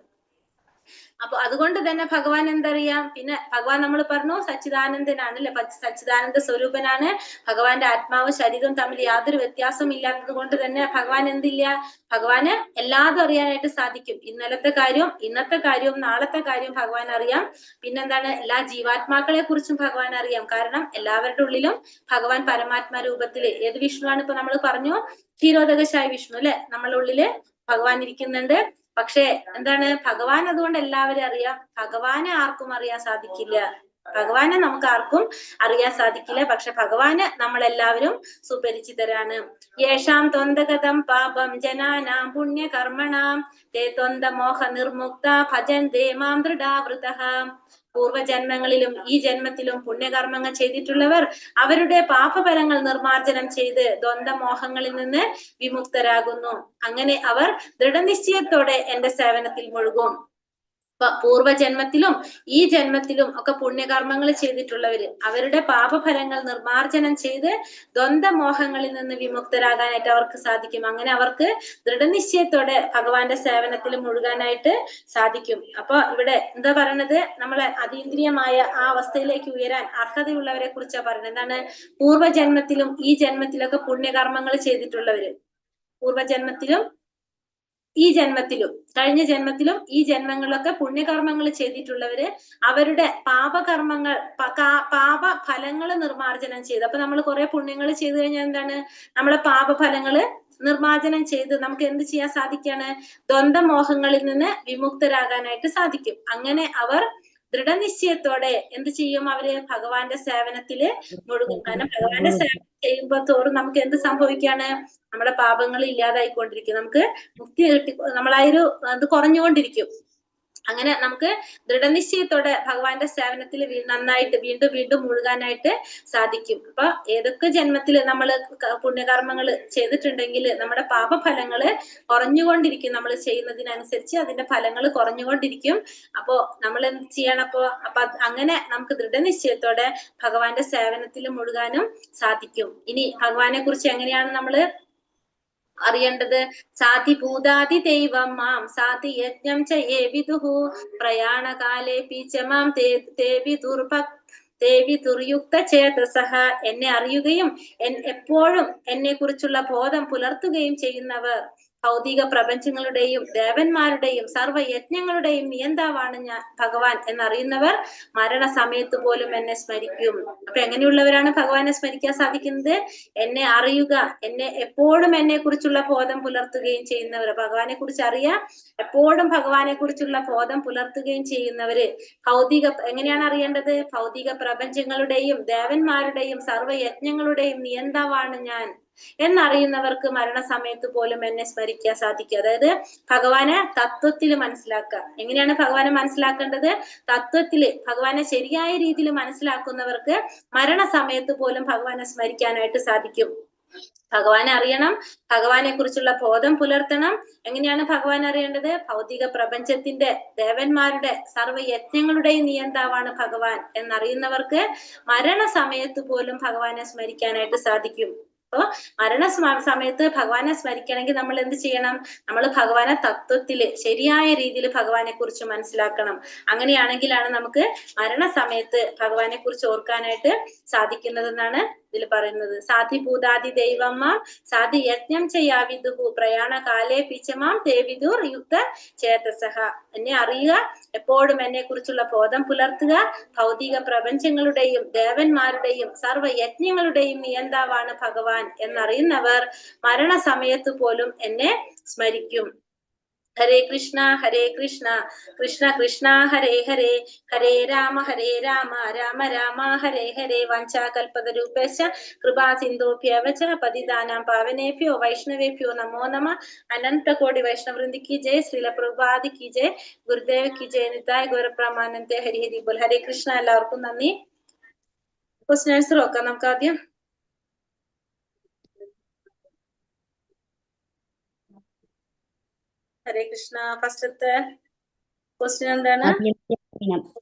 അപ്പൊ അതുകൊണ്ട് തന്നെ ഭഗവാൻ എന്തറിയാം? പിന്നെ ഭഗവാൻ നമ്മൾ പറഞ്ഞു സച്ചിദാനന്ദനാണ് അല്ലെ? സച്ചിദാനന്ദ സ്വരൂപനാണ്. ഭഗവാന്റെ ആത്മാവ് ശരീരവും തമ്മിൽ യാതൊരു വ്യത്യാസവും ഇല്ലാത്തത് കൊണ്ട് തന്നെ ഭഗവാൻ എന്തില്ല? ഭഗവാന് എല്ലാതും അറിയാനായിട്ട് സാധിക്കും. ഇന്നലത്തെ കാര്യവും ഇന്നത്തെ കാര്യവും നാളത്തെ കാര്യവും ഭഗവാൻ അറിയാം. പിന്നെന്താണ്? എല്ലാ ജീവാത്മാക്കളെ കുറിച്ചും ഭഗവാൻ അറിയാം. കാരണം എല്ലാവരുടെ ഉള്ളിലും ഭഗവാൻ പരമാത്മാ രൂപത്തില്, ഏത് വിഷ്ണുവാണ്? ഇപ്പൊ നമ്മൾ പറഞ്ഞു ക്ഷീരോദകശായ വിഷ്ണു അല്ലെ? നമ്മളുടെ ഉള്ളില് ഭഗവാൻ ഇരിക്കുന്നുണ്ട്. പക്ഷെ എന്താണ്? ഭഗവാൻ അതുകൊണ്ട് എല്ലാവരും അറിയാം. ഭഗവാനെ ആർക്കും അറിയാൻ സാധിക്കില്ല. ഭഗവാനെ നമുക്ക് ആർക്കും അറിയാൻ സാധിക്കില്ല. പക്ഷെ ഭഗവാന് നമ്മളെല്ലാവരും സുപരിചിതരാണ്. യേഷാം ത്വന്തഗതം പാപം ജനാനാം പുണ്യകർമ്മണാം തേ ത്വന്ത മോഹ നിർമുക്ത ഭജന്തേ മാം ദൃഢാവൃതഃ. പൂർവജന്മങ്ങളിലും ഈ ജന്മത്തിലും പുണ്യകർമ്മങ്ങൾ ചെയ്തിട്ടുള്ളവർ അവരുടെ പാപഫലങ്ങൾ നിർമാർജനം ചെയ്ത് ദ്വന്ദ്മോഹങ്ങളിൽ നിന്ന് വിമുക്തരാകുന്നു. അങ്ങനെ അവർ ദൃഢനിശ്ചയത്തോടെ എന്റെ സേവനത്തിൽ മുഴുകും. പൂർവജന്മത്തിലും ഈ ജന്മത്തിലും ഒക്കെ പുണ്യകർമ്മങ്ങൾ ചെയ്തിട്ടുള്ളവര് അവരുടെ പാപഫലങ്ങൾ നിർമാർജനം ചെയ്ത് ദ്വന്ദ്മോഹങ്ങളിൽ നിന്ന് വിമുക്തരാകാനായിട്ട് അവർക്ക് സാധിക്കും. അങ്ങനെ അവർക്ക് ദൃഢനിശ്ചയത്തോടെ ഭഗവാന്റെ സേവനത്തിൽ മുഴുകാനായിട്ട് സാധിക്കും. അപ്പൊ ഇവിടെ എന്താ പറയണത്, നമ്മളെ അതീന്ദ്രിയമായ ആ അവസ്ഥയിലേക്ക് ഉയരാൻ അർഹതയുള്ളവരെ കുറിച്ചാണ് പറയുന്നത്. എന്താണ്? പൂർവജന്മത്തിലും ഈ ജന്മത്തിലൊക്കെ പുണ്യകർമ്മങ്ങൾ ചെയ്തിട്ടുള്ളവര്, പൂർവജന്മത്തിലും ഈ ജന്മത്തിലും കഴിഞ്ഞ ജന്മത്തിലും ഈ ജന്മങ്ങളിലൊക്കെ പുണ്യകർമ്മങ്ങൾ ചെയ്തിട്ടുള്ളവര് അവരുടെ പാപകർമ്മങ്ങൾ പാപ ഫലങ്ങള് നിർമാർജനം ചെയ്ത്. അപ്പൊ നമ്മൾ കുറെ പുണ്യങ്ങൾ ചെയ്തു കഴിഞ്ഞാൽ എന്താണ്? നമ്മളെ പാപഫലങ്ങള് നിർമാർജനം ചെയ്ത് നമുക്ക് എന്ത് ചെയ്യാൻ സാധിക്കാണ്? ദ്വന്ദ്മോഹങ്ങളിൽ നിന്ന് വിമുക്തരാകാനായിട്ട് സാധിക്കും. അങ്ങനെ അവർ ദൃഢനിശ്ചയത്തോടെ എന്ത് ചെയ്യും? അവര് ഭഗവാന്റെ സേവനത്തില് മുഴുകും. കാരണം ഭഗവാന്റെ സേവനം ചെയ്യുമ്പോ തോറും നമുക്ക് എന്ത് സംഭവിക്കാണ്? നമ്മുടെ പാപങ്ങൾ ഇല്ലാതായിക്കൊണ്ടിരിക്കും, നമുക്ക് മുക്തി കിട്ടി, നമ്മളായൊരു അത് കുറഞ്ഞുകൊണ്ടിരിക്കും. അങ്ങനെ നമുക്ക് ദൃഢനിശ്ചയത്തോടെ ഭഗവാന്റെ സേവനത്തിൽ നന്നായിട്ട് വീണ്ടും വീണ്ടും മുഴുകാനായിട്ട് സാധിക്കും. അപ്പൊ ഏതൊക്കെ ജന്മത്തിൽ നമ്മൾ പുണ്യകർമ്മങ്ങൾ ചെയ്തിട്ടുണ്ടെങ്കിൽ നമ്മുടെ പാപഫലങ്ങള് കുറഞ്ഞുകൊണ്ടിരിക്കും. നമ്മൾ ചെയ്യുന്നതിനനുസരിച്ച് അതിന്റെ ഫലങ്ങൾ കുറഞ്ഞുകൊണ്ടിരിക്കും. അപ്പോ നമ്മൾ എന്ത് ചെയ്യണം? അപ്പൊ അങ്ങനെ നമുക്ക് ദൃഢനിശ്ചയത്തോടെ ഭഗവാന്റെ സേവനത്തിൽ മുഴുകാനും സാധിക്കും. ഇനി ഭഗവാനെ കുറിച്ച് എങ്ങനെയാണ് നമ്മള് അറിയേണ്ടത്? സാധി ഭൂതാതി ദൈവം മാം സാധി യജ്ഞം ചയേ വിദുഹു പ്രയാണകാലേ പീച്ചമാം ദേവി ദുർയുക്ത ചേതസഹ. എന്നെ അറിയുകയും എപ്പോഴും എന്നെ കുറിച്ചുള്ള ബോധം പുലർത്തുകയും ചെയ്യുന്നവർ, ഭൗതിക പ്രപഞ്ചങ്ങളുടെയും ദേവന്മാരുടെയും സർവയജ്ഞങ്ങളുടെയും നിയന്താവാണ് ഞാൻ ഭഗവാൻ എന്നറിയുന്നവർ മരണസമയത്ത് പോലും എന്നെ സ്മരിക്കും. അപ്പൊ എങ്ങനെയുള്ളവരാണ് ഭഗവാനെ സ്മരിക്കാൻ സാധിക്കുന്നത്? എന്നെ അറിയുക, എപ്പോഴും എന്നെ കുറിച്ചുള്ള ബോധം പുലർത്തുകയും ചെയ്യുന്നവർ, ഭഗവാനെ കുറിച്ച് അറിയാം, എപ്പോഴും ഭഗവാനെ കുറിച്ചുള്ള ബോധം പുലർത്തുകയും ചെയ്യുന്നവര്. എങ്ങനെയാണ് അറിയേണ്ടത്? ഭൗതിക പ്രപഞ്ചങ്ങളുടെയും ദേവന്മാരുടെയും സർവയജ്ഞങ്ങളുടെയും നിയന്താവാണ് ഞാൻ എന്നറിയുന്നവർക്ക് മരണസമയത്ത് പോലും എന്നെ സ്മരിക്കാൻ സാധിക്കും. അതായത് ഭഗവാനെ തത്വത്തിൽ മനസ്സിലാക്കുക. എങ്ങനെയാണ് ഭഗവാനെ മനസ്സിലാക്കേണ്ടത്? തത്വത്തില് ഭഗവാനെ ശരിയായ രീതിയിൽ മനസ്സിലാക്കുന്നവർക്ക് മരണസമയത്ത് പോലും ഭഗവാനെ സ്മരിക്കാനായിട്ട് സാധിക്കും. ഭഗവാനെ അറിയണം, ഭഗവാനെ കുറിച്ചുള്ള ബോധം പുലർത്തണം. എങ്ങനെയാണ് ഭഗവാൻ അറിയേണ്ടത്? ഭൗതിക പ്രപഞ്ചത്തിന്റെ ദേവന്മാരുടെ സർവയജ്ഞങ്ങളുടെയും നിയന്താവാണ് ഭഗവാൻ എന്നറിയുന്നവർക്ക് മരണസമയത്ത് പോലും ഭഗവാനെ സ്മരിക്കാനായിട്ട് സാധിക്കും. അപ്പൊ സമയത്ത് ഭഗവാനെ സ്മരിക്കണമെങ്കിൽ നമ്മൾ എന്ത് ചെയ്യണം? നമ്മൾ ഭഗവാനെ തത്വത്തില് ശരിയായ രീതിയിൽ ഭഗവാനെ കുറിച്ച് മനസ്സിലാക്കണം. അങ്ങനെയാണെങ്കിലാണ് നമുക്ക് മരണസമയത്ത് ഭഗവാനെ കുറിച്ച് ഓർക്കാനായിട്ട് സാധിക്കുന്നതെന്നാണ് ഇതിൽ പറയുന്നത്. സാധി ഭൂതാതി ദൈവമ്മ സാധി യജ്ഞം ചെയ്യാവിദുഹു പ്രയാണ കാലേ പിച്ചമാം ദേവിദുർ യുക്ത ചേതസഹ. എന്നെ അറിയുക, എപ്പോഴും എന്നെ കുറിച്ചുള്ള ബോധം പുലർത്തുക, ഭൗതിക പ്രപഞ്ചങ്ങളുടെയും ദേവന്മാരുടെയും സർവയജ്ഞങ്ങളുടെയും നിയന്താവാണ് ഭഗവാൻ എന്നറിയുന്നവർ മരണസമയത്ത് പോലും എന്നെ സ്മരിക്കും. ഹരേ കൃഷ്ണ കൃഷ്ണ കൃഷ്ണ ഹരേ ഹരേ, ഹരേ രാമ രാമ രാമ ഹരേ ഹരേ. വാഞ്ചാകൽപതരൂപേശ്ച കൃപാ സിന്ധുഭ്യവ ച പതിതാനാം പാവനേഭ്യോ വൈഷ്ണവേഭ്യോ നമോ നമഃ. അനന്തകോടി വൈഷ്ണവൃന്ദി കി ജയ്, ശ്രീല പ്രഭുപാദി കി ജയ്, ഗുരുദേവ് കി ജയ്, നിതായ് ഗൗരപ്രമാനന്ദേ ഹരി ഹരി ബോൽ. ഹരേ കൃഷ്ണ. എല്ലാവർക്കും നന്ദി. ക്വസ്റ്റ്യൻസ് നോക്കാം നമുക്ക് ആദ്യം. ഹരേ കൃഷ്ണ. ഫസ്റ്റത്തെ ക്വസ്റ്റ്യൻ എന്താണ്?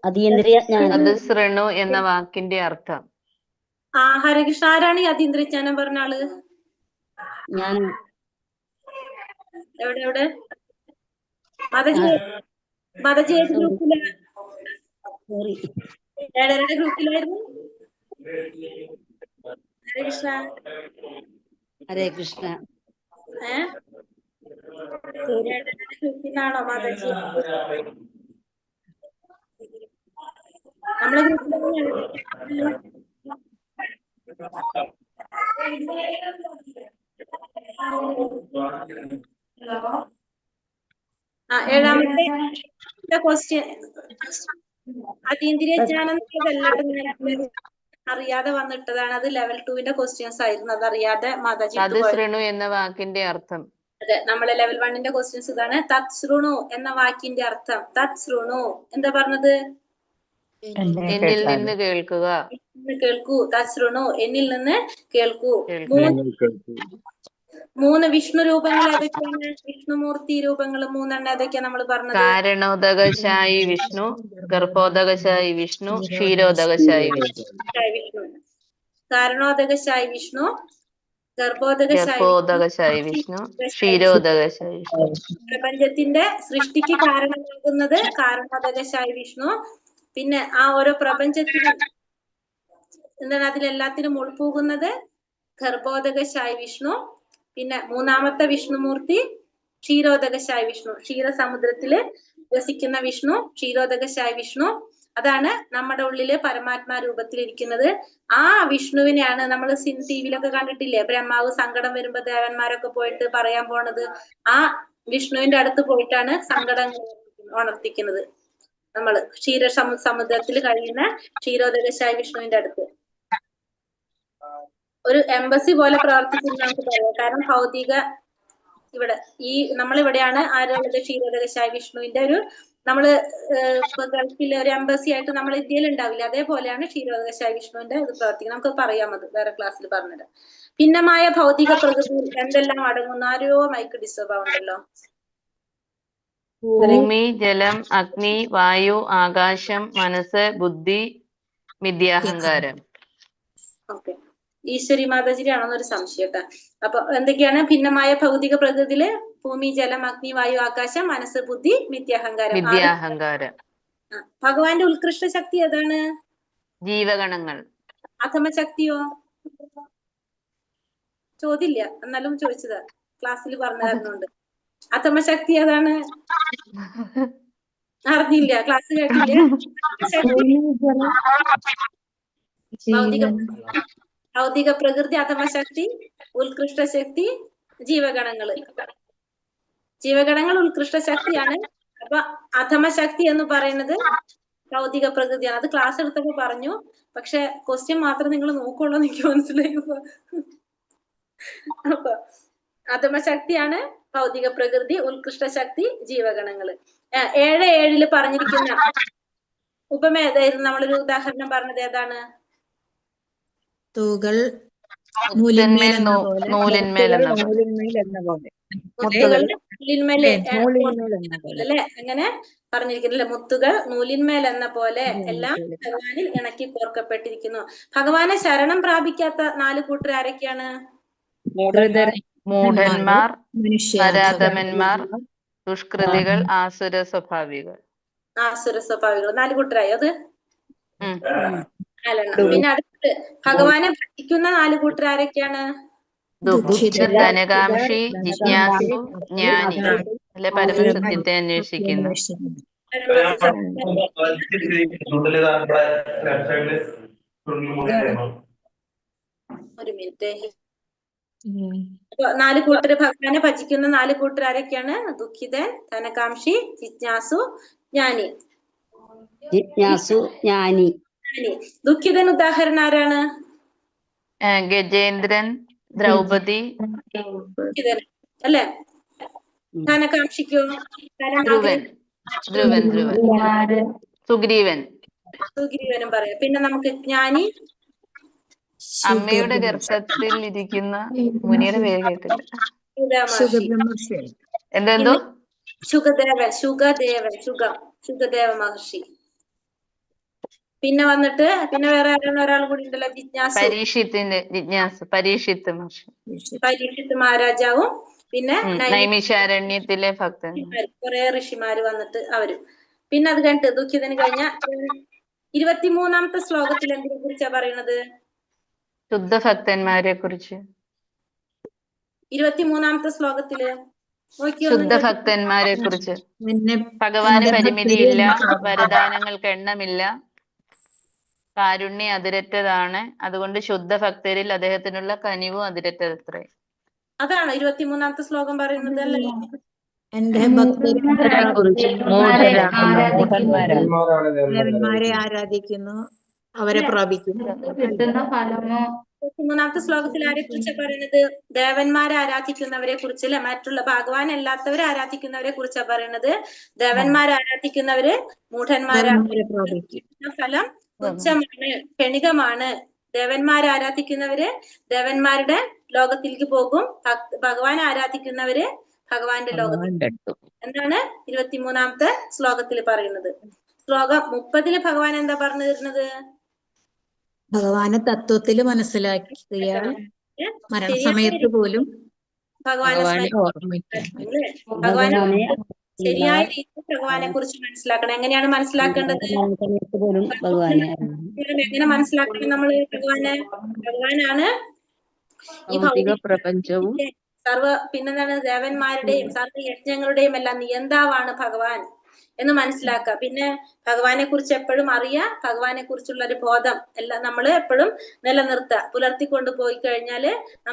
അതീന്ദ്രിയ തദ്സൃണു എന്ന വാക്കിന്റെ അർത്ഥം. ഹരേ കൃഷ്ണ. ആരാണ് ഈ അതീന്ദ്രിയ ജ്ഞാനം പറഞ്ഞ ആള്? ഞാൻ എവിടെ മതജി ഏത് ഗ്രൂപ്പില്? ഏഴരുടെ ഗ്രൂപ്പിലായിരുന്നു? ഹരേ കൃഷ്ണ. ഹരേ കൃഷ്ണ. ഗ്രൂപ്പിലാണോ മാതാജി? നമ്മളെ ഗ്രൂപ്പിൽ ഏഴാമത്തെ ക്വസ്റ്റ്യൻ അതീന്ദ്രിയ ജ്ഞാനം അറിയാതെ വന്നിട്ടതാണ്. അത് ലെവൽ 2 ക്വസ്റ്റ്യൻസ് ആയിരുന്നു. അത് അറിയാതെ മാതാജി തദ്സൃണു എന്ന വാക്കിന്റെ അർത്ഥം. അതെ, നമ്മളെ ലെവൽ 1 ക്വസ്റ്റ്യൻസ് ഇതാണ്. തത്സൃണു എന്ന വാക്കിന്റെ അർത്ഥം. തത്സൃണു എന്താ പറഞ്ഞത്? എന്നിൽ നിന്ന് കേൾക്കുക. കേൾക്കൂ. തത്സൃണു എന്നിൽ നിന്ന് കേൾക്കൂ. മൂന്ന് വിഷ്ണു രൂപങ്ങൾ ഏതൊക്കെയാണ്? വിഷ്ണുമൂർത്തി രൂപങ്ങൾ മൂന്നെണ്ണം ഏതൊക്കെയാ നമ്മൾ പറഞ്ഞത്? കാരണോദകശായി വിഷ്ണു, ഗർഭോദകശായി വിഷ്ണു, ക്ഷീരോദകശായി വിഷ്ണു. വിഷ്ണു, കാരണോദകശായി വിഷ്ണു, ഗർഭോദകശായി ഗർഭോദകശായി വിഷ്ണു, ക്ഷീരോദകശായി വിഷ്ണു. പ്രപഞ്ചത്തിന്റെ സൃഷ്ടിക്ക് കാരണമാകുന്നത് കാരണോദകശായി വിഷ്ണു. പിന്നെ ആ ഓരോ പ്രപഞ്ചത്തിനും എന്താണ് അതിലെല്ലാത്തിനും ഉൾപോകുന്നത് ഗർഭോദകശായി വിഷ്ണു. പിന്നെ മൂന്നാമത്തെ വിഷ്ണുമൂർത്തി ക്ഷീരോദകശായി വിഷ്ണു, ക്ഷീരസമുദ്രത്തില് വസിക്കുന്ന വിഷ്ണു, ക്ഷീരോദകശായി വിഷ്ണു. അതാണ് നമ്മുടെ ഉള്ളില് പരമാത്മാ രൂപത്തിലിരിക്കുന്നത്. ആ വിഷ്ണുവിനെയാണ് നമ്മൾ ടിവിയിലൊക്കെ കണ്ടിട്ടില്ലേ, ബ്രഹ്മാവ് സങ്കടം വരുമ്പോ ദേവന്മാരൊക്കെ പോയിട്ട് പറയാൻ പോണത് ആ വിഷ്ണുവിന്റെ അടുത്ത് പോയിട്ടാണ് സങ്കടങ്ങൾ ഉണർത്തിക്കുന്നത്. നമ്മള് സമുദ്രത്തിൽ കഴിയുന്ന ക്ഷീരോദകശായി വിഷ്ണുവിന്റെ അടുത്ത് ഒരു എംബസി പോലെ പ്രവർത്തിക്കുന്നു നമുക്ക് പറയാം. കാരണം ഭൗതിക ഇവിടെ ഈ നമ്മളിവിടെയാണ് ആരുള്ളത്, ക്ഷീരോദകശായി വിഷ്ണുവിന്റെ ഒരു നമ്മള് ഗൾഫിലെ ഒരു എംബസി ആയിട്ട് നമ്മൾ ഇന്ത്യയിൽ ഉണ്ടാവില്ല, അതേപോലെയാണ് ക്ഷീരോദകശായി വിഷ്ണുവിന്റെ ഇത് പ്രവർത്തിക്കുന്നത്. നമുക്ക് പറയാം, അത് വേറെ ക്ലാസ്സിൽ പറഞ്ഞുതരാം. ഭിന്നമായ ഭൗതിക പ്രകൃതി എന്തെല്ലാം അടങ്ങുന്നു? ആരോ മൈക്ക് ഡിസ്റ്റർബ് ആവുണ്ടല്ലോ. ഭൂമി, ജലം, അഗ്നി, വായു, ആകാശം, മനസ്സ്, ബുദ്ധി, മിഥ്യാഹങ്കാരം. ഓക്കെ, ഈശ്വരി മാതാജിയുടെ ആണോന്നൊരു സംശയം കേട്ടാ. അപ്പൊ എന്തൊക്കെയാണ് ഭിന്നമായ ഭൗതിക പ്രകൃതിയില്? ഭൂമി, ജലം, അഗ്നി, വായു, ആകാശം, മനസ്സ്, ബുദ്ധി, മിഥ്യാഹങ്കാരം. മിഥ്യാഹങ്കാരം. ഭഗവാന്റെ ഉത്കൃഷ്ട ശക്തി ഏതാണ്? ജീവഗണങ്ങൾ. അധമ ശക്തിയോ? ചോദ്യമില്ല, എന്നാലും ചോദിച്ചതാ, ക്ലാസ്സിൽ പറഞ്ഞു തരുന്നുണ്ട്. അധമ ശക്തി ഏതാണ്? അറിഞ്ഞില്ല, ക്ലാസ് കേട്ടില്ല. ഭൗതിക പ്രകൃതി, അധമ ശക്തി, ഉത്കൃഷ്ട ശക്തി, ജീവഗണങ്ങള്. ജീവഗണങ്ങൾ ഉത്കൃഷ്ട ശക്തിയാണ്. അപ്പൊ അധമ ശക്തി എന്ന് പറയുന്നത് ഭൗതിക പ്രകൃതിയാണ്. അത് ക്ലാസ് എടുത്തപ്പോ പറഞ്ഞു, പക്ഷെ ക്വസ്റ്റ്യൻ മാത്രം നിങ്ങൾ നോക്കുള്ളൂ എന്ന് എനിക്ക് മനസ്സിലായി. അപ്പൊ അധമ ശക്തിയാണ് ഭൗതിക പ്രകൃതി, ഉത്കൃഷ്ട ശക്തി, ജീവഗണങ്ങള്. 7:7 പറഞ്ഞിരിക്കുന്ന ഉപമ ഏതായിരുന്നു? നമ്മളൊരു ഉദാഹരണം പറഞ്ഞത് ഏതാണ്? തൂകൾ നൂലിന്മേൽ എന്ന പോലെ. മുത്തുകൾ നൂലിന്മേൽ അല്ലെ, അങ്ങനെ പറഞ്ഞിരിക്കുന്നില്ല. മുത്തുകൾ നൂലിന്മേൽ എന്ന പോലെ എല്ലാം ഭഗവാനിൽ ഇണക്കി കോർക്കപ്പെട്ടിരിക്കുന്നു. ഭഗവാനെ ശരണം പ്രാപിക്കാത്ത 4 കൂട്ടർ ആരൊക്കെയാണ്? മൂഢന്മാർ, നരാധമന്മാർ, ദുഷ്കൃതികൾ, ആസുര സ്വഭാവികൾ. ആസുര സ്വഭാവികൾ 4 കൂട്ടരായോ? അത് 4. പിന്നെ അടുത്ത് ഭഗവാനെ ഭജിക്കുന്ന 4 കൂട്ടർ ആരൊക്കെയാണ്? ദുഃഖിത, ധനകാംക്ഷി, ജിജ്ഞാസു, ജ്ഞാനി. അല്ലെ, പരമസത്യത്തെ അന്വേഷിക്കുന്നു. ഒരു മിനിറ്റ്. 4 കൂട്ടര് ഭഗവാനെ ഭജിക്കുന്ന 4 കൂട്ടർ ആരൊക്കെയാണ്? ദുഃഖിതൻ, ധനകാംക്ഷി, ജിജ്ഞാസു, ജ്ഞാനി. ജിജ്ഞാസു, ജ്ഞാനി. ദുഃഖിതൻ ഉദാഹരണം ആരാണ്? ഗജേന്ദ്രൻ, ദ്രൗപദി. ദുഃഖിതൻ അല്ലെ. ധനകാംക്ഷിക്കോ? ധ്രുവൻ, സുഗ്രീവൻ. സുഗ്രീവനും പറയാം. പിന്നെ നമുക്ക് ജ്ഞാനി, അമ്മയുടെ ഗർഭത്തിൽ ഇരിക്കുന്ന മുനിയുടെ പേര് കേട്ടില്ല. എന്തോ ശുഗദേവ മഹർഷി. പിന്നെ വന്നിട്ട് പിന്നെ വേറെ ഒരാൾ കൂടി ഉണ്ടല്ലോ, ജിജ്ഞാസു. പരീക്ഷിത്ത് മഹർഷി. പരീക്ഷിത്ത് മഹാരാജാവും പിന്നെ നൈമിഷാരണ്യത്തിലെ ഭക്തൻ. കുറെ ഋഷിമാര് വന്നിട്ട് അവരും. പിന്നെ അത് കഴിഞ്ഞിട്ട് ദുഃഖിതന് കഴിഞ്ഞ 23-ാമത്തെ ശ്ലോകത്തിൽ എന്തിനെ കുറിച്ചാ പറയുന്നത്? ശുദ്ധഭക്തന്മാരെ കുറിച്ച്. 23-ാമത്തെ ശ്ലോകത്തില് ശുദ്ധഭക്തന്മാരെ കുറിച്ച്. ഭഗവാന് പരിമിതിയില്ല, വരദാനങ്ങൾക്ക് എണ്ണമില്ല, കാരുണ്യം അതിരറ്റതാണ്. അതുകൊണ്ട് ശുദ്ധഭക്തരിൽ അദ്ദേഹത്തിനുള്ള കനിവും അതിരറ്റത്രേ. അതാണ് 23-ാമത്തെ ശ്ലോകം പറയുന്നത് അല്ലേ? എന്റെ ഭക്തന്മാരെ ആരാധിക്കുന്നു, അവരെ പ്രാപിക്കുന്നു. 23-ാമത്തെ ശ്ലോകത്തിൽ ആരെ കുറിച്ചാണ് പറയുന്നത്? ദേവന്മാരെ ആരാധിക്കുന്നവരെ കുറിച്ച് അല്ലെ, മറ്റുള്ള ഭഗവാൻ അല്ലാത്തവരെ ആരാധിക്കുന്നവരെ കുറിച്ചാണ് പറയുന്നത്. ദേവന്മാരെ ആരാധിക്കുന്നവര് മൂഢന്മാരെ ഫലം തുച്ഛമാണ്, ക്ഷണികമാണ്, ദേവന്മാരെ ആരാധിക്കുന്നവര് ദേവന്മാരുടെ ലോകത്തിലേക്ക് പോകും. ഭഗവാൻ ആരാധിക്കുന്നവര് ഭഗവാന്റെ ലോകത്തിൽ. എന്താണ് 23-ാമത്തെ ശ്ലോകത്തിൽ പറയുന്നത്. ശ്ലോകം 30 ഭഗവാൻ എന്താ പറഞ്ഞു തരുന്നത്? ഭഗവാനെ തത്വത്തില് മനസ്സിലാക്കിയാൽ മരണസമയത്ത് പോലും ഭഗവാനെ ശരിയായ രീതിയിൽ ഭഗവാനെ കുറിച്ച് മനസ്സിലാക്കണം. എങ്ങനെയാണ് മനസ്സിലാക്കേണ്ടത്? പോലും ഭഗവാനെ എങ്ങനെ മനസ്സിലാക്കണം നമ്മള് ഭഗവാനാണ് ഈ ഭൗതിക പ്രപഞ്ചവും പിന്നെന്താണ് ദേവന്മാരുടെയും സർവ്വ യജ്ഞങ്ങളുടെയും എല്ലാം നിയന്താവാണ് ഭഗവാൻ എന്ന് മനസ്സിലാക്കുക. പിന്നെ ഭഗവാനെ കുറിച്ച് എപ്പോഴും അറിയുക, ഭഗവാനെ കുറിച്ചുള്ള ഒരു ബോധം എല്ലാം നമ്മൾ എപ്പോഴും നിലനിർത്തുക. പുലർത്തിക്കൊണ്ട് പോയി കഴിഞ്ഞാല്